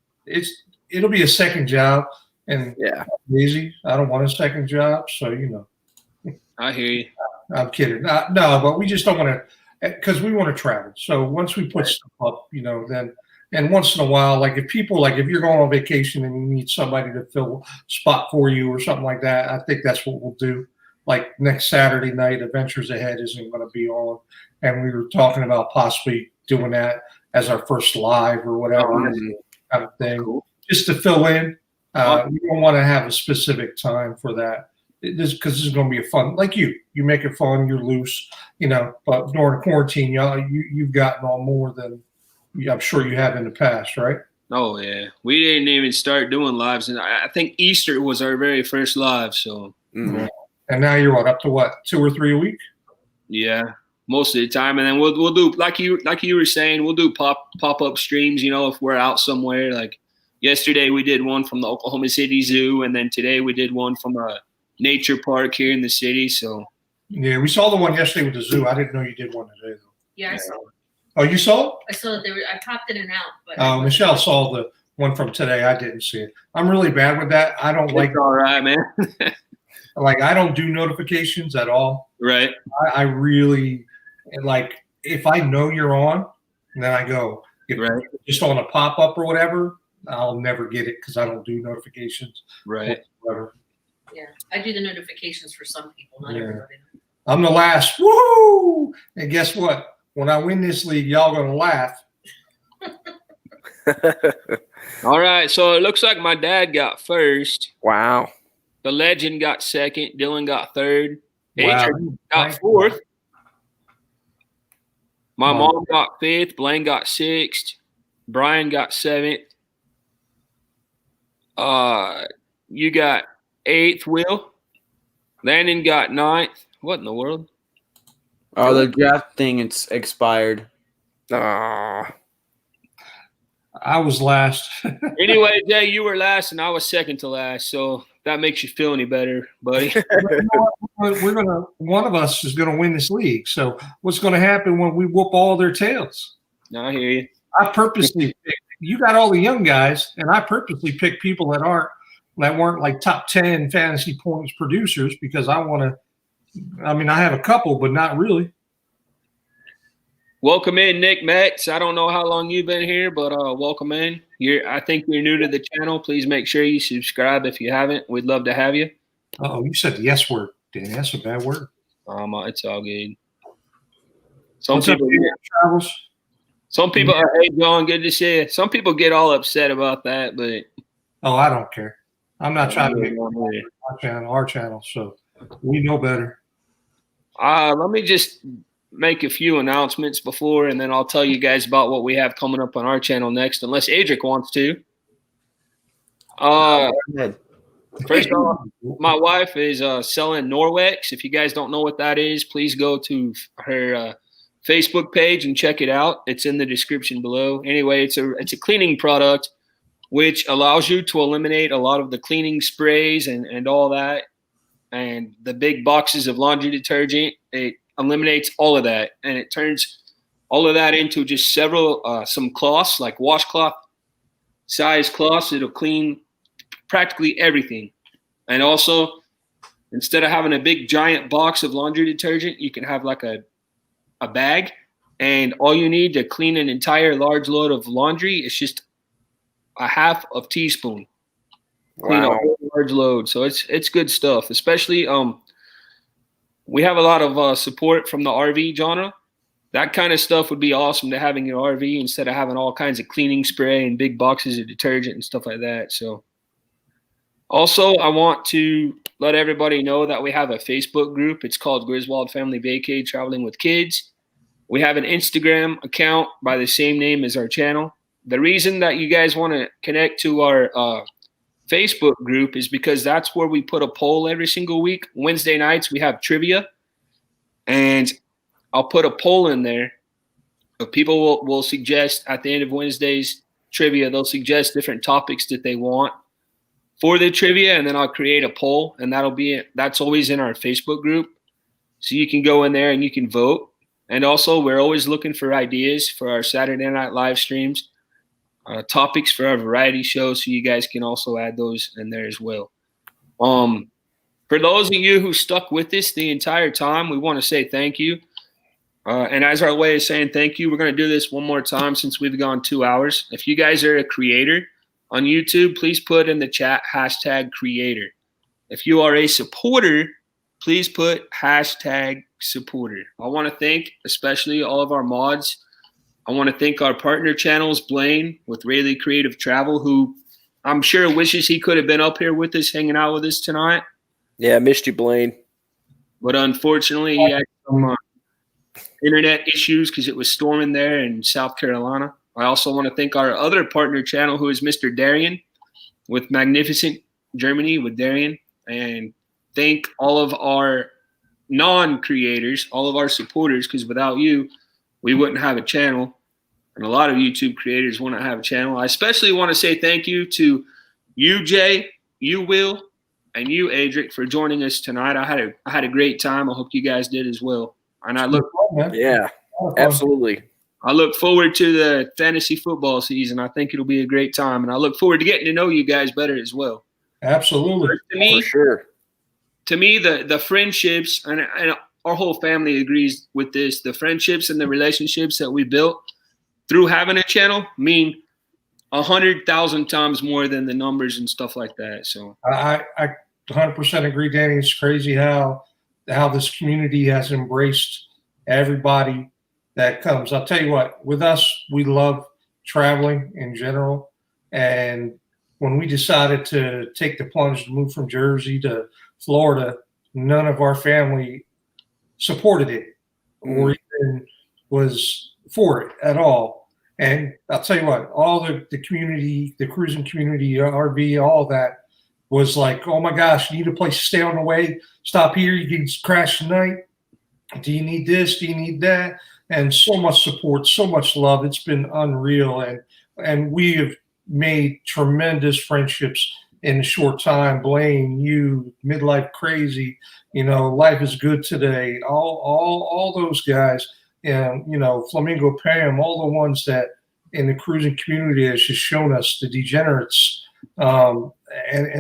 [SPEAKER 3] it'll be a second job, and easy. I don't want a second job, so you know.
[SPEAKER 1] I hear you.
[SPEAKER 3] I'm kidding. No, but we just don't want to, because we want to travel. So once we put stuff up, you know, then. And once in a while, like if you're going on vacation and you need somebody to fill a spot for you or something like that, I think that's what we'll do. Like next Saturday night, Adventures Ahead isn't going to be on. And we were talking about possibly doing that as our first live or whatever kind of thing, just to fill in. We don't want to have a specific time for that. Because this is going to be a fun, like you make it fun, you're loose, you know, but during quarantine, you've gotten on more than I'm sure you have in the past, right?
[SPEAKER 1] Oh, yeah. We didn't even start doing lives. And I think Easter was our very first live. So,
[SPEAKER 3] And now you're up to 2 or 3 a week?
[SPEAKER 1] Yeah, most of the time. And then we'll do, like you were saying, we'll do pop-up streams, you know, if we're out somewhere. Like yesterday we did one from the Oklahoma City Zoo. And then today we did one from a nature park here in the city. So,
[SPEAKER 3] yeah, we saw the one yesterday with the zoo. I didn't know you did one today, though.
[SPEAKER 9] Yeah, I saw it.
[SPEAKER 3] Oh, you saw it?
[SPEAKER 9] I saw it. I popped in and out. But
[SPEAKER 3] Michelle saw the one from today. I didn't see it. I'm really bad with that. I don't like.
[SPEAKER 1] All right, man.
[SPEAKER 3] Like I don't do notifications at all.
[SPEAKER 1] Right.
[SPEAKER 3] I really like if I know you're on, then I go. If
[SPEAKER 1] Right.
[SPEAKER 3] just on a pop up or whatever, I'll never get it because I don't do notifications.
[SPEAKER 1] Right.
[SPEAKER 3] Whatsoever.
[SPEAKER 9] Yeah, I do the notifications for some people, not
[SPEAKER 3] Yeah.
[SPEAKER 9] everybody.
[SPEAKER 3] I'm the last. Woohoo! And guess what? When I win this league, y'all gonna laugh.
[SPEAKER 1] All right. So it looks like my dad got first.
[SPEAKER 5] Wow.
[SPEAKER 1] The legend got second. Dylan got third.
[SPEAKER 3] Wow.
[SPEAKER 1] Adrian got fourth. My
[SPEAKER 3] Wow.
[SPEAKER 1] mom got fifth. Blaine got sixth. Brian got seventh. You got eighth, Will. Landon got ninth. What in the world?
[SPEAKER 6] Oh, the draft thing, it's expired.
[SPEAKER 5] Ah.
[SPEAKER 3] I was last.
[SPEAKER 1] Anyway, Jay, you were last and I was second to last. So that makes you feel any better, buddy.
[SPEAKER 3] We're gonna. One of us is gonna win this league. So what's gonna happen when we whoop all their tails?
[SPEAKER 1] No, I hear you.
[SPEAKER 3] I purposely picked. You got all the young guys, and I purposely picked people that weren't like top 10 fantasy points producers because I want to. I mean, I have a couple, but not really.
[SPEAKER 1] Welcome in, Nick Metz. I don't know how long you've been here, but welcome in. I think you're new to the channel. Please make sure you subscribe if you haven't. We'd love to have you.
[SPEAKER 3] Oh, you said the yes word, Danny. That's a bad word.
[SPEAKER 1] It's all good.
[SPEAKER 3] What's up, Travels?
[SPEAKER 1] Some people, hey John, good to see you. Some people get all upset about that, but
[SPEAKER 3] I don't care. I'm not trying to make our channel, so we know better.
[SPEAKER 1] Let me just make a few announcements before, and then I'll tell you guys about what we have coming up on our channel next, unless Adric wants to. First off, my wife is selling Norwex. If you guys don't know what that is, please go to her Facebook page and check it out. It's in the description below. Anyway, it's a cleaning product which allows you to eliminate a lot of the cleaning sprays and all that, and the big boxes of laundry detergent. It eliminates all of that, and it turns all of that into just some cloths, like washcloth size cloths. It'll clean practically everything. And also, instead of having a big giant box of laundry detergent, you can have like a bag, and all you need to clean an entire large load of laundry is just a half of teaspoon. Clean a whole large load. So it's good stuff. Especially we have a lot of support from the RV genre. That kind of stuff would be awesome to have in your RV instead of having all kinds of cleaning spray and big boxes of detergent and stuff like that. So also, I want to let everybody know that we have a Facebook group. It's called Griswold Family Vacay Traveling with Kids. We have an Instagram account by the same name as our channel. The reason that you guys want to connect to our Facebook group is because that's where we put a poll every single week. Wednesday nights, we have trivia, and I'll put a poll in there. People will suggest at the end of Wednesday's trivia, they'll suggest different topics that they want for the trivia, and then I'll create a poll, and that's always in our Facebook group. So you can go in there and you can vote. And also, we're always looking for ideas for our Saturday night live streams, topics for our variety shows, so you guys can also add those in there as well. For those of you who stuck with us the entire time, we want to say thank you. And as our way of saying thank you, we're going to do this one more time since we've gone 2 hours. If you guys are a creator on YouTube, please put in the chat #creator. If you are a supporter, please put #supporter. I want to thank especially all of our mods. I want to thank our partner channels, Blaine with Rayleigh Creative Travel, who I'm sure wishes he could have been up here with us, hanging out with us tonight.
[SPEAKER 5] Yeah, I missed you, Blaine.
[SPEAKER 1] But unfortunately, he had some internet issues because it was storming there in South Carolina. I also want to thank our other partner channel, who is Mr. Darian with Magnificent Germany with Darian, and thank all of our non-creators, all of our supporters, because without you, we wouldn't have a channel, and a lot of YouTube creators wouldn't have a channel. I especially want to say thank you to you, Jay, you, Will, and you, Adric, for joining us tonight. I had a great time. I hope you guys did as well. And I look
[SPEAKER 5] absolutely.
[SPEAKER 1] I look forward to the fantasy football season. I think it'll be a great time, and I look forward to getting to know you guys better as well.
[SPEAKER 3] Absolutely.
[SPEAKER 1] To me,
[SPEAKER 5] for sure.
[SPEAKER 1] To me, the friendships, and our whole family agrees with this. The friendships and the relationships that we built through having a channel mean 100,000 times more than the numbers and stuff like that. So
[SPEAKER 3] I 100% agree, Danny. It's crazy how this community has embraced everybody that comes. I'll tell you what, with us, we love traveling in general. And when we decided to take the plunge to move from Jersey to Florida, none of our family supported it or even was for it at all. And I'll tell you what, all the community, the cruising community, RV, all that was like, oh my gosh, you need a place to stay on the way. Stop here. You can crash tonight. Do you need this? Do you need that? And so much support, so much love. It's been unreal. And we have made tremendous friendships in a short time. Blaine, you, Midlife Crazy, Life is Good Today, all those guys, and Flamingo Pam, all the ones that in the cruising community has just shown us the degenerates, and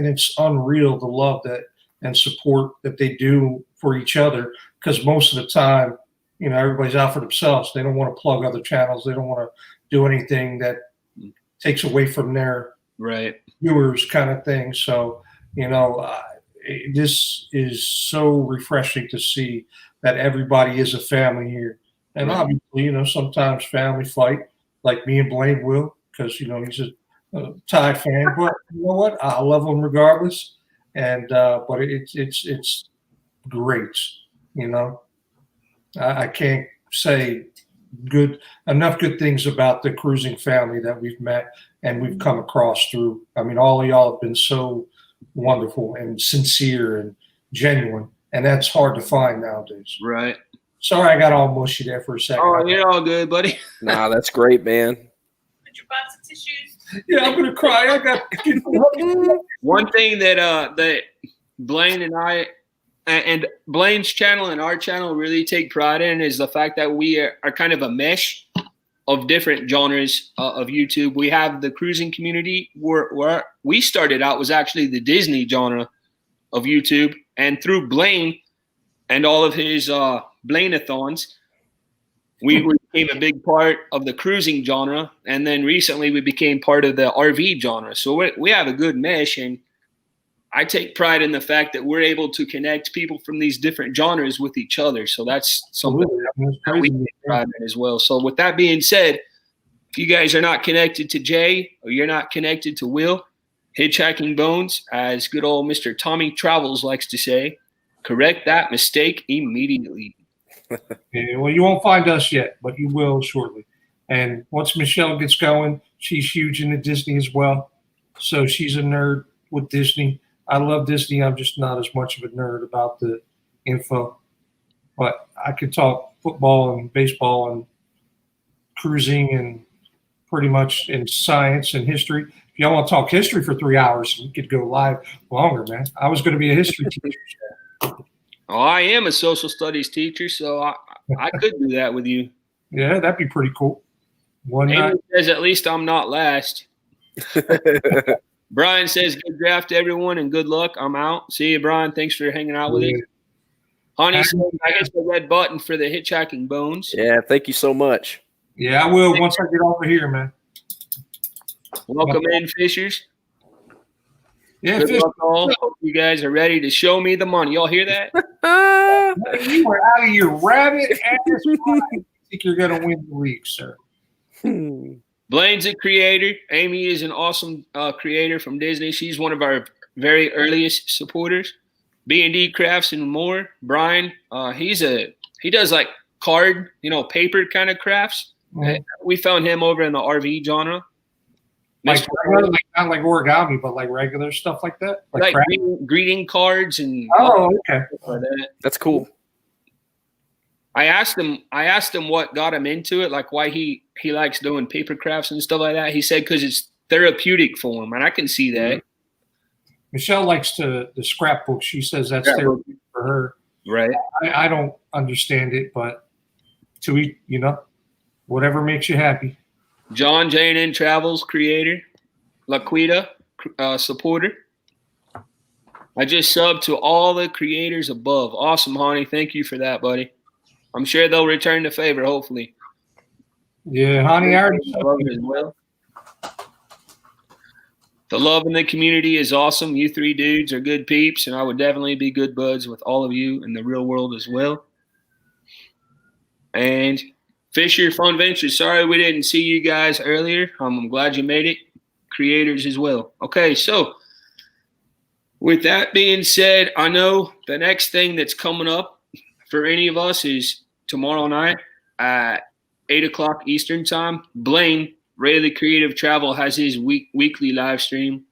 [SPEAKER 3] it's unreal the love that and support that they do for each other, because most of the time, everybody's out for themselves. They don't want to plug other channels. They don't want to do anything that takes away from their viewers, kind of thing. So, this is so refreshing to see that everybody is a family here. And obviously, sometimes family fight, like me and Blaine will, because he's a Tide fan. But you know what? I love him regardless. And but it's great. I can't say enough good things about the cruising family that we've met and we've come across through. I mean, all of y'all have been so wonderful and sincere and genuine, and that's hard to find nowadays.
[SPEAKER 1] Right.
[SPEAKER 3] Sorry, I got all mushy there for a second.
[SPEAKER 1] Oh, you're all good, buddy.
[SPEAKER 5] Nah, that's great, man.
[SPEAKER 9] Did you buy some tissues?
[SPEAKER 3] Yeah, I'm gonna cry. I got
[SPEAKER 1] one thing that Blaine and I and Blaine's channel and our channel really take pride in is the fact that we are kind of a mesh of different genres of YouTube. We have the cruising community where we started out was actually the Disney genre of YouTube, and through Blaine and all of his Blaine-a-thons, we became a big part of the cruising genre, and then recently we became part of the RV genre. So we have a good mesh, and I take pride in the fact that we're able to connect people from these different genres with each other. So that's something that we take pride in as well. So with that being said, if you guys are not connected to Jay or you're not connected to Will, Hitchhiking Bones, as good old Mr. Tommy Travels likes to say, correct that mistake immediately.
[SPEAKER 3] Yeah, well, you won't find us yet, but you will shortly. And once Michelle gets going, she's huge into Disney as well. So she's a nerd with Disney. I love Disney. I'm just not as much of a nerd about the info. But I could talk football and baseball and cruising and pretty much in science and history. If y'all want to talk history for 3 hours, we could go live longer, man. I was going to be a history teacher.
[SPEAKER 1] Oh, I am a social studies teacher, so I could do that with you.
[SPEAKER 3] Yeah, that'd be pretty cool.
[SPEAKER 1] Amy says at least I'm not last. Brian says good draft to everyone and good luck. I'm out. See you, Brian. Thanks for hanging out with us. Honey says I hit the red button for the Hitchhiking Bones.
[SPEAKER 5] Yeah, thank you so much.
[SPEAKER 3] Yeah, I will once I get over here, man.
[SPEAKER 1] Welcome in, Fishers.
[SPEAKER 3] Yeah,
[SPEAKER 1] good luck all. Hope you guys are ready to show me the money. Y'all hear that?
[SPEAKER 3] You are out of your rabbit ass. I think you're going to win the league, sir.
[SPEAKER 1] Blaine's a creator. Amy is an awesome creator from Disney. She's one of our very earliest supporters. B&D Crafts and more. Brian, he does like card, paper kind of crafts. Mm-hmm. We found him over in the RV genre.
[SPEAKER 3] Not like origami, but like regular stuff like that?
[SPEAKER 1] Like greeting cards and
[SPEAKER 3] okay.
[SPEAKER 1] Like that.
[SPEAKER 5] That's cool.
[SPEAKER 1] I asked him what got him into it, like why he likes doing paper crafts and stuff like that. He said because it's therapeutic for him, and I can see that.
[SPEAKER 3] Michelle likes the scrapbook. She says that's therapeutic for her.
[SPEAKER 1] Right.
[SPEAKER 3] I don't understand it, but to eat, whatever makes you happy.
[SPEAKER 1] John J&N Travels creator, Laquita supporter. I just subbed to all the creators above. Awesome, Honey. Thank you for that, buddy. I'm sure they'll return the favor, hopefully.
[SPEAKER 3] Yeah, honey, I already
[SPEAKER 1] Love it as well. The love in the community is awesome. You three dudes are good peeps, and I would definitely be good buds with all of you in the real world as well. And Fisher Fun Ventures, sorry we didn't see you guys earlier. I'm glad you made it. Creators as well. Okay, so with that being said, I know the next thing that's coming up for any of us is tomorrow night at 8 o'clock Eastern time. Blaine, Rayleigh Creative Travel, has his weekly live stream.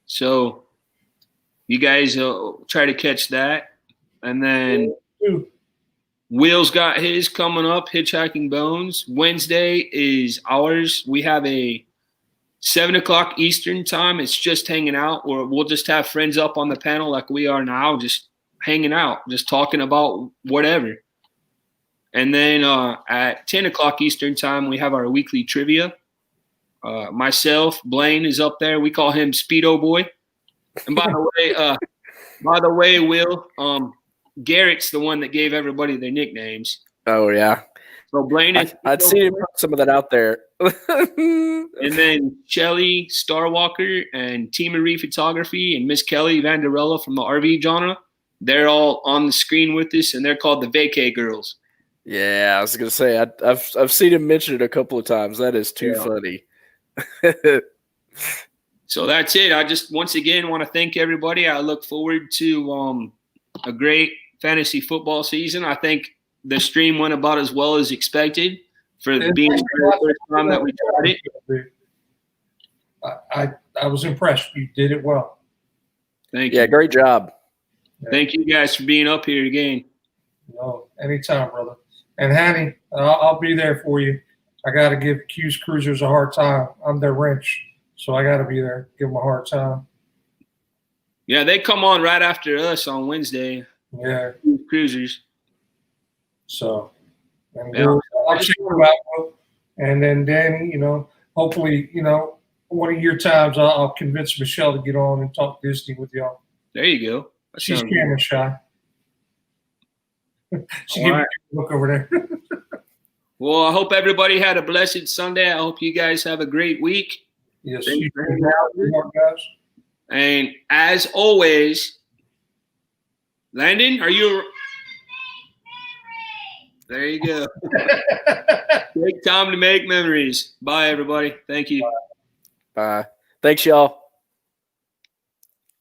[SPEAKER 1] So you guys try to catch that. And then Will's got his coming up, Hitchhiking Bones. Wednesday is ours. We have a 7 o'clock Eastern time. It's just hanging out, or we'll just have friends up on the panel like we are now, just hanging out, just talking about whatever. And then at 10 o'clock Eastern time, we have our weekly trivia. Myself, Blaine is up there. We call him Speedo Boy. And by the way, Will, Garrett's the one that gave everybody their nicknames.
[SPEAKER 5] Oh yeah.
[SPEAKER 1] So Blaine,
[SPEAKER 5] I'd seen him put some of that out there.
[SPEAKER 1] And then Shelly Starwalker and Tia Marie Photography and Miss Kelly Vanderella from the RV genre. They're all on the screen with us, and they're called the Vacay Girls.
[SPEAKER 5] Yeah, I was gonna say I've seen him mention it a couple of times. That is too funny.
[SPEAKER 1] So that's it. I just once again want to thank everybody. I look forward to a great fantasy football season. I think the stream went about as well as expected for being the first time that we tried
[SPEAKER 3] it. I was impressed. You did it well.
[SPEAKER 1] Thank you.
[SPEAKER 5] Yeah, great job.
[SPEAKER 1] Thank you guys for being up here again.
[SPEAKER 3] No, anytime, brother. And Hanny, I'll be there for you. I got to give Q's Cruisers a hard time. I'm their wrench, so I got to be there. Give them a hard time.
[SPEAKER 1] Yeah, they come on right after us on Wednesday.
[SPEAKER 3] Yeah.
[SPEAKER 1] Cruisers.
[SPEAKER 3] So, and I'll check you out. And then Danny, hopefully, one of your times I'll convince Michelle to get on and talk Disney with y'all.
[SPEAKER 1] There you go.
[SPEAKER 3] She's camera shy. She gave me a look over there.
[SPEAKER 1] Well, I hope everybody had a blessed Sunday. I hope you guys have a great week.
[SPEAKER 3] Yes, you guys.
[SPEAKER 1] And as always, Landon, are you? There you go. Take time to make memories. Bye, everybody. Thank you.
[SPEAKER 5] Bye. Thanks, y'all.